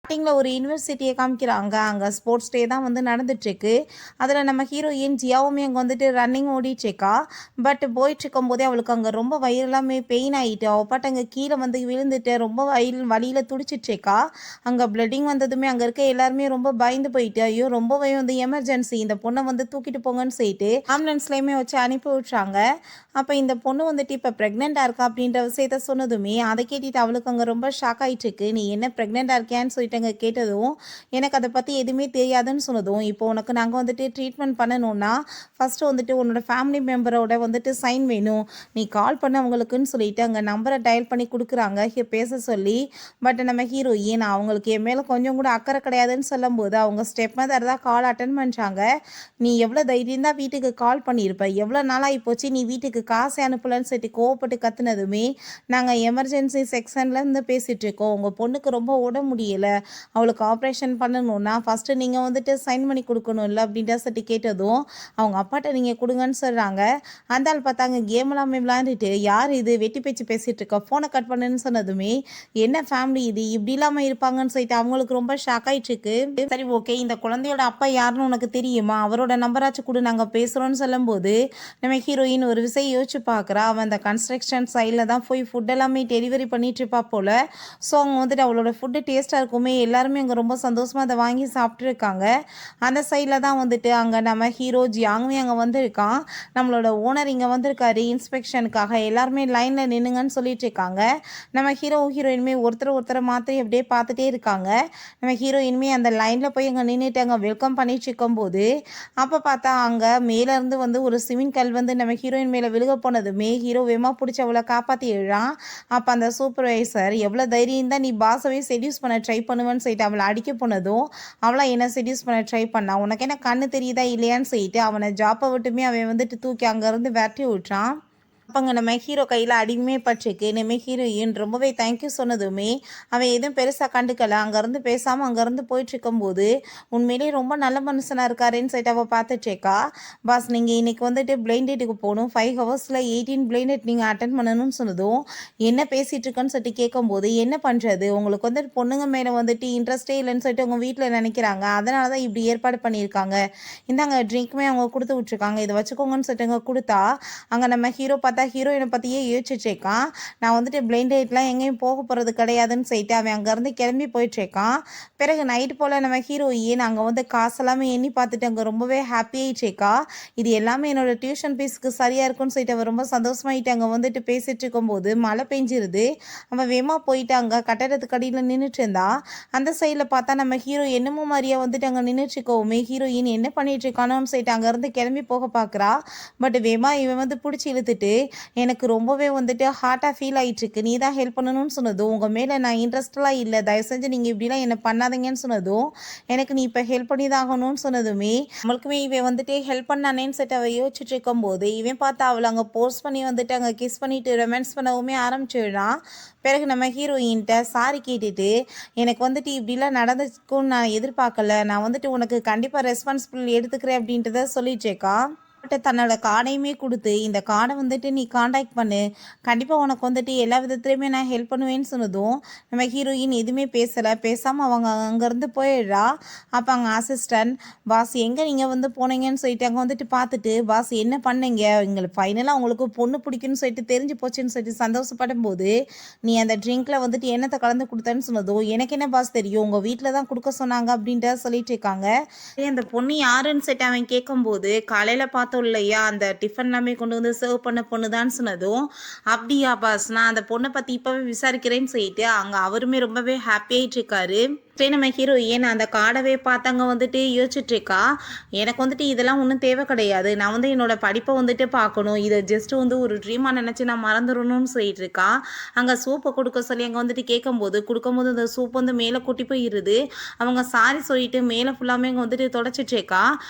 ஸ்டார்டிங்கில் ஒரு யூனிவர்சிட்டியை காமிக்கிறாங்க. அங்கே ஸ்போர்ட்ஸ் டே தான் வந்து நடந்துட்டுருக்கு. அதில் நம்ம ஹீரோயின் ஜியாவுமே அங்கே வந்துட்டு ரன்னிங் ஓடிட்டுருக்கா. பட் போயிட்டுருக்கும் போதே அவளுக்கு அங்கே ரொம்ப வயிறெல்லாமே பெயின் ஆகிட்டு அவள் பாட்டு அங்கே கீழே வந்து விழுந்துட்டு ரொம்ப வலியில் துடிச்சிட்ருக்கா. அங்கே பிளட்டிங் வந்ததுமே அங்கே இருக்க எல்லாருமே ரொம்ப பயந்து போயிட்டு, ஐயோ ரொம்பவே வந்து எமர்ஜென்சி, இந்த பொண்ணை வந்து தூக்கிட்டு போங்கன்னு சொல்லிட்டு ஆம்புலன்ஸ்லேயுமே வச்சு அனுப்பி விட்றாங்க. அப்போ இந்த பொண்ணு வந்துட்டு இப்போ ப்ரெக்னெண்ட்டாக இருக்கா அப்படின்ற விஷயத்த சொன்னதுமே அதை கேட்டுட்டு அவளுக்கு அங்கே ரொம்ப ஷாக் ஆகிட்டுருக்கு. நீ என்ன ப்ரெக்னெண்ட்டாக இருக்கியான்னு சொல்லிட்டு அங்கே கேட்டதும் எனக்கு அதை பற்றி எதுவுமே தெரியாதுன்னு சொன்னதும், இப்போ உனக்கு நாங்கள் வந்துட்டு ட்ரீட்மெண்ட் பண்ணணும்னா ஃபஸ்ட்டு வந்துட்டு உன்னோட ஃபேமிலி மெம்பரோட வந்துட்டு சைன் வேணும், நீ கால் பண்ண அவங்களுக்குன்னு சொல்லிட்டு அங்கே நம்பரை டயல் பண்ணி கொடுக்குறாங்க பேச சொல்லி. பட் நம்ம ஹீரோயின் அவங்களுக்கு என் மேலே கொஞ்சம் கூட அக்கறை கிடையாதுன்னு சொல்லும்போது அவங்க ஸ்டெப் மதர் தான் கால் அட்டன் பண்ணுறாங்க. நீ எவ்வளோ தைரியம் தான் வீட்டுக்கு கால் பண்ணியிருப்ப, எவ்வளோ நாளாகி போச்சு நீ வீட்டுக்கு காசை அனுப்பலன்னு சொல்லிட்டு கோவப்பட்டு கத்துனதுமே, நாங்கள் எமர்ஜென்சி செக்ஷன்லேருந்து பேசிகிட்டு இருக்கோம், உங்கள் பொண்ணுக்கு ரொம்ப உடம்பு முடியலை, அவளுக்கு ஆப்ரேஷன் பண்ணணும்னா ஃபஸ்ட்டு நீங்கள் வந்துட்டு சைன் பண்ணி கொடுக்கணும் இல்லை அப்படின்ற சொல்லிட்டு கேட்டதும் அவங்க அப்பாட்ட நீங்கள் கொடுங்கன்னு சொல்கிறாங்க. அந்த ஆள் பார்த்தாங்க கேம் எல்லாமே விளையாண்டுட்டு, யார் இது வெட்டி பேச்சு பேசிகிட்டு இருக்கா, ஃபோனை கட் பண்ணுன்னு சொன்னதுமே என்ன ஃபேமிலி இது இப்படி இல்லாமல் இருப்பாங்கன்னு சொல்லிட்டு அவங்களுக்கு ரொம்ப ஷாக் ஆகிட்டுருக்கு. சரி ஓகே, இந்த குழந்தையோட அப்பா யாருன்னு உனக்கு தெரியுமா, அவரோட நம்பராச்சும் கூட நாங்கள் பேசுகிறோன்னு சொல்லும்போது நம்ம ஹீரோயின் ஒரு விஷயம் யோசிச்சு பார்க்குறா. அவன் அந்த கன்ஸ்ட்ரக்ஷன் சைடில் தான் போய் ஃபுட் எல்லாமே டெலிவரி பண்ணிட்டுருப்பா போல். ஸோ அவங்க வந்துட்டு அவளோட ஃபுட்டு டேஸ்ட்டாக இருக்குமே, எல்லாருமே அங்கே ரொம்ப சந்தோஷமாக அதை வாங்கி சாப்பிட்ருக்காங்க. அந்த சைடில் தான் வந்துட்டு அங்கே நம்ம ஹீரோ ஜியாங்குமே அங்கே வந்திருக்கான். நம்மளோட ஓனர் இங்கே வந்திருக்காரு இன்ஸ்பெக்ஷனுக்காக, எல்லாருமே லைனில் நின்னுங்கன்னு சொல்லிட்டு இருக்காங்க. நம்ம ஹீரோயினுமே ஒருத்தரை மாற்றி அப்படியே பார்த்துட்டே இருக்காங்க. நம்ம ஹீரோயினுமே அந்த லைனில் போய் அங்கே நின்றுட்டு அங்கே வெல்கம் பண்ணிட்டு இருக்கும்போது அப்போ பார்த்தா அங்கே மேலேருந்து வந்து ஒரு சிமெண்ட் கல் வந்து நம்ம ஹீரோயின் மேலே விழுக போனதுமே ஹீரோ வேகமாக பிடிச்சி அவளை காப்பாற்றி எழுறான். அப்போ அந்த சூப்பர்வைசர் எவ்வளோ தைரியம் தான் நீ பாஸவே செடியூஸ் பண்ண ட்ரை பண்ணுவேன்னு சொல்லிட்டு அவளை அடிக்க போனதும் அவளை என்ன செடியூஸ் பண்ண ட்ரை பண்ணா, உனக்கு என்ன கண்ணு தெரியுதா இல்லையான்னு சொல்லிட்டு அவனை ஜாப்பை விட்டுமே அவன் வந்துட்டு தூக்கி அங்கேருந்து விரட்டி விட்றான். அப்போங்க நம்ம ஹீரோ கையில் அடிமை பட்டிருக்கு. நம்ம ஹீரோயின் ரொம்பவே தேங்க்யூ சொன்னதுமே அவன் எதுவும் பெருசாக கண்டுக்கல. அங்கேருந்து பேசாமல் அங்கேருந்து போயிட்டுருக்கும்போது உண்மையிலேயே ரொம்ப நல்ல மனுஷனாக இருக்காருன்னு சொல்லிட்டு அவள் பார்த்துட்ருக்கா. பாஸ் நீங்கள் இன்றைக்கி வந்துட்டு பிளைண்ட் டேட்டுக்கு போகணும், 5 ஹவர்ஸில் 18 பிளைண்ட் டேட் நீங்கள் அட்டன் பண்ணணும்னு சொன்னதும் என்ன பேசிகிட்டு இருக்கேன்னு சொல்லிட்டு கேட்கும்போது என்ன பண்ணுறது, உங்களுக்கு வந்துட்டு பொண்ணுங்க மேலே வந்துட்டு இன்ட்ரெஸ்டே இல்லைன்னு சொல்லிட்டு உங்கள் வீட்டில் நினைக்கிறாங்க, அதனால தான் இப்படி ஏற்பாடு பண்ணியிருக்காங்க, இந்தாங்க ட்ரிங்க்குமே அவங்க கொடுத்து விட்ருக்காங்க, இதை வச்சுக்கோங்கன்னு சொல்லிட்டு அங்கே கொடுத்தா அங்கே நம்ம ஹீரோ பார்த்தா ஹீரோயினை பற்றியே யோசிச்சுட்ருக்கான். நான் வந்துட்டு பிளைண்ட் டேட்லாம் எங்கேயும் போக போகிறது கிடையாதுன்னு சொல்லிட்டு அவன் அங்கேருந்து கிளம்பி போயிட்டுருக்கான். பிறகு நைட்டு போல் நம்ம ஹீரோயின் அங்கே வந்து காசெல்லாமே எண்ணி பார்த்துட்டு அங்கே ரொம்பவே ஹாப்பியாகிட்டுருக்கா. இது எல்லாமே என்னோடய டியூஷன் ஃபீஸுக்கு சரியாக இருக்குன்னு சொல்லிட்டு அவன் ரொம்ப சந்தோஷமாயிட்டு அங்கே வந்துட்டு பேசிகிட்டு இருக்கும்போது மழை பெஞ்சிருது. அவன் வேகமாக போயிட்டு அங்கே கட்டடத்துக்கு அடியில் நின்றுட்டு இருந்தா. அந்த சைடில் பார்த்தா நம்ம ஹீரோ என்னமோ மாதிரியா வந்துட்டு அங்கே நின்றுட்டுருக்கோமே ஹீரோயின் என்ன பண்ணிட்டு இருக்கானோன்னு சொல்லிட்டு அங்கேருந்து கிளம்பி போக பார்க்குறா. பட் வேகமாக இவன் வந்து பிடிச்சி இழுத்துட்டு எனக்கு ரொம்பவே வந்துட்டு ஹார்ட்டாக ஃபீல் ஆகிட்டுருக்கு, நீ தான் ஹெல்ப் பண்ணணும்னு சொன்னதும் உங்கள் மேலே நான் இன்ட்ரெஸ்டெலாம் இல்லை, தயவு செஞ்சு நீங்கள் இப்படிலாம் என்னை பண்ணாதீங்கன்னு சொன்னதும் எனக்கு நீ இப்போ ஹெல்ப் பண்ணி தான் ஆகணும்னு சொன்னதுமே நம்மளுக்குமே இவன் வந்துட்டு ஹெல்ப் பண்ணானேன்னு சொல்லிட்டு அவள் யோசிச்சுட்டு இருக்கும்போது இவன் பார்த்தா அவளை அங்கே போஸ்ட் பண்ணி வந்துட்டு அங்கே கிஸ் பண்ணிவிட்டு ரொமான்ஸ் பண்ணவுமே ஆரம்பிச்சிடுறான். பிறகு நம்ம ஹீரோயின்கிட்ட சாரி கேட்டுட்டு எனக்கு வந்துட்டு இப்படிலாம் நடந்துக்குன்னு நான் எதிர்பார்க்கல, நான் வந்துட்டு உனக்கு கண்டிப்பாக ரெஸ்பான்சிபிள் எடுத்துக்கிறேன் அப்படின்றத சொல்லிட்டுருக்கா. தன்னோட கார்டையுமே கொடுத்து இந்த கார்டை வந்துட்டு நீ காண்டாக்ட் பண்ணு, கண்டிப்பாக உனக்கு வந்துட்டு எல்லா விதத்துலையுமே நான் ஹெல்ப் பண்ணுவேன்னு சொன்னதும் நம்ம ஹீரோயின் எதுவுமே பேசலை. பேசாமல் அவங்க அங்கேருந்து போயிடுறா. அப்போ அங்கே அசிஸ்டன்ட் பாஸ் எங்கே நீங்கள் வந்து போனீங்கன்னு சொல்லிட்டு அங்கே வந்துட்டு பார்த்துட்டு பாஸ் என்ன பண்ணீங்க, எங்களுக்கு ஃபைனலாக உங்களுக்கு பொண்ணு பிடிக்குன்னு சொல்லிட்டு தெரிஞ்சு போச்சுன்னு சொல்லிட்டு சந்தோஷப்படும் போது நீ அந்த ட்ரிங்க்கில் வந்துட்டு என்னத்தை கலந்து கொடுத்தேன்னு சொன்னதும் எனக்கு என்ன பாஸ் தெரியும், உங்கள் வீட்டில் தான் கொடுக்க சொன்னாங்க அப்படின்ட்டு சொல்லிட்டு இருக்காங்க. அந்த பொண்ணு யாருன்னு சொல்லிட்டு அவன் கேட்கும்போது காலையில் பார்த்தோம் இல்லையா அந்த டிஃபன் எல்லாமே கொண்டு வந்து சர்வ் பண்ண பொண்ணு தான் சொன்னதும் அப்படியா பாஸ், நான் அந்த பொண்ணை பற்றி இப்போவே விசாரிக்கிறேன்னு சொல்லிட்டு அங்கே அவருமே ரொம்பவே ஹாப்பியாகிட்டு இருக்காரு. நம்ம ஹீரோயின் அந்த கார்டவே பார்த்தாங்க வந்துட்டு யோசிச்சுட்ருக்கா. எனக்கு வந்துட்டு இதெல்லாம் ஒன்றும் தேவை கிடையாது, நான் வந்து என்னோட படிப்பை வந்துட்டு பார்க்கணும், இதை ஜஸ்ட்டு வந்து ஒரு ட்ரீமாக நினச்சி நான் மறந்துடணும்னு சொல்லிட்டு இருக்கா. அங்கே சூப்பை கொடுக்க சொல்லி அங்கே வந்துட்டு கொடுக்கும்போது அந்த சூப் வந்து மேலே கொட்டி போயிடுது. அவங்க சாரி சொல்லிட்டு மேலே ஃபுல்லாமே அங்கே வந்துட்டு தொடச்சிட்ருக்கா.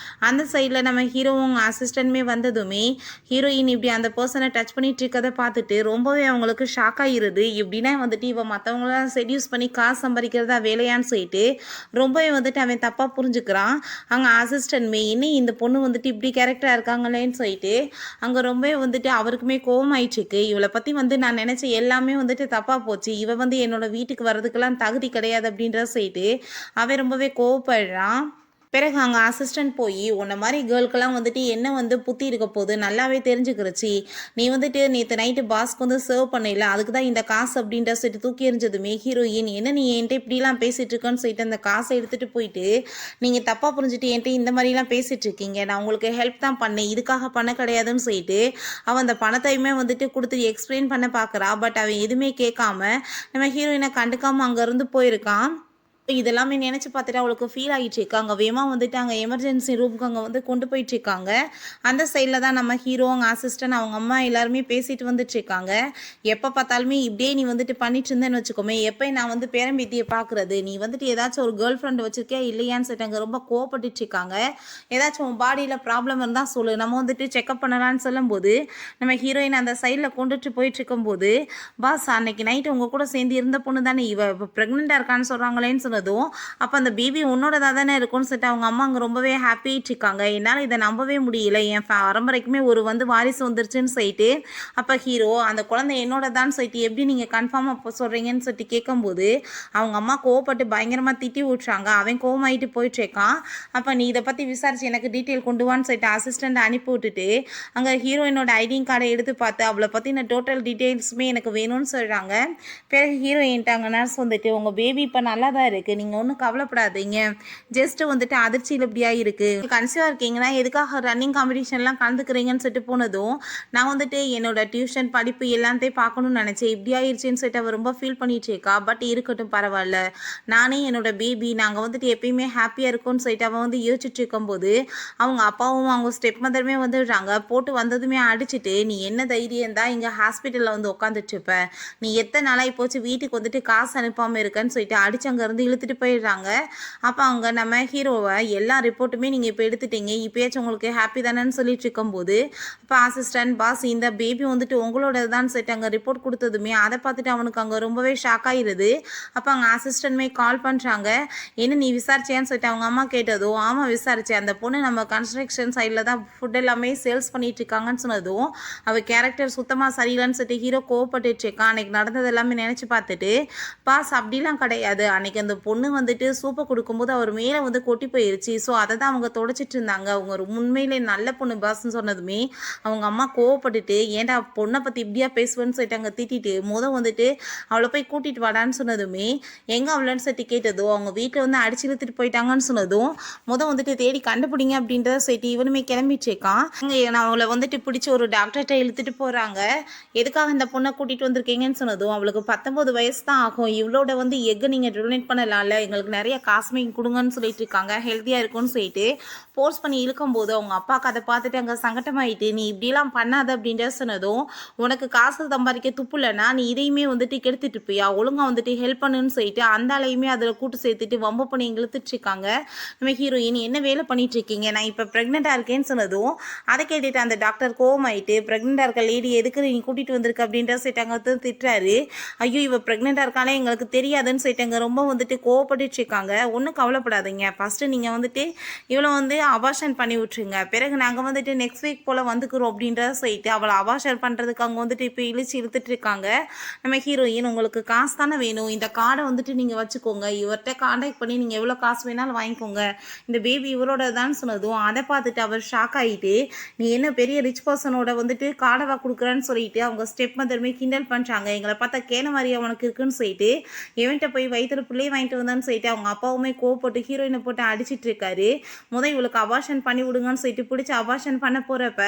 அந்த சைடில் நம்ம ஹீரோவும் அசிஸ்டன்ட்மே வந்ததுமே ஹீரோயின் இப்படி அந்த பர்சனை டச் பண்ணிட்டு இருக்கதை பார்த்துட்டு ரொம்பவே அவங்களுக்கு ஷாக் ஆகிடுது. இப்படின்னா வந்துட்டு இவன் மற்றவங்களாம் செடியூஸ் பண்ணி காசு சம்பாதிக்கிறதா வேலையான்னு சொல்லிட்டு ரொம்பவே வந்துட்டு அவன் தப்பாக புரிஞ்சுக்கிறான். அங்கே அசிஸ்டன்ட்மே என்ன இந்த பொண்ணு வந்துட்டு இப்படி கேரக்டராக இருக்காங்களேன்னு சொல்லிட்டு அங்கே ரொம்பவே வந்துட்டு அவருக்குமே கோவம் ஆயிடுச்சுக்கு. இவளை பற்றி வந்து நான் நினச்ச எல்லாமே வந்துட்டு தப்பாக போச்சு, இவ வந்து என்னோட வீட்டுக்கு வர்றதுக்கெல்லாம் தகுதி கிடையாது அப்படின்றத சொல்லிட்டு அவன் ரொம்பவே கோவப்படுறான். பிறகு அங்கே அசிஸ்டன்ட் போய் உன்ன மாதிரி கேர்ளுக்கெல்லாம் வந்துட்டு என்ன வந்து புத்தி இருக்க போது நல்லாவே தெரிஞ்சுக்கிறச்சி, நீ வந்துட்டு நேற்று நைட்டு பாஸ்க்கு வந்து சர்வ் பண்ணல, அதுக்கு தான் இந்த காசு அப்படின்ற சொல்லிட்டு தூக்கி எறிஞ்சதுமே ஹீரோயின் என்ன நீ என்கிட்ட இப்படிலாம் பேசிட்டு இருக்கன்னு சொல்லிட்டு அந்த காசை எடுத்துகிட்டு போயிட்டு நீங்கள் தப்பாக புரிஞ்சுட்டு என்கிட்ட இந்த மாதிரிலாம் பேசிகிட்டு இருக்கீங்க, நான் உங்களுக்கு ஹெல்ப் தான் பண்ணேன், இதுக்காக பண்ண கிடையாதுன்னு சொல்லிட்டு அவன் அந்த பணத்தையுமே வந்துட்டு கொடுத்து எக்ஸ்பிளைன் பண்ண பார்க்குறா. பட் அவன் எதுவுமே கேட்காம நம்ம ஹீரோயினை கண்டுக்காமல் அங்கேருந்து போயிருக்கான். இதெல்லாமே நினச்சி பார்த்துட்டு அவளுக்கு ஃபீல் ஆகிட்டுருக்கா. அங்கே வேகமாக வந்துட்டு அங்கே எமர்ஜென்சி ரூமுக்கு அங்கே வந்து கொண்டு போயிட்டுருக்காங்க. அந்த சைடில் தான் நம்ம ஹீரோ அங்கே அசிஸ்டன்ட் அவங்க அம்மா எல்லாருமே பேசிட்டு வந்துட்டுருக்காங்க. எப்போ பார்த்தாலுமே இப்படியே நீ வந்துட்டு பண்ணிட்டு இருந்தேன்னு வச்சுக்கோமே, எப்போ நான் வந்து பேரம்பேத்தியை பார்க்குறது, நீ வந்துட்டு ஏதாச்சும் ஒரு கேர்ள் ஃப்ரெண்டு வச்சுருக்கியா இல்லையான்னு சொல்லிட்டு அங்கே ரொம்ப கோவப்பட்டுருக்காங்க. ஏதாச்சும் உன் பாடியில் ப்ராப்ளம் இருந்தால் சொல்லு, நம்ம வந்துட்டு செக்அப் பண்ணலான்னு சொல்லும்போது நம்ம ஹீரோயின் அந்த சைடில் கொண்டுட்டு போயிட்டுருக்கும்போது, பாஸ் அன்னைக்கு நைட்டு உங்கள் கூட சேர்ந்து இருந்த பொண்ணு தானே இவ இப்போ ப்ரெக்னெண்ட்டாக இருக்கான்னு சொல்கிறாங்களேன்னு சொன்னதும் அப்போ அந்த பேபி உன்னோடதாக தானே இருக்கும்னு சொல்லிட்டு அவங்க அம்மா அங்கே ரொம்பவே ஹாப்பியாகிட்டு இருக்காங்க. என்னால் இதை நம்பவே முடியல, என் பரம்பரைக்குமே ஒரு வந்து வாரிசு வந்துருச்சுன்னு சொல்லிட்டு. அப்போ ஹீரோ அந்த குழந்தை என்னோட தான் சொல்லிட்டு எப்படி நீங்கள் கன்ஃபார்மாக சொல்கிறீங்கன்னு சொல்லிட்டு கேட்கும்போது அவங்க அம்மா கோவப்பட்டு பயங்கரமாக திட்டி விட்றாங்க. அவன் கோவமாயிட்டு போயிட்டுருக்கான். அப்போ நீ இதை பற்றி விசாரிச்சு எனக்கு டீட்டெயில் கொண்டு வான்னு சொல்லிட்டு அசிஸ்டண்ட் அனுப்பி விட்டுட்டு அங்கே ஹீரோயினோட ஐடி கார்டை எடுத்து பார்த்து அவளை பற்றின டோட்டல் டீட்டெயில்ஸுமே எனக்கு வேணும்னு சொல்கிறாங்க. பிறகு ஹீரோயின்ட்டு அங்கே நர்ஸ் வந்துட்டு உங்கள் பேபி இப்போ நல்லா தான் இருக்குது, நீங்கள் ஒன்றும் கவலைப்படாதீங்க, ஜஸ்ட்டு வந்துட்டு அதிர்ச்சியில் இப்படியாக இருக்குது, கன்சிவாக இருக்கீங்கன்னா எதுக்காக ரன்னிங் காம்படிஷன்லாம் கலந்துக்கிறீங்கன்னு சொல்லிட்டு போனதும் நான் வந்துட்டு என்னோட டியூஷன் படிப்பு எல்லாத்தையும் பார்க்கணும்னு நினச்சேன், இப்படி ஆயிடுச்சுன்னு சொல்லிட்டு அவர் ரொம்ப ஃபீல் பண்ணிட்டு இருக்கா. பட் இருக்கட்டும் பரவாயில்ல, நானே என்னோட பேபி நாங்கள் வந்துட்டு எப்பயுமே ஹாப்பியாக இருக்கும்னு சொல்லிட்டு அவன் வந்து யோசிச்சுட்டு இருக்கும்போது அவங்க அப்பாவும் அவங்க ஸ்டெப் மதருமே வந்துடுறாங்க. போட்டு வந்ததுமே அடிச்சுட்டு நீ என்ன தைரியம் தான் இங்கே ஹாஸ்பிட்டலில் வந்து உட்காந்துட்டு இருப்ப, நீ எத்தனை நாளாகி போச்சு வீட்டுக்கு வந்துட்டு காசு அனுப்பாமல் இருக்கன்னு சொல்லிட்டு அடிச்சு அங்கேருந்து இழுத்துட்டு போயிடுறாங்க. அப்போ அவங்க நம்ம ஹீரோவை எல்லா ரிப்போர்ட்டுமே நீங்கள் இப்போ எடுத்துட்டீங்க, இப்போயாச்சும் உங்களுக்கு ஹாப்பி தானேன்னு சொல்லிட்டு இருக்கும்போது அப்போ அசிஸ்டன்ட் பாஸ் இந்த பேபி வந்துட்டு உங்களோட தான் சொல்லிட்டு அங்கே ரிப்போர்ட் கொடுத்ததுமே அதை பார்த்துட்டு அவனுக்கு அங்கே ரொம்பவே ஷாக் ஆகிடுது. அப்போ அங்கே அசிஸ்டன்ட்மே கால் பண்ணுறாங்க, என்ன நீ விசாரிச்சியான்னு சொல்லிட்டு அவங்க அம்மா கேட்டதும் ஆமாம் விசாரிச்சேன், அந்த பொண்ணு நம்ம கன்ஸ்ட்ரக்ஷன் சைடில் தான் ஃபுட் எல்லாமே சேல்ஸ் பண்ணிட்டு இருக்காங்கன்னு சொன்னதும் அவள் கேரக்டர் சுத்தமாக சரியில்லைன்னு சொல்லிட்டு ஹீரோ கோவப்பட்டுட்டு இருக்கான். அன்றைக்கி நடந்தது எல்லாமே நினச்சி பார்த்துட்டு பாஸ் அப்படிலாம் கிடையாது, அன்றைக்கி அந்த பொண்ணு வந்துட்டு சூப்பை கொடுக்கும்போது அவர் மேலே வந்து கொட்டி போயிருச்சு, ஸோ அதை தான் அவங்க தொடச்சிட்டு இருந்தாங்க, அவங்க ஒரு உண்மையிலே நல்ல பொண்ணு பாஸ்ன்னு சொன்னதுமே அவங்க அம்மா கோவப்பட்டுட்டு ஏன்டா பொண்ணை பற்றி இப்படியா பேசுவேன்னு சொல்லிட்டு அங்கே திட்டிட்டு வந்துட்டு அவளை போய் கூட்டிகிட்டு வாடான்னு சொன்னதுமே எங்கே அவளைன்னு சொல்லிட்டு கேட்டதும் அவங்க வீட்டில் வந்து அடிச்சு இழுத்துட்டு போயிட்டாங்கன்னு சொன்னதும் வந்துட்டு தேடி கண்டுபிடிங்க அப்படின்றத சொல்லிட்டு இவனுமே கிளம்பிட்டு இருக்கான். நான் அவளை வந்துட்டு பிடிச்சி ஒரு டாக்டர்கிட்ட இழுத்துட்டு போகிறாங்க. எதுக்காக இந்த பொண்ணை கூட்டிகிட்டு வந்திருக்கீங்கன்னு சொன்னதும் அவளுக்கு 19 வயசு தான் ஆகும், இவளோட வந்து எக்கை நீங்கள் டொனேட் பண்ணலாம்ல, எங்களுக்கு நிறைய காசுமே கொடுங்கன்னு சொல்லிட்டு இருக்காங்க, ஹெல்த்தியாக இருக்கும்னு சொல்லிட்டு ஃபோர்ஸ் பண்ணி இழுக்கும்போது அவங்க அப்பாவுக்கு அதை பார்த்துட்டு அங்கே சங்கட்டமாயிட்டு நீ இப்படிலாம் பண்ணாத அப்படின்ற சொன்னதும் உனக்கு காசு சம்பாதிக்க துப்பு இல்லைன்னா நீ இதையுமே வந்துட்டு கெடுத்துட்டு இருப்பியா, ஒழுங்காக வந்துட்டு ஹெல்ப் பண்ணுன்னு சொல்லிட்டு அந்த ஆளையுமே அதில் கூட்டு சேர்த்துட்டு வம்பு பண்ணி இழுத்துட்டு இருக்காங்க. நம்ம ஹீரோயின் என்ன வேலை பண்ணிட்டு இருக்கீங்க, நான் இப்போ ப்ரெக்னெண்ட்டாக இருக்கேன்னு சொன்னதும் அதை கேட்டுட்டு அந்த டாக்டர் கோவமாயிட்டு ப்ரெக்னெண்ட்டாக இருக்க லேடி எதுக்கு நீ கூட்டிகிட்டு வந்திருக்க அப்படின்ற சொல்லிட்டு அங்கே வந்து திட்டுறாரு. ஐயோ இவ ப்ரெக்னெண்ட்டாக இருக்கானே எங்களுக்கு தெரியாதுன்னு சொல்லிட்டு அங்கே ரொம்ப வந்துட்டு கோவப்பட்டுட்டு இருக்காங்க. ஒன்றும் கவலைப்படாதீங்க, ஃபஸ்ட்டு நீங்கள் வந்துட்டு இவ்வளோ வந்து அபார்ஷன் பண்ணி விட்ருங்க, பிறகு நாங்கள் வந்துட்டு நெக்ஸ்ட் வீக் போல் வந்துக்கிறோம் அப்படின்றத சொல்லிட்டு அவளை அபார்ஷன் பண்ணுறதுக்கு அவங்க வந்துட்டு இப்போ இழுத்துட்டு இருக்காங்க. நம்ம ஹீரோயின் உங்களுக்கு காசு தானே வேணும், இந்த கார்டை வந்துட்டு நீங்கள் வச்சுக்கோங்க, இவர்கிட்ட கான்டாக்ட் பண்ணி நீங்கள் எவ்வளோ காசு வேணாலும் வாங்கிக்கோங்க, இந்த பேபி இவரோட தான் சொன்னதும் அதை பார்த்துட்டு அவர் ஷாக் ஆகிட்டு நீ என்ன பெரிய ரிச் பர்சனோட வந்துட்டு கார்டவா கொடுக்குறேன்னு சொல்லிட்டு அவங்க ஸ்டெப் மதருமே கிண்டல் பண்ணுறாங்க. எங்களை பார்த்தா கேன மாதிரி அவனுக்கு இருக்குன்னு சொல்லிட்டு இவன்கிட்ட போய் வயிற்றுல பிள்ளையை வாங்கிட்டு வந்தான்னு சொல்லிட்டு அவங்க அப்பாவுமே கோவப்பட்டு ஹீரோயினை போட்டு அடிச்சிட்டு இருக்காரு. இவளுக்கு அபார்ஷன் பண்ணி விடுங்கன்னு சொல்லிட்டு பிடிச்சி அபார்ஷன் பண்ண போகிறப்ப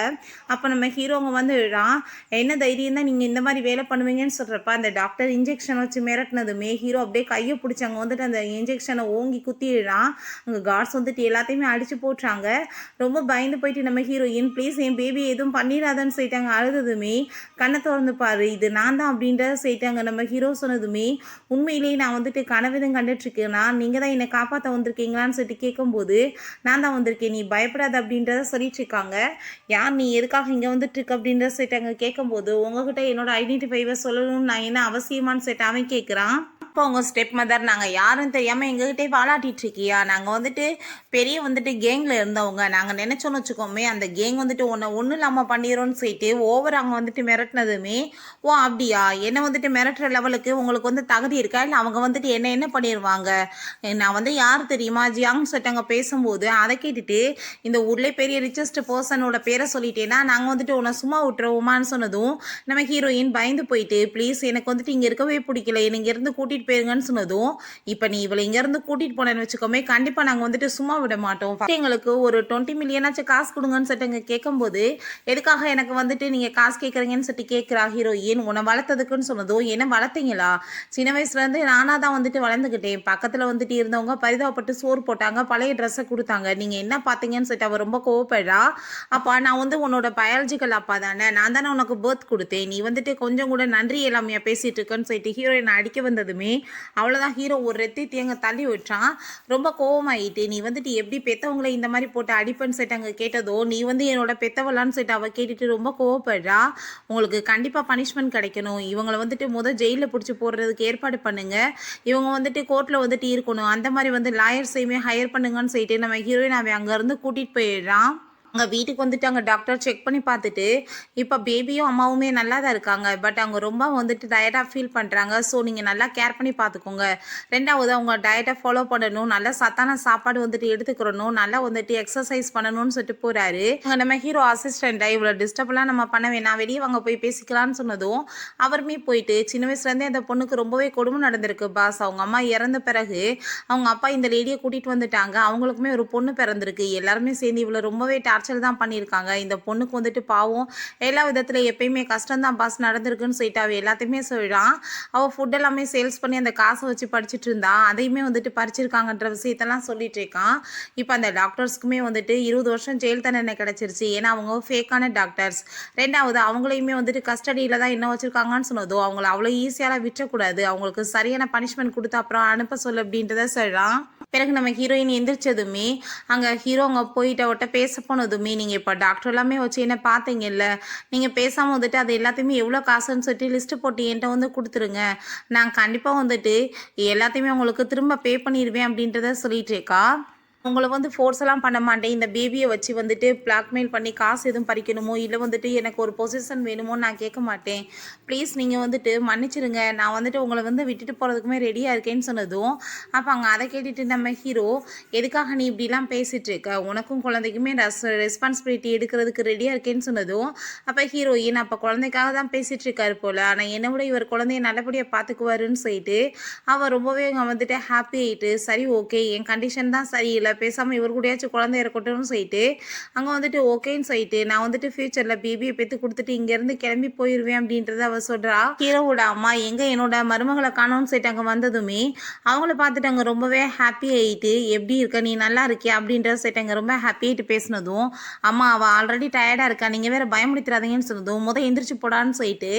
அப்போ நம்ம ஹீரோங்க வந்துடுறான். என்ன தைரியம் தான் நீங்கள் இந்த மாதிரி வேலை பண்ணுவீங்கன்னு சொல்கிறப்ப அந்த டாக்டர் இன்ஜெக்ஷன் வச்சு மிரட்டினதுமே ஹீரோ அப்படியே கையை பிடிச்சாங்க வந்துட்டு அந்த இன்ஜெக்ஷனை ஓங்கி குத்திடுறான். அங்கே கார்ட்ஸ் வந்துட்டு எல்லாத்தையுமே அடித்து போட்டுறாங்க. ரொம்ப பயந்து போயிட்டு நம்ம ஹீரோயின் ப்ளீஸ் என் பேபி எதுவும் பண்ணிடாதன்னு சொல்லிட்டாங்க. அழுததுமே கண்ணை திறந்து பாரு இது நான் தான் அப்படின்றத சொல்லிட்டாங்க. நம்ம ஹீரோ சொன்னதுமே உண்மையிலேயே நான் வந்துட்டு கனவிதம் கண்டுட்ருக்கேன்னா நீங்கள் தான் என்னை காப்பாற்ற வந்திருக்கீங்களான்னு சொல்லிட்டு கேட்கும்போது நான் தான் வந்திருக்கேன் நீ பயப்படாத அப்படின்றத சொல்லிட்டு இருக்காங்க. யார் நீ எதுக்காக இங்கே வந்துட்டு இருக்கு அப்படின்றத சொல்லிட்டாங்க. கேட்கும்போது உங்ககிட்ட என்னோட ஐடென்டிஃபைவை சொல்லணும்னு நான் என்ன அவசியமானு சொல்லிட்டு அவன் கேட்குறான். அப்போ உங்கள் ஸ்டெப் மதர் நாங்கள் யாரும் தெரியாமல் எங்ககிட்டே வாலாட்டிட்டு இருக்கியா? நாங்கள் வந்துட்டு பெரிய வந்துட்டு கேங்கில் இருந்தவங்க. நாங்கள் நினச்சோன்னு வச்சுக்கோமே அந்த கேங் வந்துட்டு ஒன்றும் இல்லாமல் பண்ணிடுறோன்னு சொல்லிட்டு ஓவர் அவங்க வந்துட்டு மிரட்டினதுமே, ஓ அப்படியா, என்னை வந்துட்டு மிரட்டுற லெவலுக்கு உங்களுக்கு வந்து தகுதி இருக்கா, இல்லை அவங்க வந்துட்டு என்ன பண்ணிடுவாங்க? நான் வந்து யார் தெரியுமா ஜியாங் சொல்லிட்டு பேசும்போது அதை கேட்டுட்டு இந்த ஊர்லேயே பெரிய ரிச்சஸ்ட் பர்சனோட பேரை சொல்லிட்டேன்னா நாங்கள் வந்துட்டு உன்னை சும்மா விட்டுருவோமான்னு சொன்னதும் நம்ம ஹீரோயின் பயந்து போயிட்டு, ப்ளீஸ் எனக்கு வந்துட்டு இங்கே இருக்கவே பிடிக்கல, எனக்கு இருந்து கூட்டிகிட்டு போயிருங்கன்னு சொன்னதும், இப்போ நீ இவளை இங்கேருந்து கூட்டிகிட்டு போனேன்னு வச்சுக்கோமே கண்டிப்பாக நாங்கள் வந்துட்டு சும்மா விட மாட்டோம், எங்களுக்கு ஒரு 20 மில்லியனாச்சும் காசு கொடுங்கன்னு சொல்லிட்டு கேட்கும்போது, எதுக்காக எனக்கு வந்துட்டு நீங்கள் காசு கேட்குறீங்கன்னு சொல்லிட்டு கேட்குறா ஹீரோயின். உன்னை வளர்த்ததுக்குன்னு சொன்னதும், என்ன வளர்த்தீங்களா? சின்ன வயசுலேருந்து நானாக தான் வந்துட்டு வளர்ந்துக்கிட்டேன், பக்கத்தில் வந்துட்டு இருந்தவங்க பரிதாபப்பட்டு சோறு போட்டாங்க, பழைய ட்ரெஸ்ஸை கொடுத்தாங்க, நீங்கள் என்ன பார்த்தீங்கன்னு சொல்லிட்டு அவள் ரொம்ப கோவப்படுறா. அப்பா நான் வந்து உன்னோட பயாலஜிக்கல் அப்பா தானே, நான் தானே உனக்கு பர்த் கொடுத்தேன், நீ வந்துட்டு கொஞ்சம் கூட நன்றி எல்லாமே பேசிகிட்டு இருக்கேன்னு சொல்லிட்டு ஹீரோயின் அடிக்க வந்ததுமே அவ்வளோதான், ஹீரோ ஒரு ரெத்தி தேங்க தள்ளி விட்டான். ரொம்ப கோவமாயிட்டு, நீ வந்துட்டு எப்படி பெற்றவங்களை இந்த மாதிரி போட்டு அடிப்பேன்னு சொல்லிட்டு கேட்டதோ, நீ வந்து என்னோட பெற்றவளான்னு சொல்லிட்டு அவள் கேட்டுட்டு ரொம்ப கோவப்படுறா. உங்களுக்கு கண்டிப்பாக பனிஷ்மெண்ட் கிடைக்கணும், இவங்களை வந்துட்டு ஜெயிலில் பிடிச்சி போடுறதுக்கு ஏற்பாடு பண்ணுங்க, இவங்க வந்துட்டு கோர்ட்டில் வந்துட்டு இருக்கணும், அந்த மாதிரி வந்து லாயர்ஸையுமே ஹையர் பண்ணுங்கன்னு சொல்லிட்டு நம்ம ஹீரோயின் அவன் அங்கேருந்து கூட்டிகிட்டு போயிடுறான். அங்கே வீட்டுக்கு வந்துட்டு அங்கே டாக்டர் செக் பண்ணி பார்த்துட்டு, இப்போ பேபியும் அம்மாவுமே நல்லா தான் இருக்காங்க, பட் அவங்க ரொம்ப வந்துட்டு டயர்டாக ஃபீல் பண்ணுறாங்க, ஸோ நீங்கள் நல்லா கேர் பண்ணி பார்த்துக்கோங்க, ரெண்டாவது அவங்க டயட்டை ஃபாலோ பண்ணணும், நல்லா சத்தான சாப்பாடு வந்துட்டு எடுத்துக்கிறணும், நல்லா வந்துட்டு எக்ஸசைஸ் பண்ணணும்னு சொல்லிட்டு போகிறாரு. அங்கே நம்ம ஹீரோ அசிஸ்டண்ட்டை இவ்வளோ டிஸ்டர்ப்லாம் நம்ம பண்ண வேணாம், வெளியே வாங்க போய் பேசிக்கலான்னு சொன்னதும் அவருமே போயிட்டு, சின்ன வயசுலேருந்தே அந்த பொண்ணுக்கு ரொம்பவே கொடுமை நடந்திருக்கு பாஸ், அவங்க அம்மா இறந்த பிறகு அவங்க அப்பா இந்த லேடியை கூட்டிகிட்டு வந்துட்டாங்க, அவங்களுக்குமே ஒரு பொண்ணு பிறந்திருக்கு, எல்லாருமே சேர்ந்து இவ்வளோ ரொம்பவே தான் பண்ணியிருக்காங்க, இந்த பொண்ணுக்கு வந்துட்டு பாவம் எல்லா விதத்துல எப்பயுமே கஷ்டம் தான் பாஸ் நடந்திருக்குன்னு சொல்லிட்டு அவ எல்லாத்தையுமே சொல்றான். அவள் ஃபுட் எல்லாமே சேல்ஸ் பண்ணி அந்த காசை வச்சு படிச்சுட்டு இருந்தா, அதையுமே வந்துட்டு பறிச்சிருக்காங்கன்ற விஷயத்தெல்லாம் சொல்லிட்டு இருக்கான். இப்போ அந்த டாக்டர்ஸ்க்குமே வந்துட்டு 20 வருஷம் ஜெயில் தண்டனை கிடைச்சிருச்சு, ஏன்னா அவங்க ஃபேக்கான டாக்டர்ஸ், ரெண்டாவது அவங்களையுமே வந்துட்டு கஸ்டடியில் தான் என்ன வச்சுருக்காங்கன்னு சொன்னதோ அவங்கள அவ்வளோ ஈஸியாக விட்டுறக்கூடாது, அவங்களுக்கு சரியான பனிஷ்மெண்ட் கொடுத்து அப்புறம் அனுப்ப சொல்லு அப்படின்றத சொல்கிறான். பிறகு நம்ம ஹீரோயின் எந்திரிச்சதுமே அங்கே ஹீரோ அங்கே போயிட்டு அவட்ட பேச போனதுமே, நீங்கள் இப்போ டாக்டர் எல்லாமே வச்சு என்ன பார்த்தீங்கல்ல, நீங்கள் பேசாமல் வந்துட்டு அது எல்லாத்தையுமே எவ்வளோ காசுன்னு சொல்லிட்டு லிஸ்ட்டு போட்டு என்கிட்ட வந்து கொடுத்துருங்க, நான் கண்டிப்பாக வந்துட்டு எல்லாத்தையுமே உங்களுக்கு திரும்ப பே பண்ணிடுவேன் அப்படின்றத சொல்லிட்டு இருக்கா. உங்களை வந்து ஃபோர்ஸ் எல்லாம் பண்ண மாட்டேன், இந்த பேபியை வச்சு வந்துட்டு பிளாக்மெயில் பண்ணி காசு எதுவும் பறிக்கணுமோ இல்லை வந்துட்டு எனக்கு ஒரு பொசிஷன் வேணுமோ நான் கேட்க மாட்டேன், ப்ளீஸ் நீங்கள் வந்துட்டு மன்னிச்சிருங்க, நான் வந்துட்டு உங்களை வந்து விட்டுட்டு போகிறதுக்குமே ரெடியாக இருக்கேன்னு சொன்னதும், அப்போ அங்கே அதை கேட்டுட்டு நம்ம ஹீரோ, எதுக்காக நீ இப்படிலாம் பேசிகிட்டு இருக்க, உனக்கும் குழந்தைக்குமே ரெஸ்பான்சிபிலிட்டி எடுக்கிறதுக்கு ரெடியாக இருக்கேன்னு சொன்னதும், அப்போ ஹீரோயின் அப்போ குழந்தைக்காக தான் பேசிகிட்டு இருக்காரு போல், ஆனால் என்னை விட இவர் குழந்தைய நல்லபடியாக பார்த்துக்குவாருன்னு சொல்லிட்டு அவள் ரொம்பவே அங்கே வந்துட்டு ஹாப்பி ஆகிட்டு, சரி ஓகே என் கண்டிஷன் தான் சரியில்லை, பேசாமல் இவர் கூடயாச்சும் குழந்தை இருக்கட்டும்னு சொல்லிட்டு அங்கே வந்துட்டு ஓகேன்னு சொல்லிட்டு நான் வந்துட்டு ஃபியூச்சரில் பேபியை பெற்று கொடுத்துட்டு இங்கேருந்து கிளம்பி போயிடுவேன் அப்படின்றத அவள் சொல்கிறா. ஹீரோவோட அம்மா எங்கே என்னோட மருமகளை காணோன்னு சொல்லிட்டு அங்கே வந்ததுமே அவங்கள பார்த்துட்டு அங்கே ரொம்பவே ஹாப்பி ஆகிட்டு, எப்படி இருக்க நீ நல்லா இருக்கியா அப்படின்றத சொல்லிட்டு அங்கே ரொம்ப ஹாப்பி ஆகிட்டு பேசினதும், அம்மா அவள் ஆல்ரெடி டயர்டாக இருக்கா, நீங்கள் வேறு பயமுடுத்துறாதீங்கன்னு சொன்னதும், எந்திரிச்சு போடான்னு சொல்லிட்டு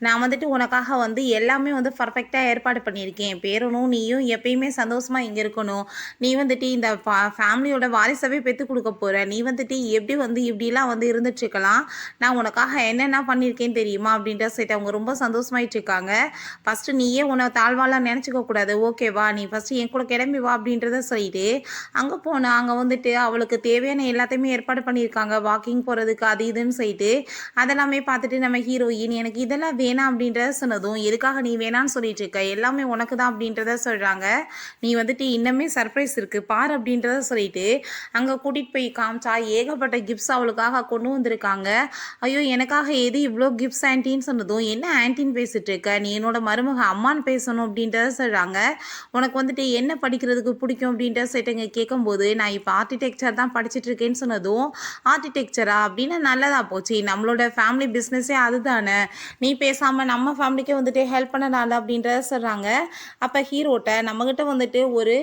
நான் வந்துட்டு உனக்காக வந்து எல்லாமே வந்து பர்ஃபெக்டாக ஏற்பாடு பண்ணியிருக்கேன், பேரனும் நீயும் எப்பயுமே சந்தோஷமாக இங்கே இருக்கணும், நீ வந்துட்டு இந்த ஃபேமிலியோட வாரிசவே பெற்று கொடுக்க போகிற, நீ வந்துட்டு எப்படி வந்து இப்படிலாம் வந்து இருந்துட்டுருக்கலாம், நான் உனக்காக என்னென்ன பண்ணியிருக்கேன்னு தெரியுமா அப்படின்ற சொல்லிட்டு அவங்க ரொம்ப சந்தோஷமாயிட்டு இருக்காங்க. ஃபஸ்ட்டு நீயே உன்னை தாழ்வாலாம் நினச்சிக்க கூடாது, ஓகேவா, நீ ஃபஸ்ட்டு என் கூட கிளம்பி வா அப்படின்றத சொல்லிட்டு அங்கே போனால் அங்கே வந்துட்டு அவளுக்கு தேவையான எல்லாத்தையுமே ஏற்பாடு பண்ணியிருக்காங்க, வாக்கிங் போகிறதுக்கு அது இதுன்னு சொல்லிட்டு அதெல்லாமே பார்த்துட்டு நம்ம ஹீரோயின் எனக்கு இதெல்லாம் வேணாம் அப்படின்றத சொன்னதும், எதுக்காக நீ வேணான்னு சொல்லிட்டு இருக்க, எல்லாமே உனக்கு தான் அப்படின்றத சொல்கிறாங்க, நீ வந்துட்டு இன்னமே சர்ப்ரைஸ் இருக்குது பார் அப்படின்றத சொல்லிட்டு அங்கே கூட்டிகிட்டு போய் காமிச்சா ஏகப்பட்ட கிஃப்ட்ஸ் அவளுக்காக கொண்டு வந்திருக்காங்க. ஐயோ எனக்காக எது இவ்வளோ கிஃப்ட்ஸ் ஆன்ட்டின்னு சொன்னதும், என்ன ஆன்ட்டின்னு பேசிட்டு இருக்க, நீ என்னோட மருமக அம்மான்னு பேசணும் அப்படின்றத சொல்கிறாங்க. உனக்கு வந்துட்டு என்ன படிக்கிறதுக்கு பிடிக்கும் அப்படின்றத சொல்லிட்டு கேட்கும்போது, நான் இப்போ ஆர்கிடெக்சர் தான் படிச்சுட்டு இருக்கேன்னு சொன்னதும், ஆர்கிடெக்சரா அப்படின்னா நல்லதா போச்சு, நம்மளோட ஃபேமிலி பிஸ்னஸே அதுதானே, நீ பேசாமல் நம்ம ஃபேமிலிக்கே வந்துட்டு ஹெல்ப் பண்ணனால அப்படின்றத சொல்கிறாங்க. அப்போ ஹீரோட்ட நம்மக்கிட்ட வந்துட்டு ஒரு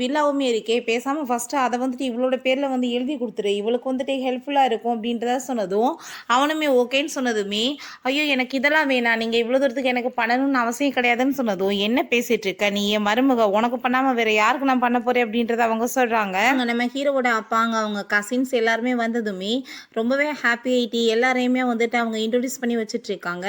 வில்லாவுமே இருக்கே, பேசாமல் ஃபஸ்ட்டு அதை வந்துட்டு இவளோட பேரில் வந்து எழுதி கொடுத்துரு, இவளுக்கு வந்துட்டு ஹெல்ப்ஃபுல்லாக இருக்கும் அப்படின்றத சொன்னதும் அவனுமே ஓகேன்னு சொன்னதுமே, ஐயோ எனக்கு இதெல்லாம் வேணாம், நீங்கள் இவ்வளோ தூரத்துக்கு எனக்கு பண்ணணும்னு அவசியம் கிடையாதுன்னு சொன்னதும், என்ன பேசிகிட்டு இருக்க நீ என் மருமக, உனக்கு பண்ணாமல் வேறு யாருக்கு நான் பண்ண போகிறேன் அப்படின்றத அவங்க சொல்கிறாங்க. அங்கே நம்ம ஹீரோவோட அப்பாங்க அவங்க கசின்ஸ் எல்லாருமே வந்ததுமே ரொம்பவே ஹாப்பி ஆகிட்டு எல்லாரையுமே வந்துட்டு அவங்க இன்ட்ரடியூஸ் பண்ணி வச்சுட்ருக்காங்க.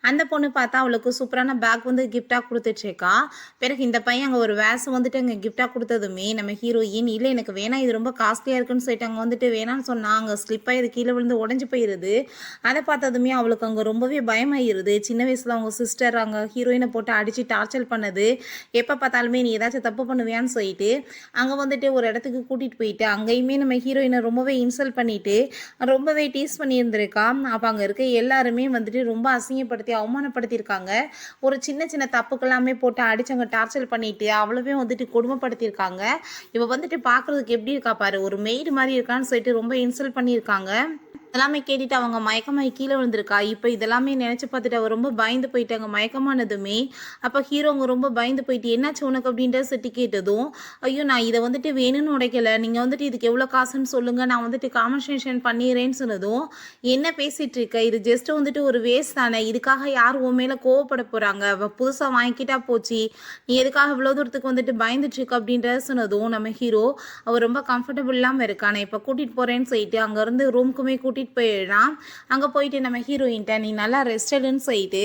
அந்த பொண்ணு பார்த்தா அவளுக்கு சூப்பரான பேக் வந்து கிஃப்டாக கொடுத்துட்ருக்கா. பிறகு இந்த பையன் அங்கே ஒரு வேஸ் வந்துட்டு அங்கே கிஃப்டாக கொடுத்ததுமே நம்ம ஹீரோயின் இல்லை எனக்கு வேணாம், இது ரொம்ப காஸ்ட்லியாக இருக்குன்னு சொல்லிட்டு அங்கே வந்துட்டு வேணான்னு சொன்னால் அங்கே ஸ்லிப்பாக இது கீழே விழுந்து உடஞ்சி போயிடுது. அதை பார்த்ததுமே அவளுக்கு அங்கே ரொம்பவே பயமாயிருது. சின்ன வயசில் அவங்க சிஸ்டர் அங்கே ஹீரோயினை போட்டு அடித்து டார்ச்சர் பண்ணது, எப்போ பார்த்தாலுமே நீ ஏதாச்சும் தப்பு பண்ணுவியான்னு சொல்லிட்டு அங்கே வந்துட்டு ஒரு இடத்துக்கு கூட்டிகிட்டு போயிட்டு அங்கேயுமே நம்ம ஹீரோயினை ரொம்பவே இன்சல்ட் பண்ணிட்டு ரொம்பவே டீஸ் பண்ணியிருந்திருக்கா. அப்போ அங்கே இருக்க எல்லாருமே வந்துட்டு ரொம்ப அசிங்கப்படுத்தி அவமானப்படுத்தியிருக்காங்க. ஒரு சின்ன சின்ன தப்புக்கெல்லாமே போட்டு அடிச்சவங்க டார்ச்சர் பண்ணிட்டு அவ்வளவே வந்துட்டு கொடுமைப்படுத்தியிருக்காங்க. இவ வந்துட்டு பார்க்குறதுக்கு எப்படி இருக்கா பாரு, ஒரு மெய்டு மாதிரி இருக்கான்னு சொல்லிட்டு ரொம்ப இன்சல்ட் பண்ணியிருக்காங்க. இதெல்லாமே கேட்டுட்டு அவங்க மயக்கமாகி கீழே விழுந்திருக்கா. இப்போ இதெல்லாமே நினச்சி பார்த்துட்டு அவள் ரொம்ப பயந்து போயிட்டாங்க மயக்கமானதுமே. அப்போ ஹீரோங்க ரொம்ப பயந்து போயிட்டு என்னாச்சு உனக்கு அப்படின்ற சட்டி கேட்டதும், ஐயோ நான் இதை வந்துட்டு வேணும்னு உடைக்கல, நீங்கள் வந்துட்டு இதுக்கு எவ்வளோ காசுன்னு சொல்லுங்கள், நான் வந்துட்டு காம்பன்சேஷன் பண்ணிடுறேன்னு சொன்னதும், என்ன பேசிகிட்டு இருக்க, இது ஜஸ்ட்டு வந்துட்டு ஒரு வேஸ்ட் தானே, இதுக்காக யார் உன் மேலே கோவப்பட போகிறாங்க, அவள் புதுசாக வாங்கிக்கிட்டா போச்சு, நீ எதுக்காக இவ்வளோ தூரத்துக்கு வந்துட்டு பயந்துட்டுருக்க அப்படின்றத சொன்னதும் நம்ம ஹீரோ அவர் ரொம்ப கம்ஃபர்டபுள் இல்லாமல் இருக்கா. நான் இப்போ கூட்டிகிட்டு போகிறேன்னு சொல்லிட்டு அங்கேருந்து ரூமுக்குமே கூட்டிகிட்டு போயிடுறான். அங்கே போயிட்டு நம்ம ஹீரோயின்ட்ட நீ நல்லா ரெஸ்ட் எடுன்னு சொல்லிட்டு,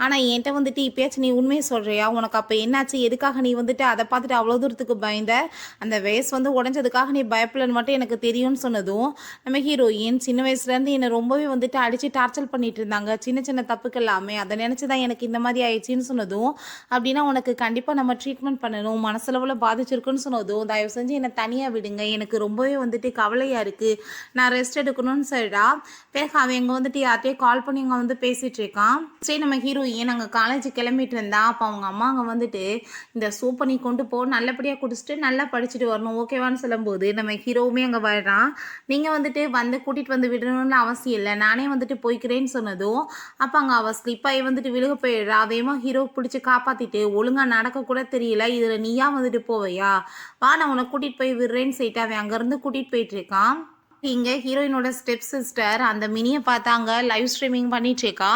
ஆனால் என்கிட்ட வந்துட்டு இப்பயாச்சும் நீ உண்மையை சொல்கிறியா, உனக்கு அப்போ என்னாச்சு, எதுக்காக நீ வந்துட்டு அதை பார்த்துட்டு அவ்வளோ தூரத்துக்கு பயந்த, அந்த வேஸ் வந்து உடஞ்சதுக்காக நீ பயப்படலன்னு மட்டும் எனக்கு தெரியும்னு சொன்னதும் நம்ம ஹீரோயின் சின்ன வயசுலேருந்து என்னை ரொம்பவே வந்துட்டு அடித்து டார்ச்சர் பண்ணிட்டு இருந்தாங்க, சின்ன சின்ன தப்புக்கு எல்லாமே, அதை நினச்சி தான் எனக்கு இந்த மாதிரி ஆயிடுச்சின்னு சொன்னதும், அப்படின்னா உனக்கு கண்டிப்பாக நம்ம ட்ரீட்மெண்ட் பண்ணணும், மனசளவில் பாதிச்சிருக்குன்னு சொன்னதும், தயவு செஞ்சு என்னை தனியாக விடுங்க, எனக்கு ரொம்பவே வந்துட்டு கவலையாக இருக்குது, நான் ரெஸ்ட் எடுக்கணும்னு சொல்லிட்டா. பிறகு அவன் எங்கே வந்துட்டு யார்கிட்டயே கால் பண்ணி அங்கே வந்து பேசிகிட்டு இருக்கான். சரி நம்ம ஹீரோயின் அங்கே காலேஜ் கிளம்பிட்டு இருந்தா. அப்போ அவங்க அம்மா அங்கே வந்துட்டு இந்த சூப்பை நீ கொண்டு போ, நல்லபடியாக குடிச்சிட்டு நல்லா படிச்சுட்டு வரணும் ஓகேவான்னு சொல்லும்போது நம்ம ஹீரோவுமே அங்கே வர்றான். நீங்கள் வந்துட்டு வந்து கூட்டிகிட்டு வந்து விடணும்னு அவசியம் இல்லை, நானே வந்துட்டு போய்க்கிறேன்னு சொன்னதும் அப்போ அங்கே அவள் ஸ்லிப்பாகி வந்துட்டு விழுக போயிடுறா. அதையுமா ஹீரோ பிடிச்சி காப்பாற்றிட்டு ஒழுங்காக நடக்க கூட தெரியல, இதில் நீயா வந்துட்டு போவையா, வா நான் உன்னை கூட்டிகிட்டு போய் விடுறேன்னு சொல்லிட்டு அவன் அங்கேருந்து கூட்டிகிட்டு போயிட்டு இருக்கான். இங்கே ஹீரோயினோட ஸ்டெப் சிஸ்டர் அந்த மினியை பார்த்தாங்க லைவ் ஸ்ட்ரீமிங் பண்ணிட்டுருக்கா.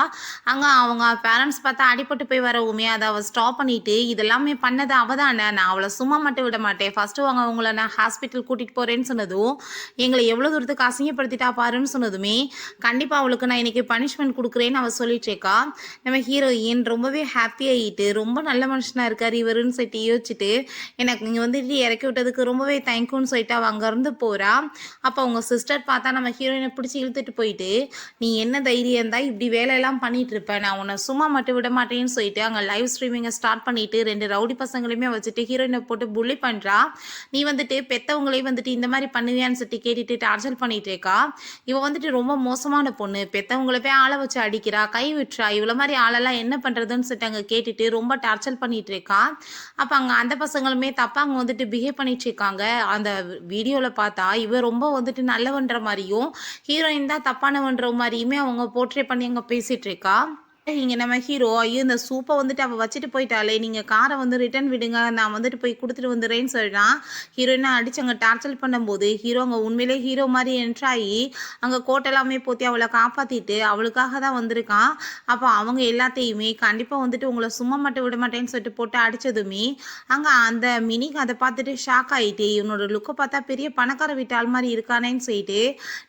அங்கே அவங்க பேரண்ட்ஸ் பார்த்தா அடிபட்டு போய் வரவுமே அதை அவள் ஸ்டாப் பண்ணிவிட்டு இதெல்லாமே பண்ணது அவள் தானே, நான் அவளை சும்மா மட்டும் விட மாட்டேன், ஃபஸ்ட்டு அவங்க அவங்கள நான் ஹாஸ்பிட்டல் கூட்டிகிட்டு போகிறேன்னு சொன்னதும், எங்களை எவ்வளோ தூரத்துக்கு அசிங்கப்படுத்திட்டா பாருன்னு சொன்னதுமே, கண்டிப்பாக அவளுக்கு நான் இன்றைக்கி பனிஷ்மெண்ட் கொடுக்குறேன்னு அவள் சொல்லிட்டுருக்கா. நம்ம ஹீரோயின் ரொம்பவே ஹாப்பி ஆகிட்டு ரொம்ப நல்ல மனுஷனாக இருக்கார் இவருன்னு சொல்லிட்டு யோசிச்சுட்டு எனக்கு இங்கே வந்துட்டு இறக்கி விட்டதுக்கு ரொம்பவே தேங்க்யூன்னு சொல்லிட்டு அவள் அங்கேருந்து போகிறா. அப்போ அவங்க சிஸ்டர் பார்த்தா நம்ம ஹீரோயினை பிடிச்சி இழுத்துட்டு போயிட்டு, நீ என்ன தைரியம் இருந்தால் இப்படி வேலையெல்லாம் பண்ணிட்டு இருப்ப, நான் உன்னை சும்மா மட்டும் விட மாட்டேன்னு சொல்லிட்டு அங்கே லைவ் ஸ்ட்ரீமிங்கை ஸ்டார்ட் பண்ணிட்டு 2 ரவுடி பசங்களையுமே வச்சுட்டு ஹீரோயினை போட்டு புள்ளி பண்ணுறா. நீ வந்துட்டு பெற்றவங்களையும் வந்துட்டு இந்த மாதிரி பண்ணுவியான்னு சொல்லிட்டு கேட்டுட்டு டார்ச்சர் பண்ணிட்டு இருக்கா. இவள் வந்துட்டு ரொம்ப மோசமான பொண்ணு, பெற்றவங்களவே ஆளை வச்சு அடிக்கிறா, கை விட்டுறா, இவ்வளோ மாதிரி ஆளெல்லாம் என்ன பண்ணுறதுன்னு சொல்லிட்டு அங்கே கேட்டுட்டு ரொம்ப டார்ச்சர் பண்ணிட்டு இருக்கா. அப்போ அங்கே அந்த பசங்களுமே தப்பாக அங்கே வந்துட்டு பிஹேவ் பண்ணிட்டு இருக்காங்க. அந்த வீடியோவில் பார்த்தா இவ ரொம்ப வந்துட்டு நல்லவன்ற மாதிரியும் ஹீரோயின் தான் தப்பானவன்ற மாதிரியுமே அவங்க போர்ட்ரே பண்ணி அங்கே பேசிட்டு இருக்கா. இங்கே நம்ம ஹீரோ ஐயோ இந்த சூப்பை வந்துட்டு அவள் வச்சுட்டு போயிட்டாலே, நீங்கள் காரை வந்து ரிட்டர்ன் விடுங்க, நான் வந்துட்டு போய் கொடுத்துட்டு வந்துடுறேன்னு சொல்லிட்டான். ஹீரோயினை அடிச்சு அங்கே டார்ச்சர் பண்ணும்போது ஹீரோ அங்கே உண்மையிலே ஹீரோ மாதிரி என்ட்ராகி அங்கே கோட்டெல்லாமே போற்றி அவளை காப்பாற்றிட்டு அவளுக்காக தான் வந்திருக்கான். அப்போ அவங்க எல்லாத்தையுமே கண்டிப்பாக வந்துட்டு உங்களை சும்மா மட்டும் விட மாட்டேன்னு சொல்லிட்டு போட்டு அடித்ததுமே அங்கே அந்த மினிக்கு அதை பார்த்துட்டு ஷாக் ஆகிட்டு, இவனோட லுக்கை பார்த்தா பெரிய பணக்கார வீட்டு ஆள் மாதிரி இருக்கானேன்னு சொல்லிட்டு,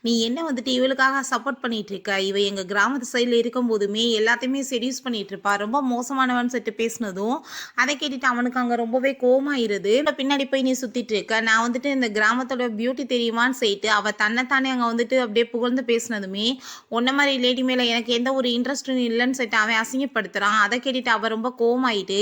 நீ என்ன வந்துட்டு இவளுக்காக சப்போர்ட் பண்ணிட்டு இருக்க, இவ எங்கள் கிராமத்து சைடில் இருக்கும்போதுமே எல்லாத்தையுமே செடியூஸ் பண்ணிட்டு இருப்பா, ரொம்ப மோசமானவன் சொல்லிட்டு பேசினதும் அதை கேட்டுட்டு அவனுக்கு அங்கே ரொம்பவே கோவமாயிருது. பின்னாடி போய் நீ சுற்றிட்டு இருக்க, நான் வந்துட்டு இந்த கிராமத்தோட பியூட்டி தெரியுமான்னு சொல்லிட்டு அவள் தன்னைத்தானே அங்கே வந்துட்டு அப்படியே புகழ்ந்து பேசினதுமே, உன்ன மாதிரி லேடி மேலே எனக்கு எந்த ஒரு இன்ட்ரெஸ்டும் இல்லைன்னு சொல்லிட்டு அவன் அசிங்கப்படுத்துகிறான். அதை கேட்டுட்டு அவள் ரொம்ப கோவமாயிட்டு,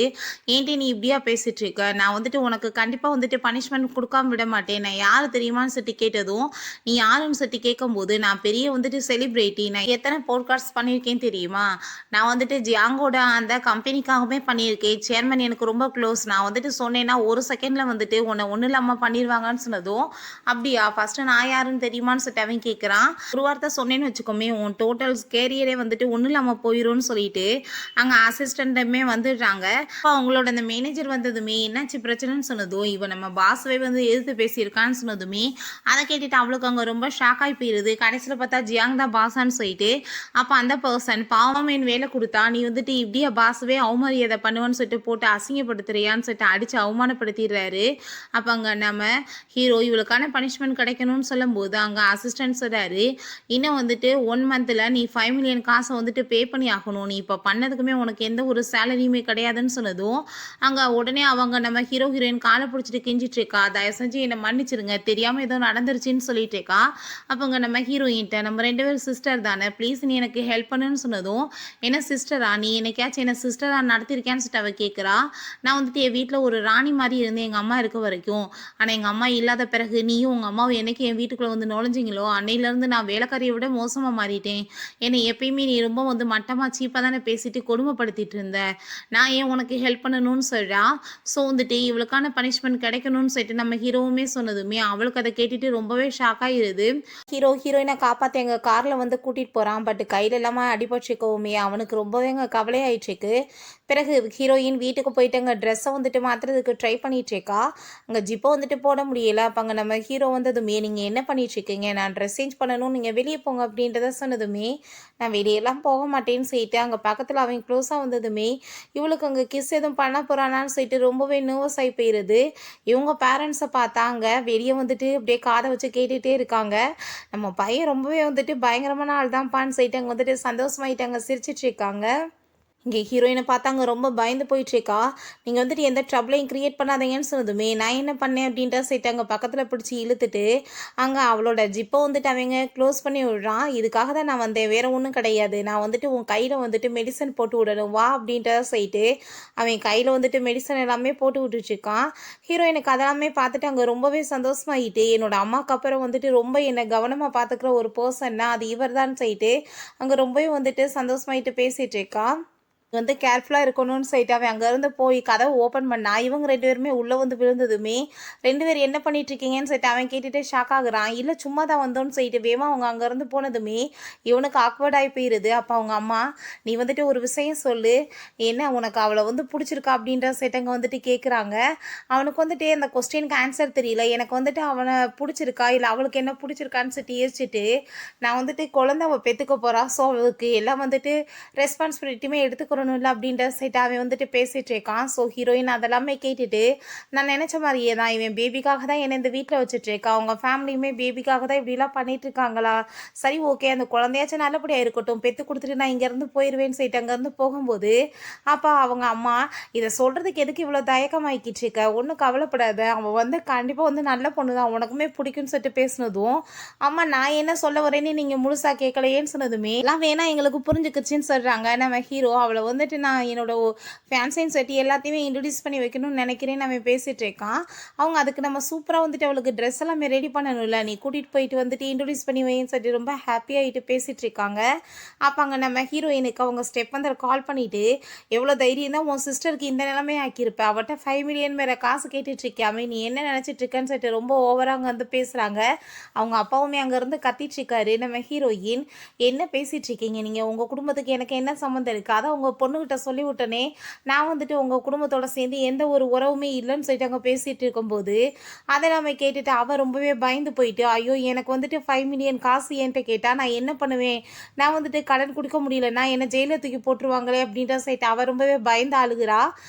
ஏன்ட்டு நீ இப்படியா பேசிட்டு இருக்க, நான் வந்துட்டு உனக்கு கண்டிப்பாக வந்துட்டு பனிஷ்மெண்ட் கொடுக்காம விட மாட்டேன், நான் யார் தெரியுமான்னு சொல்லிட்டு கேட்டதும், நீ யாருன்னு சொல்லிட்டு கேட்கும்போது, நான் பெரிய வந்துட்டு செலிப்ரிட்டி, நான் எத்தனை போட்காஸ்ட் பண்ணியிருக்கேன்னு தெரியுமா, நான் வந்துட்டு ஜியாங்கோட அந்த கம்பெனிக்காகவே பண்ணியிருக்கேன். சேர்மன் எனக்கு ரொம்ப க்ளோஸ். நான் வந்துட்டு சொன்னேன்னா, 1 செகண்ட்ல வந்துட்டு உன்ன ஒண்ணும் இல்லாம பண்ணிருவாங்கன்னு சொன்னதும், "அப்படியா? ஃபர்ஸ்ட்டு நான் யாருன்னு தெரியுமான்னு?" சொல்லிட்டு அவன் கேட்குறான். ஒரு வார்த்தை சொன்னேன்னு வச்சுக்கோமே, உன் டோட்டல் கேரியரே வந்துட்டு ஒண்ணும் இல்லாம போயிரும்னு சொல்லிட்டு, அங்க அசிஸ்டன்ட்டுமே வந்துடுறாங்க. அப்ப அவங்களோட அந்த மேனேஜர் வந்ததுமே, என்னாச்சு பிரச்சனைன்னு சொன்னதும், இவன் நம்ம பாஸவே வந்து எதிர்த்து பேசியிருக்கான்னு சொன்னதுமே, அத கேட்டுட்டு அவளுக்கு அங்க ரொம்ப ஷாக் ஆயி போயிருது. கடைசில பார்த்தா ஜியாங் தான் பாஸான்னு சொல்லிட்டு, அப்ப அந்த பெர்சன் பாவம் என் வேலை குடுத்தா, நீ வந்துட்டு இப்படியா பாஸவே அவமரியாதை பண்ணுவேன்னு சொல்லிட்டு போட்டு அசிங்கப்படுத்துறியான்னு சொல்லிட்டு அடிச்சு அவமானப்படுத்திடுறாரு. அப்ப அங்க நம்ம ஹீரோ இவளுக்கான பனிஷ்மெண்ட் கிடைக்கணும்னு சொல்லும்போது, அங்க அசிஸ்டன்ட் சொல்றாரு, இன்னும் வந்துட்டு 1 மந்த்ல நீ 5 மில்லியன் காச வந்துட்டு பே பண்ணி ஆகணும். நீ இப்ப பண்ணதுக்குமே உனக்கு எந்த ஒரு சேலரியுமே கிடையாதுன்னு சொன்னதும், அங்க உடனே அவங்க நம்ம ஹீரோ, ஹீரோயின் கால புடிச்சுட்டு கெஞ்சிட்டு இருக்கா. தயவு செஞ்சு என்ன மன்னிச்சிருங்க. தெரியாம ஏதோ நடந்துருச்சுன்னு சொல்லிட்டு இருக்கா. அப்ப அங்க நம்ம ஹீரோயின்ட்ட நம்ம 2 பேரும் சிஸ்டர் தானே. ப்ளீஸ் நீ எனக்கு ஹெல்ப் பண்ணுன்னு சொன்னதும், என்ன சிஸ்டரா? நீ என்னைக்காச்சும் என்ன சிஸ்டரா நடத்தியிருக்கியான்னு சொல்லிட்டு அவ கேட்குறா. நான் வந்துட்டு என் வீட்ல ஒரு ராணி மாரி இருந்தேன் எங்க அம்மா இருக்க வரைக்கும். ஆனா எங்க அம்மா இல்லாத பிறகு நீயும் உங்க அம்மாவும் என்னைக்கு என் வீட்டுக்குள்ள வந்து நுழைஞ்சீங்களோ, அன்னையிலேருந்து நான் வேலைக்காரியை விட மோசமா மாறிட்டேன். என்னை எப்பயுமே நீ ரொம்ப வந்து மட்டமா, சீப்பா தானே பேசிட்டு கொடுமைப்படுத்திட்டு இருந்த. நான் ஏன் உனக்கு ஹெல்ப் பண்ணணும்னு சொல்றா. ஸோ வந்துட்டு இவளுக்கான பனிஷ்மெண்ட் கிடைக்கணும்னு சொல்லிட்டு நம்ம ஹீரோவுமே சொன்னதுமே, அவளுக்கு அத கேட்டுட்டு ரொம்பவே ஷாக் ஆயிருது. ஹீரோயினை காப்பாற்றி எங்கள் காரில் வந்து கூட்டிகிட்டு போகிறான். பட் கையில் இல்லாமல் அடிபட்டுருக்கவுமே அவனுக்கு ரொம்பவே அங்கே கவலையாயிட்டுருக்கு. பிறகு ஹீரோயின் வீட்டுக்கு போயிட்டு அங்கே ட்ரெஸ்ஸை வந்துட்டு மாற்றுறதுக்கு ட்ரை பண்ணிகிட்ருக்கா. அங்கே ஜிப்பை வந்துட்டு போட முடியல. அப்போ அங்கே நம்ம ஹீரோ வந்ததுமே, நீங்கள் என்ன பண்ணிகிட்ருக்கீங்க? நான் ட்ரெஸ் சேஞ்ச் பண்ணணும், நீங்கள் வெளியே போங்க அப்படின்றத சொன்னதுமே, நான் வெளியெல்லாம் போக மாட்டேன்னு சொல்லிட்டு அங்கே பக்கத்தில் அவன் க்ளோஸாக வந்ததுமே, இவளுக்கு அங்கே கிஸ் எதுவும் பண்ண போகிறானான்னு சொல்லிட்டு ரொம்பவே நர்வஸ் ஆகி போயிடுது. இவங்க பேரண்ட்ஸை பார்த்தாங்க வெளியே வந்துட்டு அப்படியே காதை வச்சு கேட்டுகிட்டே இருக்காங்க. நம்ம பையன் ரொம்பவே வந்துட்டு பயங்கரமான ஆள் தான்ப்பான்னு சொல்லிட்டு அங்கே வந்துட்டு சந்தோஷமாயிட்டாங்க, சிரிச்சிட்டு இருக்காங்க. இங்கே ஹீரோயினை பார்த்தாங்க ரொம்ப பயந்து போயிட்டுருக்கா. நீங்கள் வந்துட்டு எந்த ட்ரபிளையும் க்ரியேட் பண்ணாதீங்கன்னு சொன்னதுமே, நான் என்ன பண்ணேன் அப்படின்ட்டு சொல்லிட்டாங்க பக்கத்தில் பிடிச்சி இழுத்துட்டு அங்கே அவளோட ஜிப்பை வந்துட்டு அவங்க க்ளோஸ் பண்ணி விடுறான். இதுக்காக தான் நான் வந்தேன், வேறு ஒன்றும் கிடையாது. நான் வந்துட்டு உன் கையில் வந்துட்டு மெடிசன் போட்டு விடணும் வா அப்படின்ட்டு சொல்லிட்டு அவன் கையில் வந்துட்டு மெடிசன் எல்லாமே போட்டு விட்டுட்ருக்கான். ஹீரோயினுக்கு அதெல்லாமே பார்த்துட்டு அங்கே ரொம்பவே சந்தோஷமாயிட்டு, என்னோட அம்மாவுக்கு அப்புறம் வந்துட்டு ரொம்ப என்னை கவனமாக பார்த்துக்கிற ஒரு பர்சன்னா அது இவர் தான் சொல்லிட்டு அங்கே ரொம்பவே வந்துட்டு சந்தோஷமாயிட்டு பேசிகிட்டு இருக்கா. வந்து கேர்ஃபுல்லாக இருக்கணும்னு சொல்லிட்டு அவன் அங்கேருந்து போய் கதவை ஓப்பன் பண்ணா. இவங்க 2 பேருமே உள்ளே வந்து விழுந்ததுமே, 2 பேர் என்ன பண்ணிட்டு இருக்கீங்கன்னு சொல்லிட்டு அவன் கேட்டுட்டு ஷாக் ஆகுறான். இல்லை சும்மா தான் வந்தோன்னு சொல்லிட்டு வேமா அவங்க அங்கேருந்து போனதுமே இவனுக்கு ஆக்வர்ட் ஆகி போயிடுது. அப்போ அவங்க அம்மா, நீ வந்துட்டு ஒரு விஷயம் சொல்லு, என்ன உனக்கு அவளை வந்து பிடிச்சிருக்கா அப்படின்ற சொல்லிட்டு அங்கே வந்துட்டு கேட்குறாங்க. அவனுக்கு வந்துட்டு அந்த கொஸ்டினுக்கு ஆன்சர் தெரியல. எனக்கு வந்துட்டு அவனை பிடிச்சிருக்கா இல்லை அவளுக்கு என்ன பிடிச்சிருக்கான்னு சொல்லிட்டு யோசிச்சுட்டு, நான் வந்துட்டு குழந்தை அவள் பெற்றுக்க போகிறா. ஸோ அவளுக்கு எல்லாம் வந்துட்டு ரெஸ்பான்சிபிலிட்டியுமே எடுத்துக்கிறோம் இல்லை அப்படின்ற சைட் அவன் வந்துட்டு பேசிகிட்டு இருக்கான். ஸோ ஹீரோயின் அதெல்லாமே கேட்டுட்டு, நான் நினச்ச மாதிரியே தான் இவன் பேபிக்காக தான் என்னை இந்த வீட்டில் வச்சுட்ருக்கா. அவங்க ஃபேமிலியுமே பேபிக்காக தான் இப்படிலாம் பண்ணிட்டு இருக்காங்களா? சரி ஓகே, அந்த குழந்தையாச்சும் நல்லபடியாக இருக்கட்டும், பெற்று கொடுத்துட்டு நான் இங்கேருந்து போயிடுவேன்னு சொல்லிட்டு அங்கேருந்து போகும்போது, அப்போ அவங்க அம்மா, இதை சொல்கிறதுக்கு எதுக்கு இவ்வளோ தயக்கமாக்கிட்டு இருக்க? ஒன்றும் கவலைப்படாத, அவன் வந்து கண்டிப்பாக வந்து நல்ல பொண்ணு தான், உனக்குமே பிடிக்கும்னு சொல்லிட்டு பேசினதும், அம்மா நான் என்ன சொல்ல வரேன்னு நீங்கள் முழுசாக கேட்கலையேன்னு சொன்னதுமே எல்லாம் வேணா எங்களுக்கு புரிஞ்சுக்குச்சின்னு சொல்கிறாங்க. நம்ம ஹீரோ அவளை வந்துட்டு நான் என்னோட ஃபேன்ஸையும் செட்டி எல்லாத்தையுமே இன்ட்ரடியூஸ் பண்ணி வைக்கணும்னு நினைக்கிறேன்னு நம்ம பேசிகிட்டு இருக்கான். அவங்க அதுக்கு நம்ம சூப்பராக வந்துட்டு அவளுக்கு ட்ரெஸ் எல்லாமே ரெடி பண்ணணும்ல, நீ கூட்டிகிட்டு போயிட்டு வந்துட்டு இன்ட்ரடியூஸ் பண்ணி வைன்னு சொல்லி ரொம்ப ஹாப்பியாகிட்டு பேசிகிட்டு இருக்காங்க. அப்போ அங்கே நம்ம ஹீரோயினுக்கு அவங்க ஸ்டெப் வந்து கால் பண்ணிவிட்டு, எவ்வளோ தைரியம் தான் உன் சிஸ்டருக்கு இந்த நிலைமை ஆக்கியிருப்பேன், அவட்ட 5 மில்லியன் மேலே காசு கேட்டுட்ருக்காமே, நீ என்ன நினச்சிட்டு இருக்கேன்னு சொல்லிட்டு ரொம்ப ஓவராக அங்கே வந்து பேசுகிறாங்க. அவங்க அப்பாவுமே அங்கேருந்து கத்திட்ருக்காரு. நம்ம ஹீரோயின், என்ன பேசிகிட்டு இருக்கீங்க நீங்கள்? உங்கள் குடும்பத்துக்கு எனக்கு என்ன சம்மந்தம் இருக்குது? அதான் உங்கள் பொண்ணுக்கிட்ட சொல்லி விட்டனே, நான் வந்துட்டு உங்கள் குடும்பத்தோட சேர்ந்து எந்த ஒரு உறவுமே இல்லைன்னு சொல்லிட்டு அங்கே பேசிகிட்டு இருக்கும்போது, அதை நம்ம கேட்டுட்டு அவள் ரொம்பவே பயந்து போயிட்டு, ஐயோ எனக்கு வந்துட்டு 5 மில்லியன் காசு என்கிட்ட கேட்டால் நான் என்ன பண்ணுவேன்? நான் வந்துட்டு கடன் கொடுக்க முடியலன்னா என்னை ஜெயிலில் தூக்கி போட்டுருவாங்களே அப்படின்ற சொல்லிட்டு அவள் ரொம்பவே பயந்து அழுகிறா.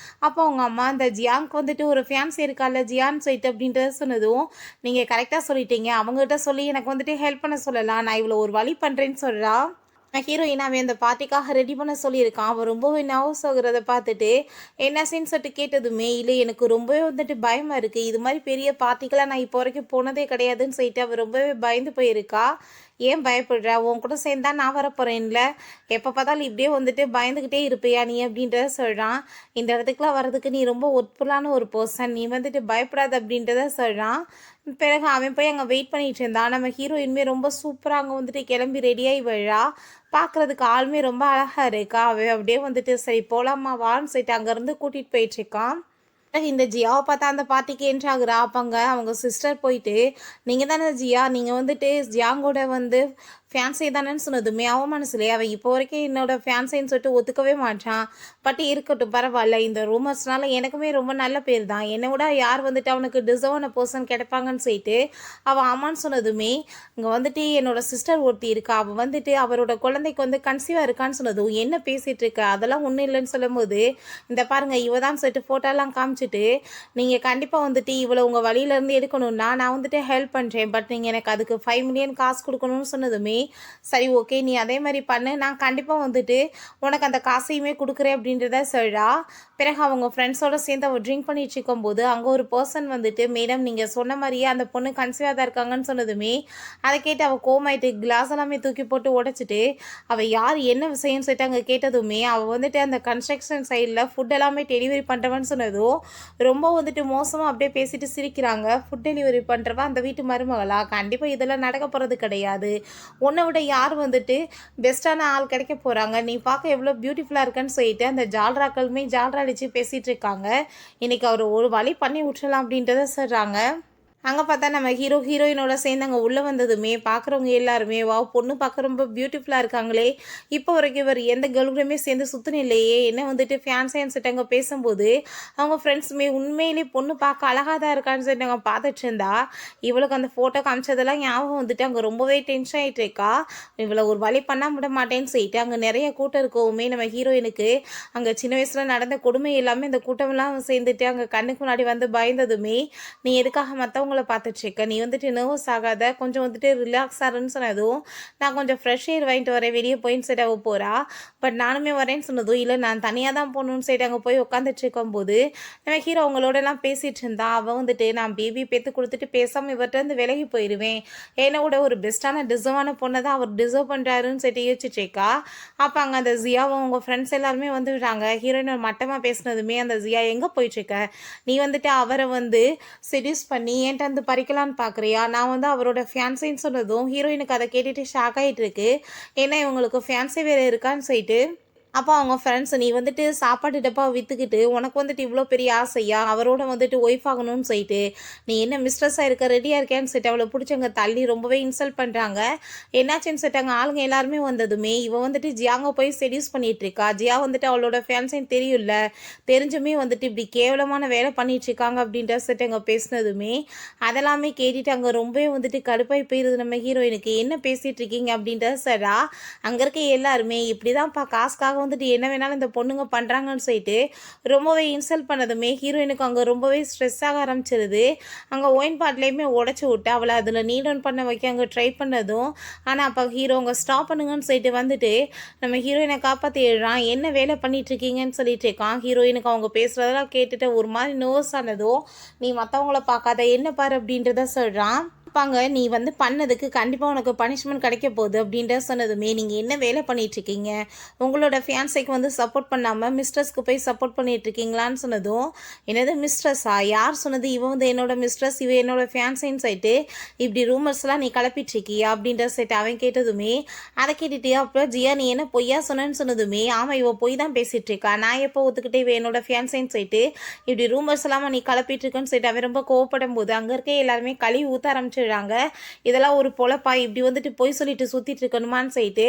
அப்போ அவங்க அம்மா, அந்த ஜியாங்க்கு வந்துட்டு ஒரு ஃபேன்ஸ் இருக்கால ஜியான் சொல்லிட்டு அப்படின்றத சொன்னதும், நீங்கள் கரெக்டாக சொல்லிட்டீங்க, அவங்ககிட்ட சொல்லி எனக்கு வந்துட்டு ஹெல்ப் பண்ண சொல்லலாம், நான் இவ்வளோ ஒரு வழி பண்ணுறேன்னு சொல்கிறா. ஹீரோயின் அவன் அந்த பார்ட்டிக்காக ரெடி பண்ண சொல்லியிருக்கான். அவன் ரொம்பவே நர்வஸ் ஆகுறத பார்த்துட்டு, என்ன சீன் சொல்லிட்டு கேட்டதுமே, இல்லை எனக்கு ரொம்பவே வந்துட்டு பயமாக இருக்குது, இது மாதிரி பெரிய பார்ட்டிக்கெலாம் நான் இப்போ வரைக்கும் போனதே கிடையாதுன்னு சொல்லிட்டு அவள் ரொம்பவே பயந்து போயிருக்கா. ஏன் பயப்படுற? உன் கூட சேர்ந்தா நான் வரப்போகிறேன்ல, எப்போ பார்த்தாலும் இப்படியே வந்துட்டு பயந்துக்கிட்டே இருப்பியா நீ அப்படின்றத சொல்கிறான். இந்த இடத்துக்குலாம் வர்றதுக்கு நீ ரொம்ப ஒர்த்ஃபுல்லான ஒரு பர்சன், நீ வந்துட்டு பயப்படாத அப்படின்றத சொல்கிறான். பிறகு அவன் போய் அங்கே வெயிட் பண்ணிட்டு இருந்தான். நம்ம ஹீரோயின்மே ரொம்ப சூப்பராக அங்கே வந்துட்டு கிளம்பி ரெடியாகி விழா. பார்க்குறதுக்கு ஆளுமே ரொம்ப அழகாக இருக்கா. அவன் அப்படியே வந்துட்டு சரி போகலாமா வான்னு சொல்லிட்டு அங்கேருந்து கூட்டிகிட்டு போயிட்டுருக்கான். இந்த ஜியாவை பார்த்தா அந்த பாட்டிக்கு என்ட்ரு ஆகுறா. அப்பங்க அவங்க சிஸ்டர் போயிட்டு, "நீங்க தானே ஜியா? நீங்க வந்துட்டு ஜியாங்கூட வந்து ஃபியான்ஸே தானேன்னு" சொன்னதுமே, அவன் மனசுலயே அவன் இப்போ வரைக்கும் என்னோட ஃபியான்ஸேன்னு சொல்லிட்டு ஒத்துக்கவே மாட்டான். பட் இருக்கட்டும் பரவால்ல. இந்த ரூமர்ஸ்னால எனக்குமே ரொம்ப நல்ல பேர் தான். என்னை விட யார் வந்துட்டு அவனுக்கு டிசர்வான பெர்சன் கிடைப்பாங்கன்னு சொல்லிட்டு, அவன் ஆமான்னு சொன்னதுமே, இங்க வந்துட்டு என்னோட சிஸ்டர் ஒருத்தி இருக்கா. அவ வந்துட்டு அவரோட குழந்தைக்கு வந்து கன்சீவா இருக்கான்னு சொன்னதும், "என்ன பேசிட்டு இருக்க? அதெல்லாம் ஒண்ணும் இல்லன்னு" சொல்லும்போது, "இந்த பாருங்க இவ தான்" சொல்லிட்டு ஃபோட்டோலாம் காமிச்சுட்டு, "நீங்க கண்டிப்பா வந்துட்டு இவள உங்க வழியிலேருந்து எடுக்கணும்னா, நான் வந்துட்டு ஹெல்ப் பண்றேன். பட் நீங்க எனக்கு அதுக்கு 5 மில்லியன் காசு குடுக்கணும்னு" சொன்னதுமே, "சரி ஓகே. நீ அதே மாரி பண்ணு. நான் கண்டிப்பா வந்துட்டு உனக்கு அந்த காசையுமே குடுக்குறேன்" அப்படின்றத சொல்றா. பிறகு அவங்க ஃப்ரெண்ட்ஸோட சேர்ந்து அவ ட்ரிங்க் பண்ணிட்டு இருக்கும்போது, அங்க ஒரு பெர்சன் வந்துட்டு, "மேடம் நீங்க சொன்ன மாரியே அந்த பொண்ணு கன்சீவா தான் இருக்காங்கன்னு" சொன்னதுமே, அத கேட்டு அவ கோவமாயிட்டு கிளாஸ் எல்லாமே தூக்கி போட்டு உடைச்சுட்டு, அவ யார் என்ன விஷயம்னு சொல்லிட்டு அங்க கேட்டதுமே, அவ வந்துட்டு அந்த கன்ஸ்ட்ரக்ஷன் சைட்ல ஃபுட் எல்லாமே டெலிவரி பண்றவன்னு சொன்னதும், ரொம்ப வந்துட்டு மோசமா அப்படியே பேசிட்டு சிரிக்கிறாங்க. "ஃபுட் டெலிவரி பண்றவ அந்த வீட்டு மருமகளா? கண்டிப்பா இதெல்லாம் நடக்க போறது கிடையாது. உன்னை விட யார் வந்துட்டு பெஸ்ட்டான ஆள் கிடைக்க போகிறாங்க. நீ பார்க்க எவ்வளோ பியூட்டிஃபுல்லாக இருக்கன்னு" சொல்லிட்டு அந்த ஜால்ராக்களுமே ஜால்ரா அடித்து பேசிகிட்டு இருக்காங்க. இன்றைக்கி அவர் ஒரு வழி பண்ணி விட்டுறலாம் அப்படின்றத சொல்கிறாங்க. அங்கே பார்த்தா நம்ம ஹீரோயினோட சேர்ந்து அங்கே உள்ளே வந்ததுமே பார்க்குறவங்க எல்லாருமே வாவ் பொண்ணு பார்க்க ரொம்ப பியூட்டிஃபுல்லாக இருக்காங்களே, இப்போ வரைக்கும் இவர் எந்த கேர்ள் கூடயுமே சேர்ந்து சுற்றின இல்லையே, என்ன வந்துட்டு ஃபியான்ஸேன்னு சொல்லிட்டு அங்கே பேசும்போது அவங்க ஃப்ரெண்ட்ஸுமே உண்மையிலே பொண்ணு பார்க்க அழகாக தான் இருக்கான்னு சொல்லிட்டு அங்கே பார்த்துட்டு இருந்தா, இவளுக்கு அந்த ஃபோட்டோ காமிச்சதெல்லாம் ஞாபகம் வந்துட்டு அங்கே ரொம்பவே டென்ஷன் ஆகிட்டு இருக்கா. இவளை ஒரு வழி பண்ண விட மாட்டேன்னு சொல்லிட்டு அங்கே நிறைய கூட்டம் இருக்கவுமே நம்ம ஹீரோயினுக்கு அங்கே சின்ன வயசில் நடந்த கொடுமை எல்லாமே இந்த கூட்டமெல்லாம் சேர்ந்துட்டு அங்கே கண்ணுக்கு முன்னாடி வந்து பயந்ததுமே, "நீ எதுக்காக மற்றவங்க பார்த்துட்ருக்க, நீ வந்துட்டு நர்வஸ் ஆகாத, கொஞ்சம் வந்துட்டு ரிலாக்ஸ் ஆகுன்னு" சொன்னதும், "நான் கொஞ்சம் ஃப்ரெஷ் ஏர் வாங்கிட்டு வரேன் வெளியே போயின்னு" சொல்லிட்டு அவள் போகிறா. பட் நானுமே வரேன்னு சொன்னதும், "இல்லை நான் தனியாக தான் போகணுன்னு" சொல்லிட்டு அங்கே போய் உட்காந்துட்டு இருக்கும்போது நம்ம ஹீரோ அவங்களோடலாம் பேசிகிட்டு இருந்தா. அவள் வந்துட்டு, "நான் பேபி பெற்று கொடுத்துட்டு பேசாமல் இவர்கிட்ட இருந்து விலகி போயிடுவேன், என்னோட ஒரு பெஸ்ட்டான டிசர்வான பொண்ணை தான் அவர் டிசர்வ் பண்ணுறாருன்னு" சொல்லிட்டு யோசிச்சுட்டு இருக்கா. அப்போ அங்கே அந்த ஜியாவும் அவங்க ஃப்ரெண்ட்ஸ் எல்லாருமே வந்துவிட்டாங்க. ஹீரோயின் மட்டமாக பேசினதுமே அந்த ஜியா, "எங்கே போயிட்டுருக்க? நீ வந்துட்டு அவரை வந்து செடியூஸ் பண்ணி என்கிட்ட வந்து பறிக்கலான்னு பார்க்குறியா? நான் வந்து அவரோட ஃபியான்ஸேன்னு" சொன்னதும் ஹீரோயினுக்கு அதை கேட்டுட்டு ஷாக் ஆகிட்டு இருக்கு. ஏன்னா இவங்களுக்கு ஃபியான்ஸே வேறு இருக்கான்னு சொல்லிட்டு. அப்போ அவங்க ஃப்ரெண்ட்ஸ், "நீ வந்துட்டு சாப்பாட்டு டப்பா விற்றுக்கிட்டு உனக்கு வந்துட்டு இவ்வளோ பெரிய ஆசையா அவரோட வந்துட்டு ஒய்ஃப் ஆகணும்னு சொல்லிட்டு, நீ என்ன மிஸ்ட்ரஸாக இருக்க ரெடியாக இருக்கேன்னு" சொல்லிட்டு அவளை பிடிச்சவங்க தள்ளி ரொம்பவே இன்சல்ட் பண்ணுறாங்க. என்னாச்சுன்னு சொல்லிட்டாங்க ஆளுங்க எல்லாருமே வந்ததுமே, இவ வந்துட்டு ஜியாங்க போய் செடியூஸ் பண்ணிட்டு இருக்கா. ஜியா வந்துட்டு அவளோட ஃபியான்ஸேன்னு தெரியும்ல, தெரிஞ்சுமே வந்துட்டு இப்படி கேவலமான வேலை பண்ணிட்டு இருக்காங்க அப்படின்ற சொல்லிட்டு அங்கே பேசினதுமே, அதெல்லாமே கேட்டுட்டு அங்கே ரொம்பவே வந்துட்டு கடுப்பாகி போயிருது நம்ம ஹீரோயினுக்கு. "என்ன பேசிகிட்டு இருக்கீங்க?" அப்படின்றத சரா. அங்கே இருக்க எல்லாருமே, "இப்படி தான்ப்பா காசுக்காக வந்துட்டு என்ன வேணாலும் இந்த பொண்ணுங்க பண்ணுறாங்கன்னு" சொல்லிட்டு ரொம்பவே இன்சல்ட் பண்ணதுமே ஹீரோயினுக்கு அங்கே ரொம்பவே ஸ்ட்ரெஸ் ஆக ஆரம்பிச்சிருது. அங்கே ஒயின் பாட்டிலையுமே உடச்சி விட்டு அவளை அதில் நீட் டவுன் பண்ண வைக்க அங்கே ட்ரை பண்ணதும், ஆனால் அப்போ ஹீரோ அங்கே ஸ்டாப் பண்ணுங்கன்னு சொல்லிட்டு வந்துட்டு நம்ம ஹீரோயினை காப்பாற்றி எழுறான். "என்ன வேலை பண்ணிகிட்ருக்கீங்கன்னு" சொல்லிட்டு இருக்கான். ஹீரோயினுக்கு அவங்க பேசுகிறதெல்லாம் கேட்டுட்டு ஒரு மாதிரி நர்வஸ் ஆனதும், "நீ மற்றவங்கள பார்க்காத என்ன பாரு" அப்படின்றத சொல்கிறான். "பாங்க நீ வந்து பண்ணதுக்கு கண்டிப்பாக உனக்கு பனிஷ்மெண்ட் கிடைக்க போகுது" அப்படின்ற சொன்னதுமே, "நீங்கள் என்ன வேலை பண்ணிகிட்ருக்கீங்க? உங்களோட ஃபியான்ஸைக்கு வந்து சப்போர்ட் பண்ணாமல் மிஸ்ட்ரஸ்க்கு போய் சப்போர்ட் பண்ணிகிட்ருக்கீங்களான்னு" சொன்னதும், "என்னது மிஸ்ட்ரஸா? யார் சொன்னது இவ வந்து என்னோட மிஸ்ட்ரஸ், இவ என்னோட ஃபியான்ஸைன்னு சொல்லிட்டு இப்படி ரூமர்ஸ்லாம் நீ கிளப்பிட்டுருக்கியா?" அப்படின்ற சொல்லிட்டு அவன் கேட்டதுமே, அதை கேட்டுட்டு அப்புறம் ஜியா, "நீ என்ன பொய்யா சொன்னேன்னு" சொன்னதுமே, "ஆமாம் இவ பொய் தான் பேசிகிட்ருக்கா, நான் எப்போ ஒத்துக்கிட்டே இவ என்னோட ஃபியான்ஸைன்னு சொல்லிட்டு இப்படி ரூமர்ஸ் எல்லாம் நீ கிளப்பிட்டுருக்குன்னு" சொல்லிட்டு அவன் ரொம்ப கோவப்படும் போது அங்கே இருக்க எல்லாருமே கழுவி ஊற்ற ஆரம்பிச்சு சொல்லிடுறாங்க. "இதெல்லாம் ஒரு பொழப்பா? இப்படி வந்துட்டு பொய் சொல்லிட்டு சுற்றிட்டு இருக்கணுமான்னு" சொல்லிட்டு.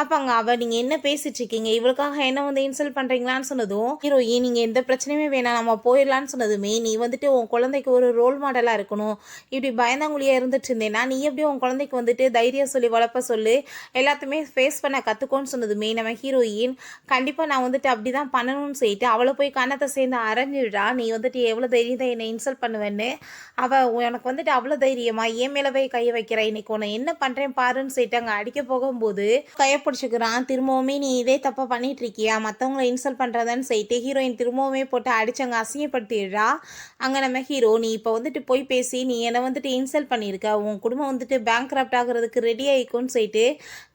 அப்போ அங்கே அவள், "நீங்கள் என்ன பேசிட்டு இருக்கீங்க? இவளுக்காக என்ன வந்து இன்சல்ட் பண்ணுறீங்களான்னு" சொன்னதும் ஹீரோயின், "நீங்கள் எந்த பிரச்சனையுமே வேணாம் நம்ம போயிடலான்னு" சொன்னதுமே, "நீ வந்துட்டு உன் குழந்தைக்கு ஒரு ரோல் மாடலாக இருக்கணும், இப்படி பயந்தாங்குழியாக இருந்துட்டு இருந்தேன்னா நீ எப்படி உன் குழந்தைக்கு வந்துட்டு தைரியம் சொல்லி வளர்ப்ப சொல்லு, எல்லாத்தையுமே ஃபேஸ் பண்ண கற்றுக்கோன்னு" சொன்னதுமே நம்ம ஹீரோயின், "கண்டிப்பாக நான் வந்துட்டு அப்படி தான் பண்ணணும்னு" சொல்லிட்டு அவளை போய் கன்னத்தை சேர்ந்து அரைஞ்சிடுறா. "நீ வந்துட்டு எவ்வளோ தைரியம் தான் என்னை இன்சல்ட் பண்ணுவேன்னு, அவள் உனக்கு வந்துட்டு அவ்வளோ தைரியமா என் மேலே போய் கையை வைக்கிற, இன்னைக்கு உன்னை என்ன பண்ணுறேன் பாருன்னு" சொல்லிட்டு அங்கே அடிக்க போகும்போது கையை பிடிச்சிக்கிறான். திரும்பவுமே, "நீ இதே தப்பாக பண்ணிட்டு இருக்கியா, மற்றவங்கள இன்சல்ட் பண்ணுறதான்னு" சொல்லிட்டு ஹீரோயின் திரும்பவுமே போட்டு அடிச்சு அங்கே அசிங்கப்படுத்திடுறா. அங்கே நம்ம ஹீரோ, "நீ இப்போ வந்துட்டு போய் பேசி நீ என்னை வந்துட்டு இன்சல்ட் பண்ணியிருக்க, உன் குடும்பம் வந்துட்டு பேங்க் கிராப்ட் ஆகுறதுக்கு ரெடி ஆகிக்கும்னு" சொல்லிட்டு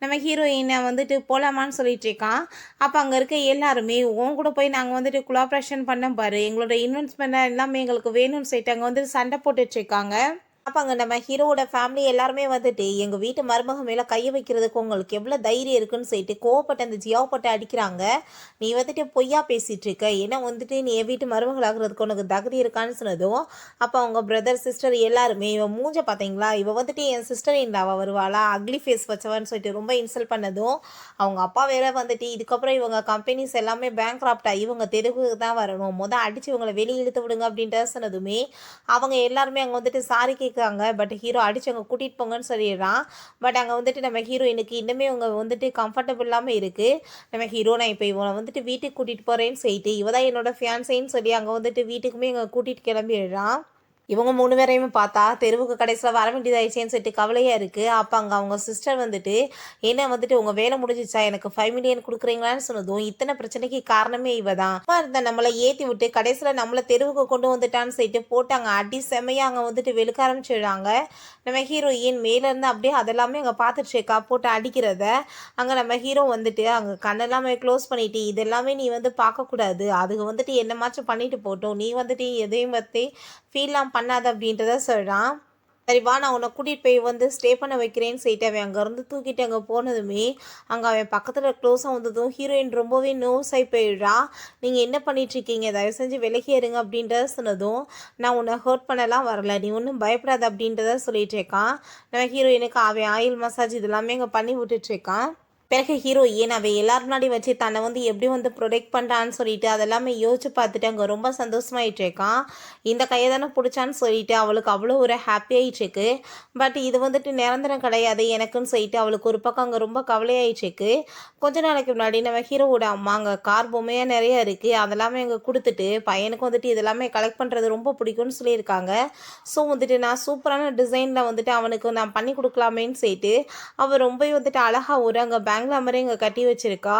நம்ம ஹீரோயினை வந்துட்டு போகலாமான்னு சொல்லிட்டு இருக்கான். அப்போ அங்கே இருக்க எல்லாருமே, "உன் கூட போய் நாங்கள் வந்துட்டு கொலாபரேஷன் பண்ண பாரு, எங்களோட இன்வெஸ்ட்மெண்ட் எல்லாமே எங்களுக்கு வேணும்னு" சொல்லிட்டு அங்கே வந்துட்டு சண்டை போட்டுட்ருக்காங்க. அப்ப நம்ம ஹீரோவோட ஃபேமிலி எல்லாருமே வந்துட்டு, "எங்க வீட்டு மருமக மேல கைய வைக்கிறதுக்கு உங்களுக்கு எவ்வளோ தைரியம் இருக்குன்னு" சொல்லிட்டு கோவப்பட்டு அந்த ஜியாவ போட்டு அடிக்கிறாங்க. "நீ வந்துட்டு பொய்யா பேசிட்டு இருக்க. ஏன்னா வந்துட்டு நீ என் வீட்டு மருமகள் ஆகுறதுக்கு உனக்கு தகுதி இருக்கான்னு" சொன்னதும், அப்ப அவங்க பிரதர், சிஸ்டர் எல்லாருமே, "இவ மூஞ்ச பார்த்தீங்களா? இவ வந்துட்டு என் சிஸ்டர் இன் லாவா வருவாளா? அக்லி ஃபேஸ் வச்சவன்னு" சொல்லிட்டு ரொம்ப இன்சல்ட் பண்ணதும், அவங்க அப்பா வேற வந்துட்டு, "இதுக்கப்புறம் இவங்க கம்பெனிஸ் எல்லாமே பேங்க்ரப்ட் ஆயி இவங்க தெருவுக்கு தான் வரணும். அடிச்சு இவங்கள வெளிய இழுத்து விடுங்க" அப்படின்ட்டு சொன்னதுமே, அவங்க எல்லாருமே அங்க வந்துட்டு சாரி கேட்குறாங்க. பட் ஹீரோ அடிச்சு அங்க கூட்டிட்டு போங்கன்னு சொல்லிடுறான். பட் அங்க வந்துட்டு நம்ம ஹீரோயினுக்கு இன்னுமே அவங்க வந்துட்டு கம்ஃபர்டபுள் இல்லாம இருக்கு. நம்ம ஹீரோ நான் இப்ப இவன வந்துட்டு வீட்டுக்கு கூட்டிட்டு போறேன்னு சொல்லிட்டு, இவ தான் என்னோட ஃபியான்சேன்னு சொல்லி அங்க வந்துட்டு வீட்டுக்குமே இங்க கூட்டிட்டு கிளம்பிடுறான். இவங்க 3 பேரையுமே பார்த்தா, தெருவுக்கு கடைசில வர வேண்டியதாயிடுச்சேன்னு சொல்லிட்டு கவலையா இருக்கு. அப்ப அங்க அவங்க சிஸ்டர் வந்துட்டு, "என்ன வந்துட்டு உங்க வேலை முடிஞ்சுச்சா? எனக்கு 5 மில்லியன் குடுக்குறீங்களான்னு" சொன்னதும், இத்தன பிரச்சனைக்கு காரணமே இவ தான். சும்மா இருந்த நம்மள ஏத்தி விட்டு, கடைசில நம்மள தெருவுக்கு கொண்டு வந்துட்டான்னு சொல்லிட்டு போட்டாங்க அடி செமையா அங்க வந்துட்டு வெளுக்க ஆரம்பிச்சுடுறாங்க. நம்ம ஹீரோயின் மேலேருந்து அப்படியே அதெல்லாமே அங்க பார்த்துட்டு இருக்கா, போட்டு அடிக்கிறத. அங்க நம்ம ஹீரோ வந்துட்டு, அங்க கண்ணெல்லாமே க்ளோஸ் பண்ணிட்டு, "இதெல்லாமே நீ வந்து பார்க்கக்கூடாது. அதுக வந்துட்டு என்னமாச்சும் பண்ணிட்டு போட்டும். நீ வந்துட்டு எதையும் பத்தி ஃபீல்லாம் பண்ணாத" அப்படின்றத சொல்றான். சரி வா நான் உன்னை கூட்டிகிட்டு போய் வந்து ஸ்டே பண்ண வைக்கிறேன்னு சொல்லிட்டு அவன் அங்கேருந்து தூக்கிட்டு அங்கே போனதுமே, அங்கே அவன் பக்கத்தில் க்ளோஸாக வந்ததும் ஹீரோயின் ரொம்பவே நர்வஸ் ஆகி போயிடுறா. "நீங்கள் என்ன பண்ணிகிட்ருக்கீங்க? தயவு செஞ்சு விலகி இருங்க" அப்படின்றத சொன்னதும், "நான் உன்னை ஹர்ட் பண்ணலாம் வரல. நீ ஒன்றும் பயப்படாத" அப்படின்றத சொல்லிட்டு இருக்கான். நம்ம ஹீரோயினுக்கு அவன் ஆயில் மசாஜ் இதெல்லாமே அங்கே பண்ணி விட்டுட்ருக்கான். பிறகு ஹீரோயின் அவ எல்லார் முன்னாடி வச்சு தன்னை வந்து எப்படி வந்து ப்ரொடெக்ட் பண்ணுறான்னு சொல்லிட்டு அதெல்லாமே யோசிச்சு பார்த்துட்டு அங்கே ரொம்ப சந்தோஷமாயிட்டு இருக்கான். இந்த கையை தானே பிடிச்சான்னு சொல்லிட்டு அவளுக்கு அவ்வளோ ஒரு ஹாப்பி ஆயிடுச்சுக்கு. பட் இது வந்துட்டு நிரந்தரம் கிடையாது எனக்குன்னு சொல்லிட்டு அவளுக்கு ஒரு பக்கம் அங்கே ரொம்ப கவலையாயிடுச்சுக்கு. கொஞ்ச நாளைக்கு முன்னாடி நம்ம ஹீரோவோட அம்மா அங்கே கார் பொம்மையாக நிறைய இருக்குது அதெல்லாமே அங்கே கொடுத்துட்டு பையனுக்கு வந்துட்டு இதெல்லாமே கலெக்ட் பண்ணுறது ரொம்ப பிடிக்கும்னு சொல்லியிருக்காங்க. ஸோ வந்துட்டு நான் சூப்பரான டிசைனில் வந்துட்டு அவனுக்கு நான் பண்ணி கொடுக்கலாமேன்னு சொல்லிட்டு அவள் ரொம்ப வந்துட்டு அழகாக ஒரு அங்கே பேங்க்ல இங்கே கட்டி வச்சிருக்கா.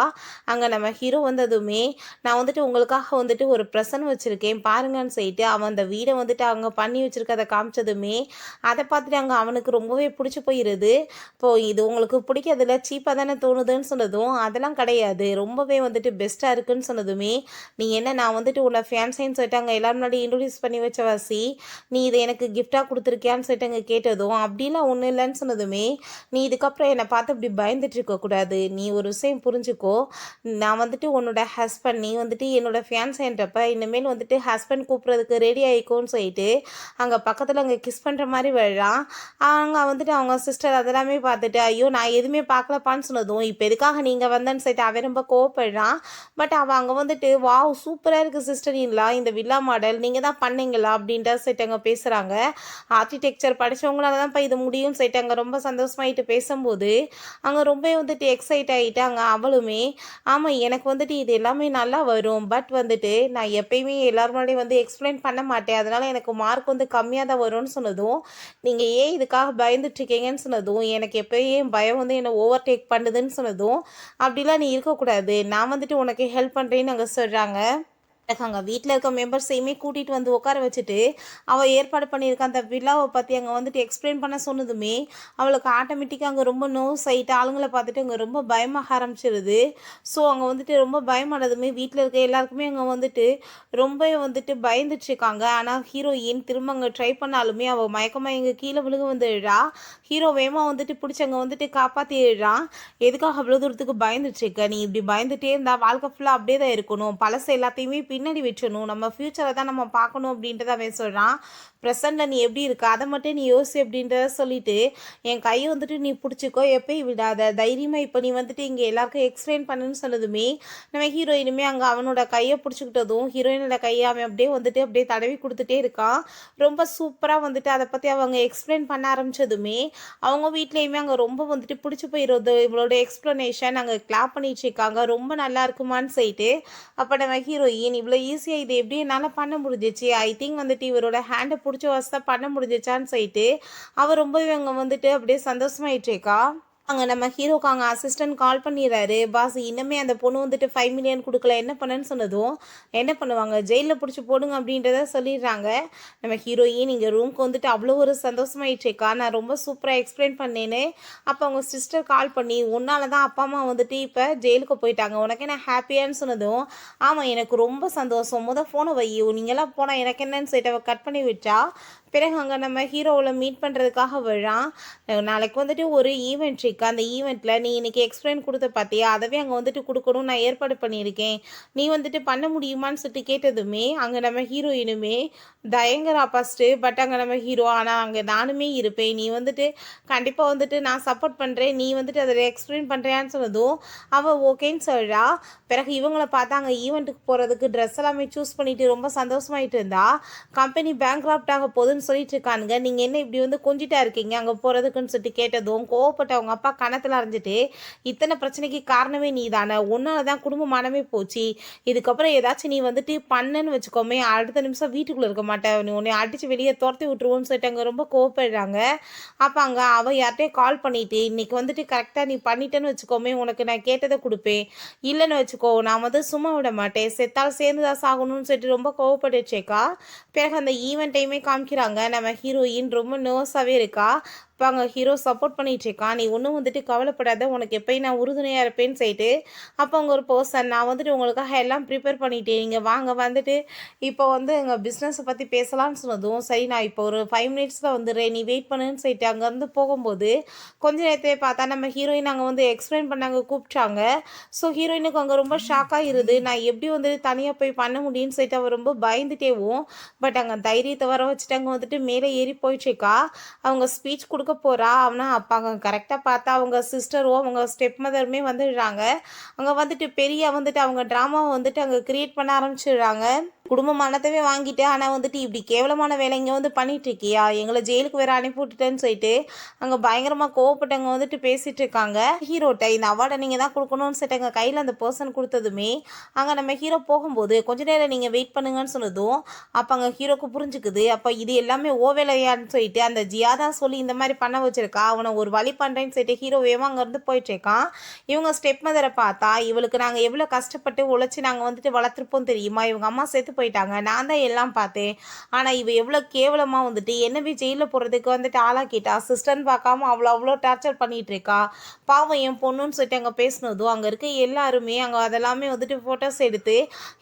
அங்கே நம்ம ஹீரோ வந்ததுமே, "நான் வந்துட்டு உங்களுக்காக வந்துட்டு ஒரு ப்ரெசன்ட் வச்சுருக்கேன் பாருங்கன்னு" சொல்லிட்டு அவன் அந்த வீடை வந்துட்டு அங்கே பண்ணி வச்சுருக்கதை காமிச்சதுமே, அதை பார்த்துட்டு அங்கே அவனுக்கு ரொம்பவே பிடிச்சி போயிடுது. "இப்போது இது உங்களுக்கு பிடிக்கிறதில்ல சீப்பாக தானே தோணுதுன்னு" சொன்னதும், "அதெல்லாம் கிடையாது ரொம்பவே வந்துட்டு பெஸ்ட்டாக இருக்குன்னு" சொன்னதுமே, "நீ என்ன நான் வந்துட்டு உன்னை ஃபியான்சேன்னு சொல்லிட்டு அங்கே எல்லோரும் முன்னாடி இன்ட்ரடியூஸ் பண்ணி வச்ச வாசி, நீ இதை எனக்கு கிஃப்டாக கொடுத்துருக்கியான்னு" சொல்லிட்டு அங்கே கேட்டதும், "அப்படிலாம் ஒன்றும் இல்லைன்னு" சொன்னதுமே, "நீ இதுக்கப்புறம் என்னை பார்த்து இப்படி பயந்துட்டு இருக்கக்கூடாது. நீ ஒரு விஷயம் புரிஞ்சுக்கோ. நான் வந்துட்டு உன்னோட ஹஸ்பண்ட். நீ வந்துட்டு என்னோட ஃபியான்சேன்றப்ப இனிமேல் வந்துட்டு ஹஸ்பண்ட் கூப்பிட்றதுக்கு ரெடி ஆயிக்கோன்னு" சொல்லிட்டு அங்கே பக்கத்தில் அங்கே கிஸ் பண்ணுற மாதிரி விழுறான். அங்கே வந்துட்டு அவங்க சிஸ்டர் அதெல்லாமே பார்த்துட்டு, "ஐயோ நான் எதுவுமே பார்க்கலப்பான்னு" சொன்னதும், "இப்போ எதுக்காக நீங்கள் வந்தேன்னு" சொல்லிட்டு அவன் ரொம்ப கோவப்படுறான். பட் அவள் அங்கே வந்துட்டு, "வாவ் சூப்பராக இருக்குது சிஸ்டர் இன்லா இந்த வில்லா மாடல் நீங்கள் தான் பண்ணீங்களா?" அப்படின்ட்டு சொல்லிட்டு அங்கே பேசுகிறாங்க. ஆர்கிடெக்சர் படித்தவங்களால தான்ப்பா இது முடியும்னு சொல்லிட்டு அங்கே ரொம்ப சந்தோஷமாயிட்டு பேசும்போது, அங்கே ரொம்ப வந்துட்டு எக்ஸைட் ஆகிட்டாங்க அவளுமே. "ஆமாம் எனக்கு வந்துட்டு இது எல்லாமே நல்லா வரும். பட் வந்துட்டு நான் எப்பயுமே எல்லார் முன்னாடியும் வந்து எக்ஸ்பிளைன் பண்ண மாட்டேன். அதனால் எனக்கு மார்க் வந்து கம்மியாக தான் வரும்னு" சொன்னதும், "நீங்கள் ஏன் இதுக்காக பயந்துட்டுருக்கீங்கன்னு" சொன்னதும், "எனக்கு எப்பயும் என் பயம் வந்து என்னை ஓவர்டேக் பண்ணுதுன்னு" சொன்னதும், "அப்படிலாம் நீ இருக்கக்கூடாது. நான் வந்துட்டு உனக்கு ஹெல்ப் பண்ணுறேன்னு" அங்கே சொல்கிறாங்க. அங்க வீட்ல இருக்க மெம்பர்ஸையுமே கூட்டிட்டு வந்து உட்கார வச்சுட்டு, அவ ஏற்பாடு பண்ணியிருக்க அந்த விழாவ பத்தி அங்க வந்துட்டு எக்ஸ்பிளைன் பண்ண சொன்னதுமே, அவளுக்கு ஆட்டோமேட்டிக்கா அங்க ரொம்ப நர்வஸ் ஆயிட்டு, ஆளுங்கள பார்த்துட்டு அங்க ரொம்ப பயமாக ஆரம்பிச்சிருது. ஸோ அங்க வந்துட்டு ரொம்ப பயமானதுமே, வீட்ல இருக்க எல்லாருக்குமே அங்க வந்துட்டு ரொம்ப வந்துட்டு பயந்துட்டுருக்காங்க. ஆனா ஹீரோயின் திரும்ப அங்க ட்ரை பண்ணாலுமே, அவ மயக்கமா இங்க கீழ விழுக வந்துடுறா. ஹீரோ வேகமா வந்துட்டு புடிச்சு அங்க வந்துட்டு காப்பாத்திடுறான். "எதுக்காக அவ்வளோ தூரத்துக்கு பயந்துட்டுருக்க? நீ இப்படி பயந்துட்டே இருந்தா வாழ்க்கை ஃபுல்லா அப்படியே தான் இருக்கணும். பழசு எல்லாத்தையுமே பின்னாடி வச்சிடணும். நம்ம ஃப்யூச்சரை தான் நம்ம பார்க்கணும்" அப்படின்றத அவன் சொல்கிறான். "ப்ரெசென்ட்டில் நீ எப்படி இருக்க அதை மட்டும் நீ யோசி" அப்படின்றத சொல்லிட்டு, "என் கையை வந்துட்டு நீ பிடிச்சிக்கோ எப்பயும் விடாத தைரியமாக இப்போ நீ வந்துட்டு இங்கே எல்லாருக்கும் எக்ஸ்பிளைன் பண்ணுன்னு" சொன்னதுமே, நம்ம ஹீரோயினுமே அங்கே அவனோட கையை பிடிச்சிக்கிட்டதும் ஹீரோயினோட கையை அவன் அப்படியே வந்துட்டு அப்படியே தடவி கொடுத்துட்டே இருக்கான். ரொம்ப சூப்பராக வந்துட்டு அதை பற்றி அவங்க எக்ஸ்பிளைன் பண்ண ஆரம்பித்ததுமே, அவங்க வீட்லேயுமே அங்கே ரொம்ப வந்துட்டு பிடிச்சி போயிடுது. இவளோட எக்ஸ்ப்ளனேஷன் அங்கே கிளாப் பண்ணிட்டு இருக்காங்க. ரொம்ப நல்லா இருக்குமான்னு சொல்லிட்டு. அப்போ நம்ம ஹீரோயின், "இவ்வளோ ஈஸியாக இது எப்படி என்னால் பண்ண முடிஞ்சிச்சு? ஐ திங்க் வந்துட்டு இவரோட ஹேண்டை பிடிச்சி வச்சு தான் பண்ண முடிஞ்சிச்சான்னு" சொல்லிட்டு அவள் ரொம்பவே அங்கே வந்துட்டு அப்படியே சந்தோஷமாயிட்டு இருக்கா. அங்க நம்ம ஹீரோக்கு அங்க அசிஸ்டன்ட் கால் பண்ணிடுறாரு. பாஸ் இன்னுமே அந்த பொண்ணு வந்துட்டு 5 மில்லியன் குடுக்கல. என்ன பண்ணேன்னு சொன்னதும், என்ன பண்ணுவாங்க? ஜெயில்ல புடிச்சு போடுங்க அப்படின்றத சொல்லிடுறாங்க. நம்ம ஹீரோயின் இங்க ரூம்க்கு வந்துட்டு அவ்வளோ ஒரு சந்தோஷமாயிடுச்சேக்கா. நான் ரொம்ப சூப்பரா எக்ஸ்பிளைன் பண்ணேன்னு. அப்ப அவங்க சிஸ்டர் கால் பண்ணி, "உன்னால தான் அப்பா, அம்மா வந்துட்டு இப்ப ஜெயிலுக்கு போயிட்டாங்க. உனக்கு என்ன ஹாப்பியான்னு?" சொன்னதும், "ஆமா எனக்கு ரொம்ப சந்தோஷம். ஃபோன வையி. நீங்கலாம் போனா எனக்கு என்னன்னு" சொல்லிட்டு அவ கட் பண்ணி விட்டா. பிறகு அங்க நம்ம ஹீரோவ மீட் பண்றதுக்காக வரான். நாளைக்கு வந்துட்டு ஒரு ஈவென்ட் இருக்கு. அந்த ஈவெண்ட்ல நீ இன்னைக்கு எக்ஸ்பிளைன் குடுத்த பாத்தியா? அதவே அங்க வந்துட்டு குடுக்கணும்னு நான் ஏற்பாடு பண்ணியிருக்கேன். நீ வந்துட்டு பண்ண முடியுமான்னு சொல்லிட்டு கேட்டதுமே, அங்க நம்ம ஹீரோயினுமே தயங்குறா ஃபர்ஸ்ட்டு. பட் அங்க நம்ம ஹீரோ, ஆனா அங்க நானுமே இருப்பேன். நீ வந்துட்டு கண்டிப்பா வந்துட்டு நான் சப்போர்ட் பண்றேன். நீ வந்துட்டு அதில எக்ஸ்பிளைன் பண்றியான்னு சொன்னதும், அவ ஓகேன்னு சொல்றா. பிறகு இவங்கள பார்த்தா அங்க ஈவென்ட்டுக்கு போறதுக்கு ட்ரெஸ் எல்லாமே சூஸ் பண்ணிட்டு ரொம்ப சந்தோஷமாயிட்டு இருந்தா. கம்பெனி பேங்க்ரப்ட் ஆக போகுதுன்னு சொல்லிட்டு இருக்கானுங்க. நீங்க என்ன இப்படி வந்து கொஞ்சிட்டா இருக்கீங்க அங்க போறதுக்குன்னு சொல்லிட்டு கேட்டதும், கோவப்பட்ட அவங்க அப்பா கன்னத்துல அரைஞ்சிட்டு, "இத்தனை பிரச்சனைக்கு காரணமே நீ தானே. உன்னால தான் குடும்ப மானமே போச்சு. இதுக்கப்புறம் ஏதாச்சும் நீ வந்துட்டு பண்ணன்னு வச்சுக்கோமே, அடுத்த நிமிஷம் வீட்டுக்குள்ள இருக்க மாட்ட. உன்னை அடிச்சு வெளியே துரத்தி விட்டுருவோன்னு" சொல்லிட்டு அங்க ரொம்ப கோவப்படுறாங்க. அப்ப அங்க அவ யார்ட்டயோ கால் பண்ணிட்டு, "இன்னைக்கு வந்துட்டு கரெக்ட்டா நீ பண்ணிட்டேன்னு வச்சுக்கோமே, உனக்கு நான் கேட்டத குடுப்பேன். இல்லன்னு வச்சுக்கோ, நான் வந்து சும்மா விட மாட்டேன். செத்தாலும் சேர்ந்து தான் சாகணும்னு" சொல்லிட்டு ரொம்ப கோவப்பட்டுச்சேக்கா. பிறகு அந்த ஈவென்ட்டையுமே காமிக்கிறாங்க. நம்ம ஹீரோயின் ரொம்ப நர்வஸாவே இருக்கா. இப்போ அங்கே ஹீரோ சப்போர்ட் பண்ணிட்டு இருக்கான். "நீ ஒன்றும் வந்துட்டு கவலைப்படாத, உனக்கு எப்பயும் நான் உறுதுணையாக இருப்பேன்னு" சொல்லிட்டு அப்போ அங்கே ஒரு பர்சன், "நான் வந்துட்டு உங்களுக்காக எல்லாம் ப்ரிப்பேர் பண்ணிட்டேன். நீங்கள் வாங்க வந்துட்டு இப்போ வந்து எங்கள் பிஸ்னஸை பற்றி பேசலாம்னு" சொன்னதும், "சரி நான் இப்போ ஒரு 5 மினிட்ஸில் வந்துடுறேன், நீ வெயிட் பண்ணுன்னு" சொல்லிட்டு அங்கேருந்து போகும்போது கொஞ்ச நேரத்திலே பார்த்தா நம்ம ஹீரோயின் அங்கே வந்து எக்ஸ்பிளைன் பண்ணாங்க கூப்பிட்டாங்க. ஸோ ஹீரோயினுக்கு அங்கே ரொம்ப ஷாக்காக இருது. நான் எப்படி வந்து தனியாக போய் பண்ண முடியும்னு சொல்லிட்டு அவர் ரொம்ப பயந்துட்டேவும். பட் அங்கே தைரியத்தை வர வச்சுட்டு அங்கே வந்துட்டு மேலே ஏறி போயிடுச்சுக்கா. அவங்க ஸ்பீச் கொடுக்க போகிறா. ஆனால் அப்போ அங்கே கரெக்டாக பார்த்தா அவங்க சிஸ்டரும் அவங்க ஸ்டெப் மதருமே வந்துடுறாங்க. அங்கே வந்துட்டு பெரிய வந்துட்டு அவங்க ட்ராமாவை வந்துட்டு அங்கே கிரியேட் பண்ண ஆரம்பிச்சிடுறாங்க. குடும்ப மானத்தவே வாங்கிட்டு, ஆனா வந்துட்டு இப்படி கேவலமான வேலை இங்க வந்து பண்ணிட்டு இருக்கியா? எங்கள ஜெயிலுக்கு வேற அனுப்பி விட்டுட்டேன்னு சொல்லிட்டு, அங்க பயங்கரமா கோவப்பட்டவங்க வந்துட்டு பேசிட்டு இருக்காங்க. ஹீரோட்ட இந்த அவார்டை நீங்க தான் குடுக்கணும்னு சொல்லிட்டு எங்க கையில அந்த பெர்சன் குடுத்ததுமே, அங்க நம்ம ஹீரோ போகும்போது, "கொஞ்ச நேரம் நீங்க வெயிட் பண்ணுங்கன்னு" சொன்னதும், அப்ப அங்க ஹீரோக்கு புரிஞ்சுக்குது. அப்ப இது எல்லாமே ஓ வேலையான்னு சொல்லிட்டு, அந்த ஜியா தான் சொல்லி இந்த மாரி பண்ண வச்சிருக்கா. அவன ஒரு வழி பண்றேன்னு சொல்லிட்டு ஹீரோ வேகமா அங்கருந்து போயிட்டுருக்கான். இவங்க ஸ்டெப் மதர பார்த்தா, "இவளுக்கு நாங்க எவ்வளோ கஷ்டப்பட்டு உழைச்சு நாங்க வந்துட்டு வளர்த்துருப்போம் தெரியுமா? இவங்க அம்மா செத்து போயிட்டாங்க. நான் தான் எல்லாம் பார்த்தேன். ஆனா இவ எவ்வளோ கேவலமா வந்துட்டு என்னவே ஜெயில்ல போடுறதுக்கு வந்துட்டு ஆளாக்கிட்டா. சிஸ்டர்ன்னு பார்க்காம அவள அவ்வளோ டார்ச்சர் பண்ணிட்டு இருக்கா. பாவம் என் பொண்ணுன்னு" சொல்லிட்டு அங்க பேசினதும், அங்க இருக்க எல்லாருமே அங்க அதெல்லாமே வந்துட்டு ஃபோட்டோஸ் எடுத்து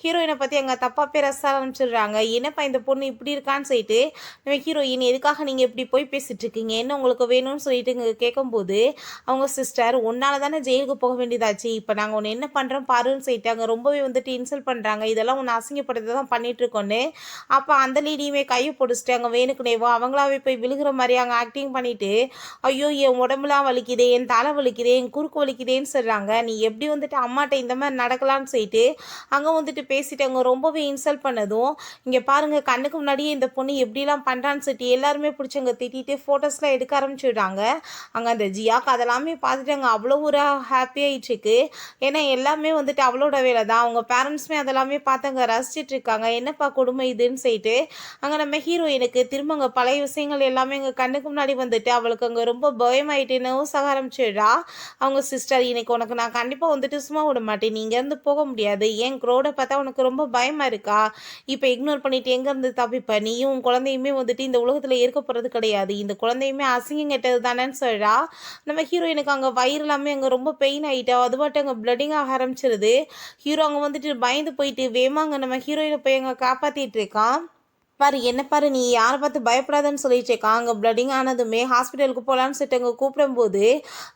ஹீரோயினை பத்தி அங்க தப்பா பேச ஆரம்பிச்சிடுறாங்க. "என்னப்பா இந்த பொண்ணு இப்படி இருக்கான்னு" சொல்லிட்டு நம்ம ஹீரோயின், "எதுக்காக நீங்க இப்படி போய் பேசிட்டு இருக்கீங்க? என்ன உங்களுக்கு வேணும்னு" சொல்லிட்டு இங்க கேட்கும்போது, அவங்க சிஸ்டர், "உன்னால தானே ஜெயிலுக்கு போக வேண்டியதாச்சு. இப்ப நாங்க உன்னை என்ன பண்றோம் பாருன்னு" சொல்லிட்டு அங்க ரொம்பவே வந்துட்டு இன்சல்ட் பண்றாங்க. "இதெல்லாம் உன்னை அசிங்கப்படுத்த தான் பண்ணிட்டு இருக்கோன்னு." அப்ப அந்த லேடியுமே கையை பிடிச்சிட்டு அங்க வேணுக்குனேவோ அவங்களாவே போய் விழுகிற மாதிரி அங்க ஆக்டிங் பண்ணிட்டு, "ஐயோ என் உடம்புலாம் வலிக்குதே, என் தலை வலிக்குதே, என் குறுக்கு வலிக்குதேன்னு" சொல்றாங்க. "நீ எப்படி வந்துட்டு அம்மாட்ட இந்த மாதிரி நடக்கலான்னு" சொல்லிட்டு அங்க வந்துட்டு பேசிட்டு அங்க ரொம்பவே இன்சல்ட் பண்ணதும், "இங்க பாருங்க கண்ணுக்கு முன்னாடியே இந்த பொண்ணு எப்படிலாம் பண்றான்னு" சொல்லிட்டு எல்லாருமே பிடிச்சி அங்க திட்டிட்டு போட்டோஸ்லாம் எடுக்க ஆரம்பிச்சுடுறாங்க. அங்க அந்த ஜியாக்கு அதெல்லாமே பார்த்துட்டு அங்க அவ்வளோ ஒரு ஹாப்பி ஆயிடுச்சுக்கு. ஏன்னா எல்லாமே வந்துட்டு அவளோட வேலை தான். அவங்க பேரண்ட்ஸுமே அதெல்லாமே பார்த்து அங்க ரசிச்சிட்டு இருக்காங்க. என்னப்பா கொடுமை இதுன்னு சொல்லிட்டு அங்க நம்ம ஹீரோயினுக்கு திரும்ப அங்க பழைய விஷயங்கள் எல்லாமே எங்க கண்ணுக்கு முன்னாடி வந்துட்டு அவளுக்கு அங்க ரொம்ப பயமாயிட்டு நர்வஸ் ஆக ஆரம்பிச்சிடுறா. அவங்க சிஸ்டர், "இன்னைக்கு உனக்கு நான் கண்டிப்பா வந்துட்டு சும்மா விட மாட்டேன். நீ இங்கேருந்து போக முடியாது. ஏன் க்ரௌட பார்த்தா உனக்கு ரொம்ப பயமா இருக்கா? இப்போ இக்னோர் பண்ணிட்டு எங்கேருந்து தப்பிப்ப? நீயும் உன் குழந்தையுமே வந்துட்டு இந்த உலகத்துல இருக்க போறது கிடையாது. இந்த குழந்தையுமே அசிங்கம் கெட்டது தானேன்னு" சொல்றா. நம்ம ஹீரோயினுக்கு அங்க வயிறு எல்லாமே அங்க ரொம்ப பெயின் ஆயிட்டா. அது பாட்டு அங்க பிளட்டிங் ஆக ஆரம்பிச்சிருது. ஹீரோ அங்க வந்துட்டு பயந்து போயிட்டு வேகமா அங்க நம்ம ஹீரோயினை போய் அங்க காப்பாத்திட்டு இருக்கான். "பாரு என்ன பாரு, நீ யாரை பார்த்து பயப்படாதன்னு" சொல்லிட்டேக்கா. அங்கே ப்ளட்டிங் ஆனதுமே ஹாஸ்பிட்டலுக்கு போகலான்னு சொல்லிட்டு அங்கே கூப்பிடும்போது,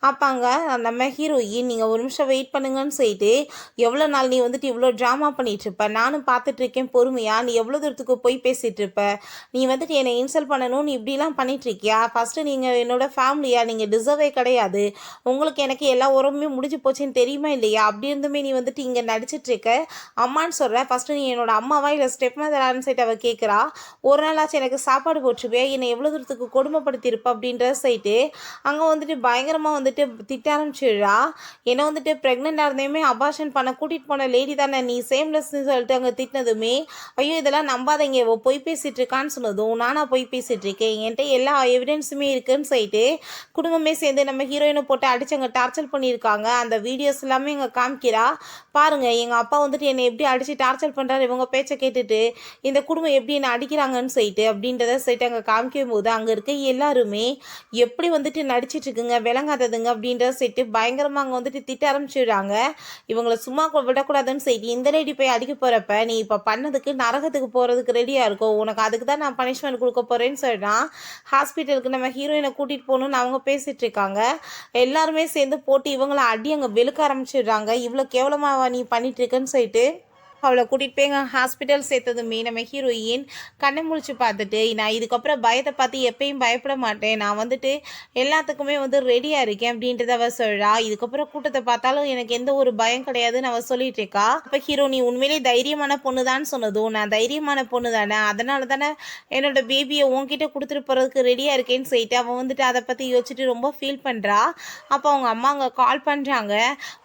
அப்போ அங்கே நம்ம ஹீரோயின், "நீங்கள் ஒரு நிமிஷம் வெயிட் பண்ணுங்கன்னு" சொல்லிட்டு, "எவ்வளோ நாள் நீ வந்துட்டு இவ்வளோ ட்ராமா பண்ணிகிட்ருப்ப? நானும் பார்த்துட்ருக்கேன் பொறுமையா. நீ எவ்வளோ தூரத்துக்கு போய் பேசிகிட்ருப்ப? நீ வந்துட்டு என்னை இன்சல்ட் பண்ணணும்னு இப்படிலாம் பண்ணிகிட்ருக்கியா? ஃபஸ்ட்டு நீங்கள் என்னோடய ஃபேமிலியா? நீங்கள் டிசர்வே கிடையாது. உங்களுக்கு எனக்கு எல்லா உறவுமே முடிஞ்சு போச்சுன்னு தெரியுமா இல்லையா? அப்படி இருந்துமே நீ வந்துட்டு இங்கே நடிச்சிட்ருக்க. அம்மான்னு சொல்கிற. ஃபஸ்ட்டு நீ என்னோட அம்மாவா இல்லை ஸ்டெப் மதரான்னு" சொல்லிட்டு அவள் கேட்குறா. ஒரு நாளாச்சும் எனக்கு சாப்பாடு போட்டுருப்பியா, என்னை எவ்வளோ தூரத்துக்கு கொடுமைப்படுத்தியிருப்ப அப்படின்றத சொல்லிட்டு அங்கே வந்துட்டு பயங்கரமாக வந்துட்டு திட்ட ஆரம்பிச்சிடுறா. என்னை வந்துட்டு ப்ரெக்னெண்ட்டாக இருந்தேயுமே அபார்ஷன் பண்ண கூட்டிகிட்டு போன லேடி தானே நீ, சேம்லெஸ்ன்னு சொல்லிட்டு அங்கே திட்டினதுமே, ஐயோ இதெல்லாம் நம்பாதீங்க இவ பொய் பேசிகிட்டு இருக்கான்னு சொன்னதும், நானா பொய் பேசிகிட்டு இருக்கேன், என்கிட்ட எல்லா எவிடன்ஸுமே இருக்குன்னு சொல்லிட்டு குடும்பமே சேர்ந்து நம்ம ஹீரோயினை போட்டு அடிச்சு அங்கே டார்ச்சர் பண்ணியிருக்காங்க. அந்த வீடியோஸ் எல்லாமே இங்கே காமிக்கிறா. பாருங்க எங்கள் அப்பா வந்துட்டு என்னை எப்படி அடித்து டார்ச்சர் பண்ணுறாரு இவங்க பேச்சை கேட்டுட்டு, இந்த குடும்பம் எப்படி என்னை அடிக்கிறாங்கன்னு சொல்லிட்டு அப்படின்றத சொல்லிட்டு அங்கே காமிக்கும் போது அங்கே இருக்க எல்லாருமே எப்படி வந்துட்டு நடிச்சிட்டு இருக்குங்க விளங்காததுங்க அப்படின்றத சொல்லிட்டு பயங்கரமாக அங்கே வந்துட்டு திட்ட ஆரம்பிச்சிடுறாங்க. இவங்களை சும்மா விடக்கூடாதுன்னு சொல்லிட்டு இந்த லேடி போய் அடிக்க போகிறப்ப நீ இப்போ பண்ணதுக்கு நரகத்துக்கு போகிறதுக்கு ரெடியாக இருக்கும், உனக்கு அதுக்கு தான் நான் பனிஷ்மெண்ட் கொடுக்க போகிறேன்னு சொல்லிட்டான். ஹாஸ்பிட்டலுக்கு நம்ம ஹீரோயினை கூட்டிகிட்டு போகணுன்னு அவங்க பேசிகிட்டு இருக்காங்க. எல்லாருமே சேர்ந்து போட்டு இவங்களை அடி அங்கே வெளுக்க ஆரம்பிச்சிடுறாங்க. இவ்வளோ கேவலமாக நீ பண்ணிட்டு இருக்கன்னு சொல்லிட்டு அவளை கூட்டிகிட்டு போய் எங்கள் ஹாஸ்பிட்டல் சேர்த்ததுமே நம்ம ஹீரோயின் கண்ணை முழிச்சு பார்த்துட்டு, நான் இதுக்கப்புறம் பயத்தை பார்த்து எப்பயும் பயப்பட மாட்டேன், நான் வந்துட்டு எல்லாத்துக்குமே வந்து ரெடியாக இருக்கேன் அப்படின்றத அவள் சொல்கிறா. இதுக்கப்புறம் கூட்டத்தை பார்த்தாலும் எனக்கு எந்த ஒரு பயம் கிடையாதுன்னு அவள் சொல்லிட்டு இருக்கா. அப்போ ஹீரோ நீ உண்மையிலே தைரியமான பொண்ணு தான் சொன்னதும், நான் தைரியமான பொண்ணு தானே, அதனால தானே என்னோட பேபியை உன்கிட்ட கொடுத்துட்டு போகிறதுக்கு ரெடியாக இருக்கேன்னு சொல்லிட்டு அவன் வந்துட்டு அதை பற்றி யோசிச்சுட்டு ரொம்ப ஃபீல் பண்ணுறா. அப்போ அவங்க அம்மா அங்கே கால் பண்ணுறாங்க.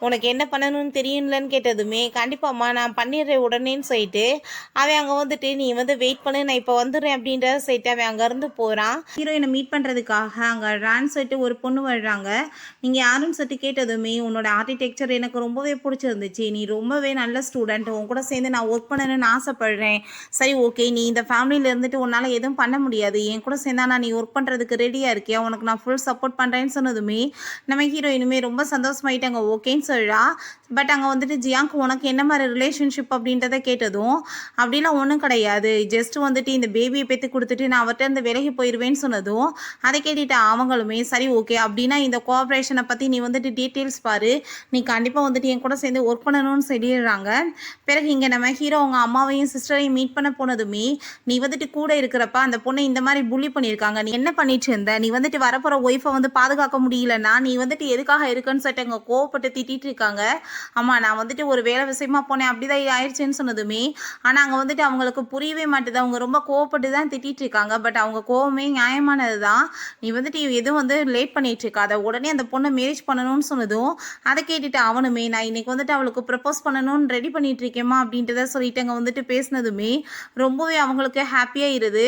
உனக்கு என்ன பண்ணணும்னு தெரியும்லன்னு கேட்டதுமே, கண்டிப்பாம்மா நான் பண்ணிடுறேன் உடனேன்னு சொல்லிட்டு அவன் அங்கே வந்துட்டு நீ வந்து வெயிட் பண்ணு நான் இப்போ வந்துடுறேன் அப்படின்றத சொல்லிட்டு அவன் அங்கேருந்து போகிறான். ஹீரோயினை மீட் பண்ணுறதுக்காக அங்கே ரான் சொல்லிட்டு ஒரு பொண்ணு வர்றாங்க. நீங்கள் யாருன்னு சொல்லிட்டு கேட்டதுமே, உன்னோட ஆர்கிடெக்சர் எனக்கு ரொம்பவே பிடிச்சிருந்துச்சு, நீ ரொம்பவே நல்ல ஸ்டூடெண்ட், உன் கூட சேர்ந்து நான் ஒர்க் பண்ணணும்னு ஆசைப்படுறேன். சரி ஓகே, நீ இந்த ஃபேமிலியில் இருந்துட்டு உன்னால் எதுவும் பண்ண முடியாது, என் கூட சேர்ந்தா நான் நீ ஒர்க் பண்ணுறதுக்கு ரெடியாக இருக்கியா, உனக்கு நான் ஃபுல் சப்போர்ட் பண்ணுறேன்னு சொன்னதுமே நம்ம ஹீரோயினுமே ரொம்ப சந்தோஷமாயிட்டு அங்கே ஓகேன்னு சொல்கிறா. பட் அங்கே வந்துட்டு ஜியாங்க்கு உனக்கு என்ன மாதிரி ரிலேஷன்ஷிப் அப்படின்றத கேட்டதும், அப்படிலாம் ஒன்றும் கிடையாது, ஜஸ்ட் வந்துட்டு இந்த பேபியை பெற்று கொடுத்துட்டு நான் அவர்கிட்ட இருந்து விலகி போயிடுவேன்னு சொன்னதும் அதை கேட்டுட்டு அவங்களுமே சரி ஓகே அப்படின்னா இந்த கோஆப்ரேஷனை பற்றி நீ வந்துட்டு டீட்டெயில்ஸ் பாரு, நீ கண்டிப்பாக வந்துட்டு என் கூட சேர்ந்து ஒர்க் பண்ணணும்னு சொல்லிடுறாங்க. பிறகு இங்கே நம்ம ஹீரோ அவங்க அம்மாவையும் சிஸ்டரையும் மீட் பண்ண போனதுமே, நீ வந்துட்டு கூட இருக்கிறப்ப அந்த பொண்ணை இந்த மாதிரி புள்ளி பண்ணியிருக்காங்க, நீ என்ன பண்ணிட்டு இருந்த, நீ வந்துட்டு வரப்போகிற ஒய்ஃபை வந்து பாதுகாக்க முடியலன்னா நீ வந்துட்டு எதுக்காக இருக்குன்னு சொல்லிட்டு அங்கே கோவப்பட்டு திட்டிட்டு இருக்காங்க. ஆமா நான் வந்துட்டு ஒரு வேலை விஷயமா போனேன் அப்படிதான் ஆயிடுச்சுன்னு சொன்னதுமே, ஆனால் அங்கே வந்துட்டு அவங்களுக்கு புரியவே மாட்டுது, அவங்க ரொம்ப கோவப்பட்டு தான் திட்டிட்டு இருக்காங்க. பட் அவங்க கோவமே நியாயமானது தான், நீ வந்துட்டு எதுவும் வந்து லேட் பண்ணிட்டு இருக்காத, உடனே அந்த பொண்ணை மேரேஜ் பண்ணணும்னு சொன்னதும் அதை கேட்டுட்டு அவனுமே நான் இன்னைக்கு வந்துட்டு அவளுக்கு ப்ரப்போஸ் பண்ணணும்னு ரெடி பண்ணிட்டு இருக்கேம்மா அப்படின்றத சொல்லிட்டு அங்கே வந்துட்டு பேசினதுமே ரொம்பவே அவங்களுக்கு ஹாப்பியாக இருது.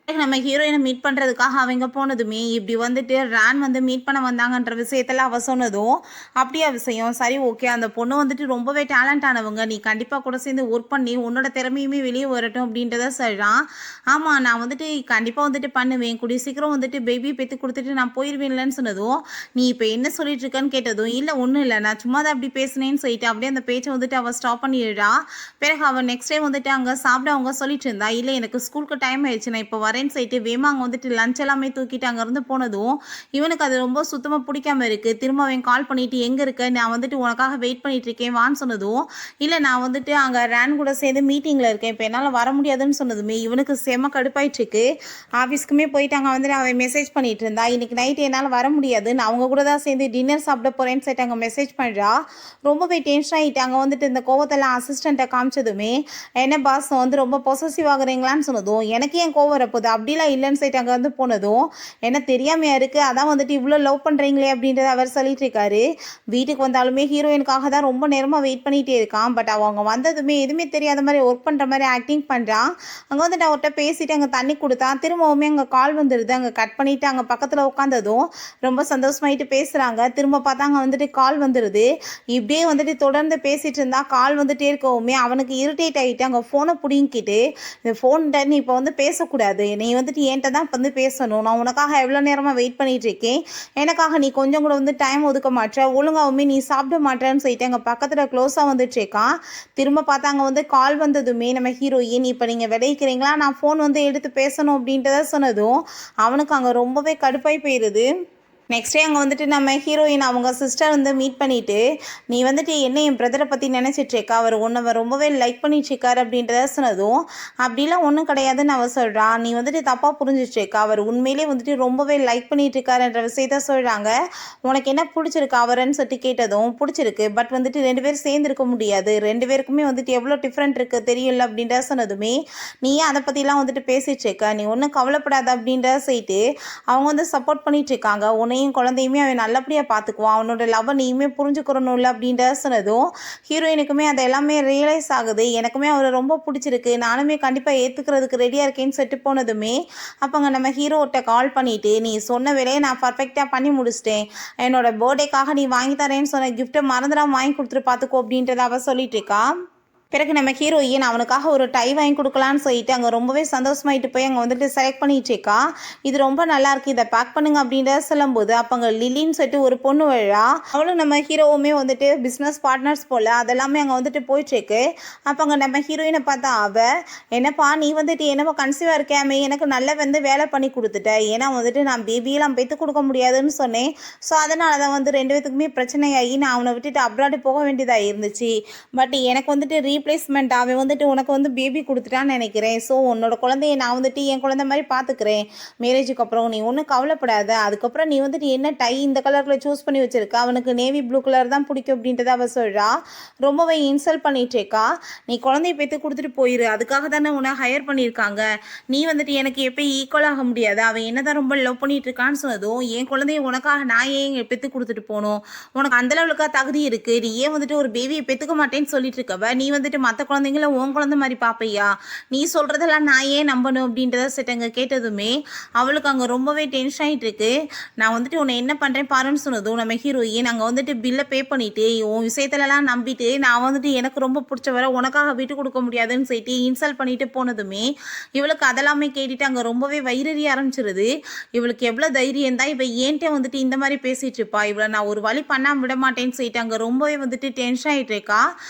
நம்ம ஹீரோயினை மீட் பண்ணுறதுக்காக அவங்க போனதுமே இப்படி வந்துட்டு ரான் வந்து மீட் பண்ண வந்தாங்கன்ற விஷயத்தெல்லாம் அவ சொன்னதும், அப்படியா விஷயம், சரி ஓகே அந்த பொண்ணு வந்துட்டு ரொம்பவே டேலண்ட் ஆனவங்க, நீ கண்டிப்பாக கூட சேர்ந்து ஒர்க் பண்ணி உன்னோட திறமையுமே வெளியே வரட்டும் அப்படின்றத சொல்கிறான். ஆமாம் நான் வந்துட்டு கண்டிப்பாக வந்துட்டு பண்ணுவேன், கூடிய சீக்கிரம் வந்துட்டு பேபி பெற்று கொடுத்துட்டு நான் போயிடுவேன்லன்னு சொன்னதும், நீ இப்போ என்ன சொல்லிட்டு இருக்கன்னு கேட்டதும், இல்லை ஒன்றும் இல்லை நான் சும்மா தான் அப்படி பேசினேன்னு சொல்லிட்டு அப்படியே அந்த பேச்சை வந்துட்டு அவள் ஸ்டாப் பண்ணிடுறா. பிறகு அவள் நெக்ஸ்ட் டைம் வந்துட்டு அங்கே சாப்பிட அவங்க சொல்லிட்டு இருந்தா, இல்லை எனக்கு ஸ்கூலுக்கு டைம் ஆயிடுச்சு நான் இப்போ வரேன்னு சொல்லிட்டு வேமா அங்கே வந்துட்டு லஞ்ச் எல்லாமே தூக்கிட்டு அங்கேருந்து போனதும் இவனுக்கு அது ரொம்ப சுத்தமாக பிடிக்காம இருக்குது. திரும்ப அவன் கால் பண்ணிட்டு எங்கே இருக்க, நான் வந்துட்டு உனக்காக வெயிட் பண்ணிட்டு இருக்கேன் வான்னு சொன்னதும், இல்லை நான் வந்துட்டு அங்கே ரேன் கூட சேர்ந்து மீட்டிங்கில் இருக்கேன் இப்போ என்னால் வர முடியாதுன்னு சொன்னதுமே இவனுக்கு செம கடுப்பாயிட்டு இருக்கு. ஆஃபீஸ்க்குமே போயிட்டு அங்கே வந்துட்டு அவன் மெசேஜ் பண்ணிட்டு இருந்தா, இன்னைக்கு நைட்டு என்னால் வர முடியாது, நான் அவங்க கூட தான் சேர்ந்து டின்னர் சாப்பிட போகிறேன்னு சொல்லிட்டு அங்கே மெசேஜ் பண்ணுறா. ரொம்பவே டென்ஷன் ஆகிட்டு அங்கே வந்துட்டு இந்த கோவத்தெல்லாம் அசிஸ்டண்ட்டை காமிச்சதுமே, என்ன பாஸ் வந்து ரொம்ப பொசசிவ் ஆகுறீங்களான்னு சொன்னதும், எனக்கு ஏன் கோவம் வரப்போகுது அப்படிலாம் இல்லைன்னு சொல்லிட்டு அங்கே வந்து போனதும், என்ன தெரியாமையா இருக்குது, அதான் வந்துட்டு இவ்வளோ லவ் பண்ணுறீங்களே அப்படின்றத அவர் சொல்லிட்டு இருக்காரு. வீட்டுக்கு வந்தாலுமே ஹீரோயினுக்காக தான் ரொம்ப நேரமாக வெயிட் பண்ணிகிட்டே இருக்கான். பட் அவங்க வந்ததுமே எதுவுமே தெரியாத மாதிரி ஒர்க் பண்ணுற மாதிரி ஆக்டிங் பண்ணுறான். அங்கே வந்துட்டு அவர்கிட்ட பேசிட்டு அங்கே தண்ணி கொடுத்தான். திரும்பவுமே அங்கே கால் வந்துடுது. அங்கே கட் பண்ணிவிட்டு அங்கே பக்கத்தில் உட்காந்ததும் ரொம்ப சந்தோஷமாயிட்டு பேசுகிறாங்க. திரும்ப பார்த்தா அங்கே வந்துட்டு கால் வந்துடுது. இப்படியே வந்துட்டு தொடர்ந்து பேசிகிட்டு இருந்தா கால் வந்துட்டே இருக்கவுமே அவனுக்கு இரிட்டேட் ஆகிட்டு அங்கே ஃபோனை பிடிங்கிட்டு, இந்த ஃபோன்கிட்ட நீ இப்போ வந்து பேசக்கூடாது, நீ வந்துட்டு என்கிட்ட தான் இப்போ வந்து பேசணும், நான் உனக்காக எவ்வளோ நேரமாக வெயிட் பண்ணிட்டு இருக்கேன், எனக்காக நீ கொஞ்சம் கூட வந்து டைம் ஒதுக்க மாட்டேற, ஒழுங்காவுமே நீ சாப்பிட மாட்டேன்னு சொல்லிட்டு அங்கே பக்கத்தில் க்ளோஸாக வந்துட்டு இருக்கான். திரும்ப பார்த்தாங்க வந்து கால் வந்ததுமே நம்ம ஹீரோயின் இப்போ நீங்கள் விளைவிக்கிறீங்களா, நான் ஃபோன் வந்து எடுத்து பேசணும் அப்படின்றத சொன்னதும் அவனுக்கு அங்கே ரொம்பவே கடுப்பாய் போயிடுது. நெக்ஸ்ட் டே அங்கே வந்துட்டு நம்ம ஹீரோயின் அவங்க சிஸ்டர் வந்து மீட் பண்ணிவிட்டு, நீ வந்துட்டு என்ன என் பிரதரை பற்றி நினச்சிட்ருக்கா, அவர் உன்னை ரொம்பவே லைக் பண்ணிட்டுருக்காரு அப்படின்றத சொன்னதும், அப்படிலாம் ஒன்றும் கிடையாதுன்னு அவள் சொல்கிறா. நீ வந்துட்டு தப்பாக புரிஞ்சிட்ருக்கா, அவர் உண்மையிலே வந்துட்டு ரொம்பவே லைக் பண்ணிட்டுருக்காருன்ற விஷயத்த சொல்கிறாங்க. உனக்கு என்ன பிடிச்சிருக்கு அவருன்னு சொல்லிட்டு கேட்டதும், பிடிச்சிருக்கு, பட் வந்துட்டு 2 பேரும் சேர்ந்துருக்க முடியாது, 2 பேருக்குமே வந்துட்டு எவ்வளோ டிஃப்ரெண்ட் இருக்குது தெரியல அப்படின்ற சொன்னதுமே, நீ ஏன் அதை பற்றிலாம் வந்துட்டு பேசிகிட்ருக்க, நீ ஒன்றும் கவலைப்படாத அப்படின்ற சொல்லிட்டு அவங்க வந்து சப்போர்ட் பண்ணிகிட்ருக்காங்க. உன்னையும் குழந்தையுமே அவன் நல்லபடியாக பார்த்துக்குவான், அவனோட லவ்வை நீயுமே புரிஞ்சுக்கிறணும்ல அப்படின்ற சொன்னதும் ஹீரோயினுக்குமே அது எல்லாமே ரியலைஸ் ஆகுது. எனக்குமே அவரை ரொம்ப பிடிச்சிருக்கு, நானுமே கண்டிப்பாக ஏற்றுக்கிறதுக்கு ரெடியாக இருக்கேன்னு சொல்லிட்டு போனதுமே, அப்போங்க நம்ம ஹீரோட்ட கால் பண்ணிவிட்டு, நீ சொன்ன வேலையை நான் பர்ஃபெக்டாக பண்ணி முடிச்சிட்டேன், என்னோட பர்த்டேக்காக நீ வாங்கி தரேன்னு சொன்ன கிஃப்ட்டை மறந்துடாமல் வாங்கி கொடுத்துட்டு பார்த்துக்கோ அப்படின்றத அவள் சொல்லிட்டு இருக்கா. பிறகு நம்ம ஹீரோயின் அவனுக்காக ஒரு டை வாங்கி கொடுக்கலான்னு சொல்லிட்டு அங்கே ரொம்பவே சந்தோஷமாயிட்டு போய் அங்கே வந்துட்டு செலக்ட் பண்ணிகிட்ருக்கா. இது ரொம்ப நல்லாயிருக்கு, இதை பேக் பண்ணுங்க அப்படின்றத சொல்லும்போது அப்போ அங்கே லில்லின்னு சொல்லிட்டு ஒரு பொண்ணு விழா, அவளும் நம்ம ஹீரோவுமே வந்துட்டு பிஸ்னஸ் பார்ட்னர்ஸ் போல் அதெல்லாமே அங்கே வந்துட்டு போயிட்டுருக்கு. அப்போ அங்கே நம்ம ஹீரோயினை பார்த்தா அவள், என்னப்பா நீ வந்துட்டு என்னப்பா கன்சீவாக இருக்காமே, எனக்கு நல்ல வந்து வேலை பண்ணி கொடுத்துட்ட, ஏன்னா வந்துட்டு நான் பேபியெல்லாம் பெற்று கொடுக்க முடியாதுன்னு சொன்னேன், ஸோ அதனால தான் வந்து 2 பேத்துக்குமே பிரச்சனையாகி நான் அவனை விட்டுட்டு அப்ராடு போக வேண்டியதாக இருந்துச்சு. பட் எனக்கு வந்துட்டு ரீப்ளேஸ்மெண்ட் அவன் வந்துட்டு உனக்கு வந்து பேபி கொடுத்துட்டான்னு நினைக்கிறேன், ஸோ உன்னோட குழந்தைய நான் வந்துட்டு என் குழந்தை மாதிரி பார்த்துக்கிறேன் மேரேஜுக்கு அப்புறம், நீ ஒன்றும் கவலைப்படாத. அதுக்கப்புறம் நீ வந்துட்டு என்ன டை இந்த கலரில் சூஸ் பண்ணி வச்சுருக்கா, அவனுக்கு நேவி ப்ளூ கலர் தான் பிடிக்கும் அப்படின்றத அவள் சொல்கிறா. ரொம்பவே இன்சல்ட் பண்ணிகிட்ருக்கா. நீ குழந்தைய பெற்று கொடுத்துட்டு போயிரு, அதுக்காக தானே உன்னை ஹையர் பண்ணியிருக்காங்க, நீ வந்துட்டு எனக்கு எப்போ ஈக்குவல் ஆக முடியாது, அவன் என்ன தான் ரொம்ப லவ் பண்ணிட்டு இருக்கான்னு சொன்னதும், என் குழந்தைய உனக்காக நான் ஏன் பெற்று கொடுத்துட்டு போகணும், உனக்கு அந்தளவுக்கா தகுதி இருக்குது, நீ ஏன் வந்துட்டு ஒரு பேபியை பெற்றுக்க மாட்டேன்னு சொல்லிட்டு இருக்கவ, நீ வந்துட்டு மற்ற குழந்தைங்கள உன் குழந்தை மாதிரி பார்ப்பையா, நீ சொல்கிறதெல்லாம் நான் ஏன் நம்பணும் அப்படின்றத செட்டங்க கேட்டதுமே அவளுக்கு அங்கே ரொம்பவே டென்ஷன் ஆகிட்டு இருக்கு. நான் வந்துட்டு உன்னை என்ன பண்ணுறேன் பாருன்னு சொன்னதும் நம்ம ஹீரோயின் அங்கே வந்துட்டு பில்லை பே பண்ணிவிட்டு உன் விஷயத்துலலாம் நம்பிட்டு நான் வந்துட்டு எனக்கு ரொம்ப பிடிச்சவரை உனக்காக விட்டு கொடுக்க முடியாதுன்னு சொல்லிட்டு இன்சல்ட் பண்ணிட்டு போனதுமே இவளுக்கு அதெல்லாமே கேட்டுட்டு அங்கே ரொம்பவே வயிறறிய ஆரம்பிச்சிருது. இவளுக்கு எவ்வளோ தைரியம் தான் இவள் ஏன்ட்டே வந்துட்டு இந்த மாதிரி பேசிகிட்டு இருப்பா, இவளை நான் ஒரு வழி பண்ணாமல் விட மாட்டேன்னு சொல்லிட்டு அங்கே ரொம்பவே வந்துட்டு டென்ஷன் ஆகிட்டு இருக்கா.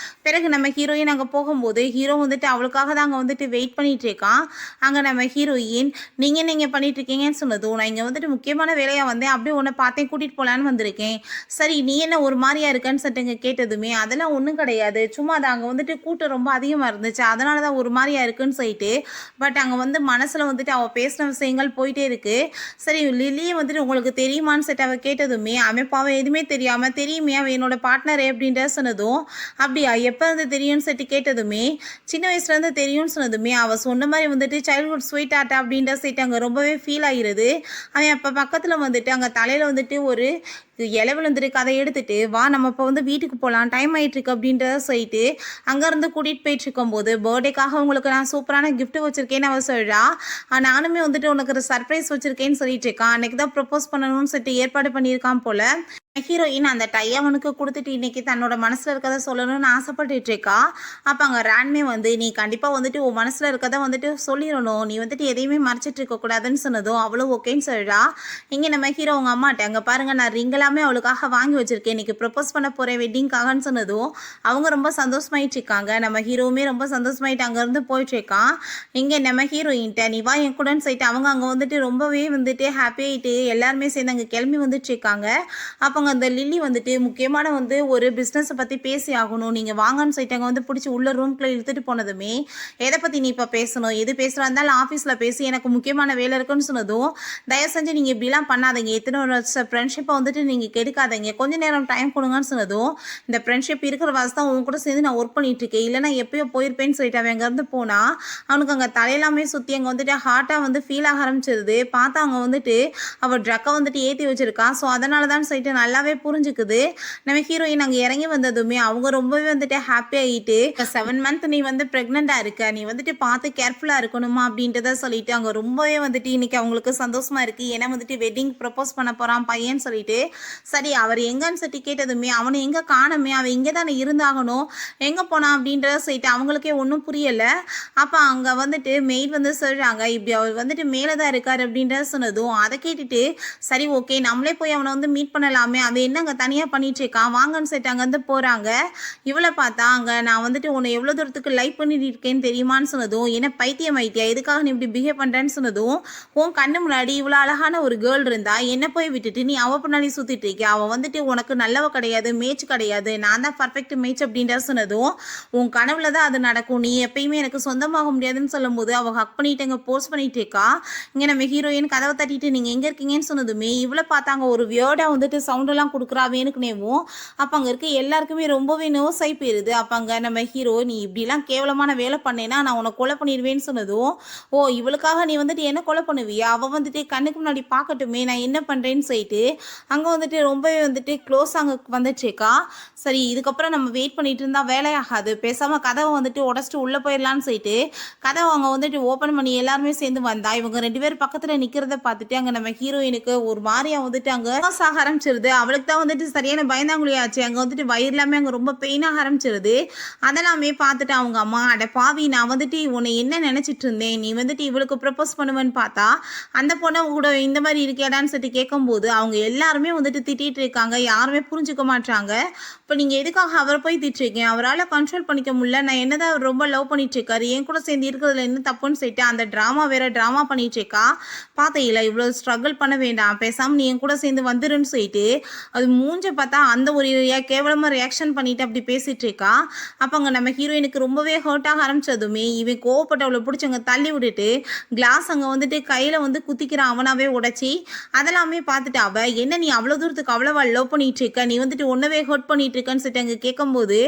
பிறகு நம்ம ஹீரோயின் அங்கே போகும்போது ஹீரோ வந்துட்டு அவளுக்காக தான் அங்கே வந்துட்டு வெயிட் பண்ணிட்டு இருக்கான். அங்கே நம்ம ஹீரோயின் நீங்கள் பண்ணிட்டு இருக்கீங்கன்னு சொன்னதும், நான் இங்கே வந்துட்டு முக்கியமான வேலையாக வந்தேன், அப்படியே உன்னை பார்த்தேன் கூட்டிகிட்டு போகலான்னு வந்திருக்கேன், சரி நீ என்ன ஒரு மாதிரியா இருக்கன்னு சொல்லிட்டுங்க கேட்டதுமே, அதெல்லாம் ஒன்றும் கிடையாது, சும்மா அது அங்கே வந்துட்டு கூட்டம் ரொம்ப அதிகமாக இருந்துச்சு, அதனால தான் ஒரு மாதிரியா இருக்குன்னு சொல்லிட்டு, பட் அங்கே வந்து மனசில் வந்துட்டு அவள் பேசின விஷயங்கள் போயிட்டே இருக்கு. சரி லில்லியை வந்துட்டு உங்களுக்கு தெரியுமான்னு சொல்லிட்டு அவள் கேட்டதுமே, அமைப்பாவை எதுவுமே தெரியாமல் தெரியுமே அவள் என்னோட பார்ட்னரே அப்படின்ற சொன்னதும், அப்படியா எப்போ வந்து தெரியும்னு சொல்லிட்டு கேட்டதுமே, சின்ன வயசுலேருந்து தெரியும்னு சொன்னதுமே அவள் சொன்ன மாதிரி வந்துட்டு சைல்ட்ஹுட் ஸ்வீட் ஆர்ட் அப்படின்ற சைட்டு அங்கே ரொம்பவே ஃபீல் ஆகிருது. அவன் அப்போ பக்கத்தில் வந்துட்டு அங்கே தலையில் வந்துட்டு ஒரு இலை விழுந்துருக்கு, அதை எடுத்துட்டு வா நம்ம இப்போ வந்து வீட்டுக்கு போகலாம் டைம் ஆகிட்டுருக்கு அப்படின்றத சொல்லிட்டு அங்கேருந்து கூட்டிகிட்டு போயிட்டு இருக்கும்போது, பர்த்டேக்காக உங்களுக்கு நான் சூப்பரான கிஃப்ட் வச்சுருக்கேன்னு அவள் சொல்கிறா. நானுமே வந்துட்டு உனக்கு ஒரு சர்ப்ரைஸ் வச்சுருக்கேன்னு சொல்லிட்டு இருக்கான், அன்றைக்கி தான் ப்ரப்போஸ் பண்ணணும்னு சொல்லிட்டு ஏற்பாடு பண்ணியிருக்கான் போல். ஹீரோயின் அந்த டை அவனுக்கு கொடுத்துட்டு இன்றைக்கி தன்னோட மனசில் இருக்கிறத சொல்லணும்னு ஆசைப்பட்டுட்டு இருக்கா. அப்போ அங்கே ரேன்மே வந்து நீ கண்டிப்பாக வந்துட்டு உன் மனசில் இருக்கிறத வந்துட்டு சொல்லிடணும், நீ வந்துட்டு எதையுமே மறைச்சிட்டு இருக்கக்கூடாதுன்னு சொன்னதும் அவ்வளோ ஓகேன்னு சொல்கிறா. இங்கே நம்ம ஹீரோ உங்கள் அம்மாட்ட அங்கே பாருங்கள் நான் ரிங் எல்லாமே அவளுக்காக வாங்கி வச்சுருக்கேன், இன்றைக்கி ப்ரப்போஸ் பண்ண போகிறேன் வெட்டிங்காகன்னு சொன்னதும் அவங்க ரொம்ப சந்தோஷமாயிட்டு இருக்காங்க. நம்ம ஹீரோவுமே ரொம்ப சந்தோஷமாயிட்டு அங்கேருந்து போயிட்டுருக்கான். இங்கே நம்ம ஹீரோயின்ட்ட நீ வா என் கூடன்னு சொல்லிட்டு அவங்க அங்கே வந்துட்டு ரொம்பவே வந்துட்டு ஹாப்பி ஆகிட்டு எல்லாருமே சேர்ந்து அங்கே கிளம்பி வந்துட்டு இருக்காங்க. அப்போ அந்த லில்லி வந்துட்டு முக்கியமான வந்து ஒரு பிஸ்னஸை பற்றி பேசி ஆகணும், நீங்கள் வாங்கன்னு சொல்லிட்டு அங்கே வந்து பிடிச்சி உள்ள ரூம்குள்ளே இழுத்துட்டு போனதுமே, எதை பற்றி நீ இப்போ பேசணும், எது பேசுகிறா இருந்தாலும் ஆஃபீஸில் பேசி எனக்கு முக்கியமான வேலை இருக்குன்னு சொன்னதும், தயவு செஞ்சு நீங்கள் இப்படிலாம் பண்ணாதீங்க, எத்தனை வருஷ ஃப்ரெண்ட்ஷிப்பை வந்துட்டு நீங்கள் கெடுக்காதீங்க, கொஞ்சம் நேரம் டைம் கொடுங்கன்னு சொன்னதும், இந்த ஃப்ரெண்ட்ஷிப் இருக்கிற வாசி தான் உன் கூட சேர்ந்து நான் ஒர்க் பண்ணிட்டுருக்கேன், இல்லைனா எப்பயோ போயிருப்பேன்னு சொல்லிட்டு அவன் அங்கேருந்து போனால் அவனுக்கு அங்கே தலையெல்லாமே சுற்றி அங்கே வந்துட்டு ஹார்ட்டாக வந்து ஃபீல் ஆக ஆரம்பிச்சிருது. பார்த்தா அவங்க வந்துட்டு அவள் ட்ரக்கை வந்துட்டு ஏற்றி வச்சுருக்கா. ஸோ அதனால தான் சொல்லிட்டு நல்லாவே புரிஞ்சுக்குது. நம்ம ஹீரோயின் அங்கே இறங்கி வந்ததுமே அவங்க ரொம்பவே வந்துட்டு ஹாப்பி ஆகிட்டு 7 மந்த் நீ வந்து ப்ரெக்னெண்ட்டாக இருக்க, நீ வந்துட்டு பார்த்து கேர்ஃபுல்லாக இருக்கணுமா அப்படின்றத சொல்லிட்டு அங்கே ரொம்பவே வந்துட்டு இன்றைக்கி அவங்களுக்கு சந்தோஷமாக இருக்குது. ஏன்னா வந்துட்டு வெட்டிங் ப்ரப்போஸ் பண்ண போகிறான் பையன்னு சொல்லிட்டு சரி அவர் எங்கன்னு சொல்லிட்டு கேட்டதுமே அவனை எங்கே காணுமே, அவன் இங்கே தானே இருந்தாகணும், எங்கே போனான் அப்படின்றத சொல்லிட்டு அவங்களுக்கே ஒன்றும் புரியலை. அப்போ அங்கே வந்துட்டு மெய்ட் வந்து சொல்கிறாங்க, இப்படி அவர் வந்துட்டு மேலே தான் இருக்கார் அப்படின்றத சொன்னதும் அதை கேட்டுட்டு சரி ஓகே நம்மளே போய் அவனை வந்து மீட் பண்ணலாமே, அவன் என்ன அங்கே தனியாக பண்ணிட்டு இருக்கான் வாங்கன்னு சொல்லிட்டு அங்கேருந்து போகிறாங்க. இவளை பார்த்தா அங்கே நான் வந்துட்டு உன்னை எவ்வளோ தூரத்துக்கு லைக் பண்ணிட்டு இருக்கேன்னு தெரியுமான்னு சொன்னதும், என்ன பைத்தியம் ஐட்டியா எதுக்காக நீ இப்படி பிஹேவ் பண்ணுறேன்னு சொன்னதும், உன் கண்ணு முன்னாடி இவ்வளோ அழகான ஒரு கேர்ள் இருந்தா என்ன போய் விட்டுட்டு நீ அவ பின்னாடி சுற்றிட்டு இருக்கியா, அவள் வந்துட்டு உனக்கு நல்லவ கிடையாது, மேட்ச் கிடையாது, நான் தான் பர்ஃபெக்ட் மேட்ச் அப்படின்ற சொன்னதும், உன் கனவுல தான் அது நடக்கும், நீ எப்பயுமே எனக்கு சொந்தமாக முடியாதுன்னு சொல்லும்போது அவள் ஹக் பண்ணிட்டு அங்கே போஸ்ட் பண்ணிட்டு இருக்கா. இங்கே நம்ம ஹீரோயின் கதவை தட்டிட்டு நீங்கள் எங்கே இருக்கீங்கன்னு சொன்னதுமே இவ்வளோ பார்த்தாங்க ஒரு வியர்டாக வந்துட்டு சவுண்டெல்லாம் கொடுக்குறா வேணுக்குனேவும். அப்போ அங்கே இருக்க எல்லாருக்குமே ரொம்பவே நர்வஸ் ஆகி போயிருது. அப்போ அங்கே நம்ம ஹீரோ நீ இப்படிலாம் கேவலமான வேலை பண்ணேன்னா நான் உன்னை கொலை பண்ணிடுவேன்னு சொன்னதும், ஓ இவளுக்காக நீ வந்துட்டு என்ன கொலை பண்ணுவியா, அவள் வந்துட்டு கண்ணுக்கு முன்னாடி பார்க்கட்டுமே நான் என்ன பண்ணுறேன்னு சொல்லிட்டு அங்கே வந்துட்டு ரொம்பவே வந்துட்டு க்ளோஸ் அங்கே வந்துட்டுருக்கா. சரி இதுக்கப்புறம் நம்ம வெயிட் பண்ணிட்டு இருந்தால் வேலையாகாது, பேசாமல் கதவை வந்துட்டு உடச்சிட்டு உள்ளே போயிடலான்னு சொல்லிட்டு கதவை அவங்க வந்துட்டு ஓப்பன் பண்ணி எல்லாருமே சேர்ந்து வந்தா. இவங்க 2 பேர் பக்கத்தில் நிற்கிறத பார்த்துட்டு அங்கே நம்ம ஹீரோயினுக்கு ஒரு மாதிரியாக வந்துட்டு அங்கே ஆக ஆரம்பிச்சிருது. அவளுக்கு தான் வந்துட்டு சரியான பயந்தாங்குழியாச்சு. அங்கே வந்துட்டு வயிறு எல்லாமே அங்கே ரொம்ப பெயினாக ஆரம்பிச்சிருது. அதெல்லாமே பார்த்துட்டு அவங்க அம்மா அட பாவி நான் வந்துட்டு உன்னை என்ன நினச்சிட்டு இருந்தேன், நீ வந்துட்டு இவளுக்கு ப்ரப்போஸ் பண்ணுவேன்னு பார்த்தா அந்த பொண்ணை கூட இந்த மாதிரி இருக்கியாடான்னு சொல்லிட்டு கேட்கும்போது அவங்க எல்லாருமே வந்துட்டு திட்டிகிட்டு இருக்காங்க, யாருமே புரிஞ்சுக்க மாட்டாங்க. இப்போ நீங்கள் எதுக்காக அவரை போய் திட்டிருக்கீங்க, அவரால் கண்ட்ரோல் பண்ணிக்க முடியல, நான் என்னதான் அவர் ரொம்ப லவ் பண்ணிட்டு இருக்காரு, என் கூட சேர்ந்து இருக்கிறதுல என்ன தப்புன்னு சொல்லிட்டு அந்த ட்ராமா வேற ட்ராமா பண்ணிட்டு இருக்கா. பார்த்தையில இவ்வளோ ஸ்ட்ரகிள் பண்ண வேண்டாம், பேசாமல் நீ என் கூட சேர்ந்து வந்துருன்னு சொல்லிட்டு அது மூஞ்ச பார்த்தா அந்த ஒரு கேவலமாக ரியாக்ஷன் பண்ணிட்டு அப்படி பேசிட்டு இருக்கா. அப்போ அங்கே நம்ம ஹீரோயினுக்கு ரொம்பவே ஹர்ட் ஆக ஆரம்பிச்சதுமே இவன் கோவப்பட்டு அவளை பிடிச்சி அங்கே தள்ளி விட்டுட்டு கிளாஸ் அங்கே வந்துட்டு கையில் வந்து குத்திக்கிறான் அவனாவே உடச்சி. அதெல்லாமே பார்த்துட்டு அவ என்ன நீ அவ்வளோ தூரத்துக்கு அவ்வளோவா லவ் பண்ணிட்டு இருக்க, நீ வந்துட்டு ஒன்னவே ஹர்ட் பண்ணிட்டு இருக்கன்னு சொல்லிட்டு அங்கே கேட்கும்போது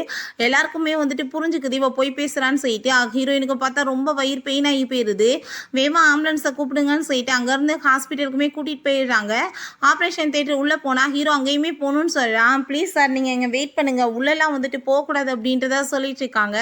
எல்லாருக்குமே வந்துட்டு புரிஞ்சுக்குது இவ போய் பேசுறான்னு சொல்லிட்டு ஹீரோயினுக்கு பார்த்தா ரொம்ப வயிறு பெயின் ஆகி போயிருது. வேமா ஆம்புலன்ஸை கூப்பிடுங்கன்னு சொல்லிட்டு அங்கேருந்து ஹாஸ்பிட்டலுக்குமே கூட்டிகிட்டு போயிடுறாங்க. ஆப்ரேஷன் தேட்டர் உள்ளே போனால் ஹீரோ அங்கேயுமே போகணுன்னு சொல்கிறான். ப்ளீஸ் சார் நீங்கள் இங்கே வெயிட் பண்ணுங்கள், உள்ளெல்லாம் வந்துட்டு போகக்கூடாது அப்படின்றத சொல்லிட்டு இருக்காங்க.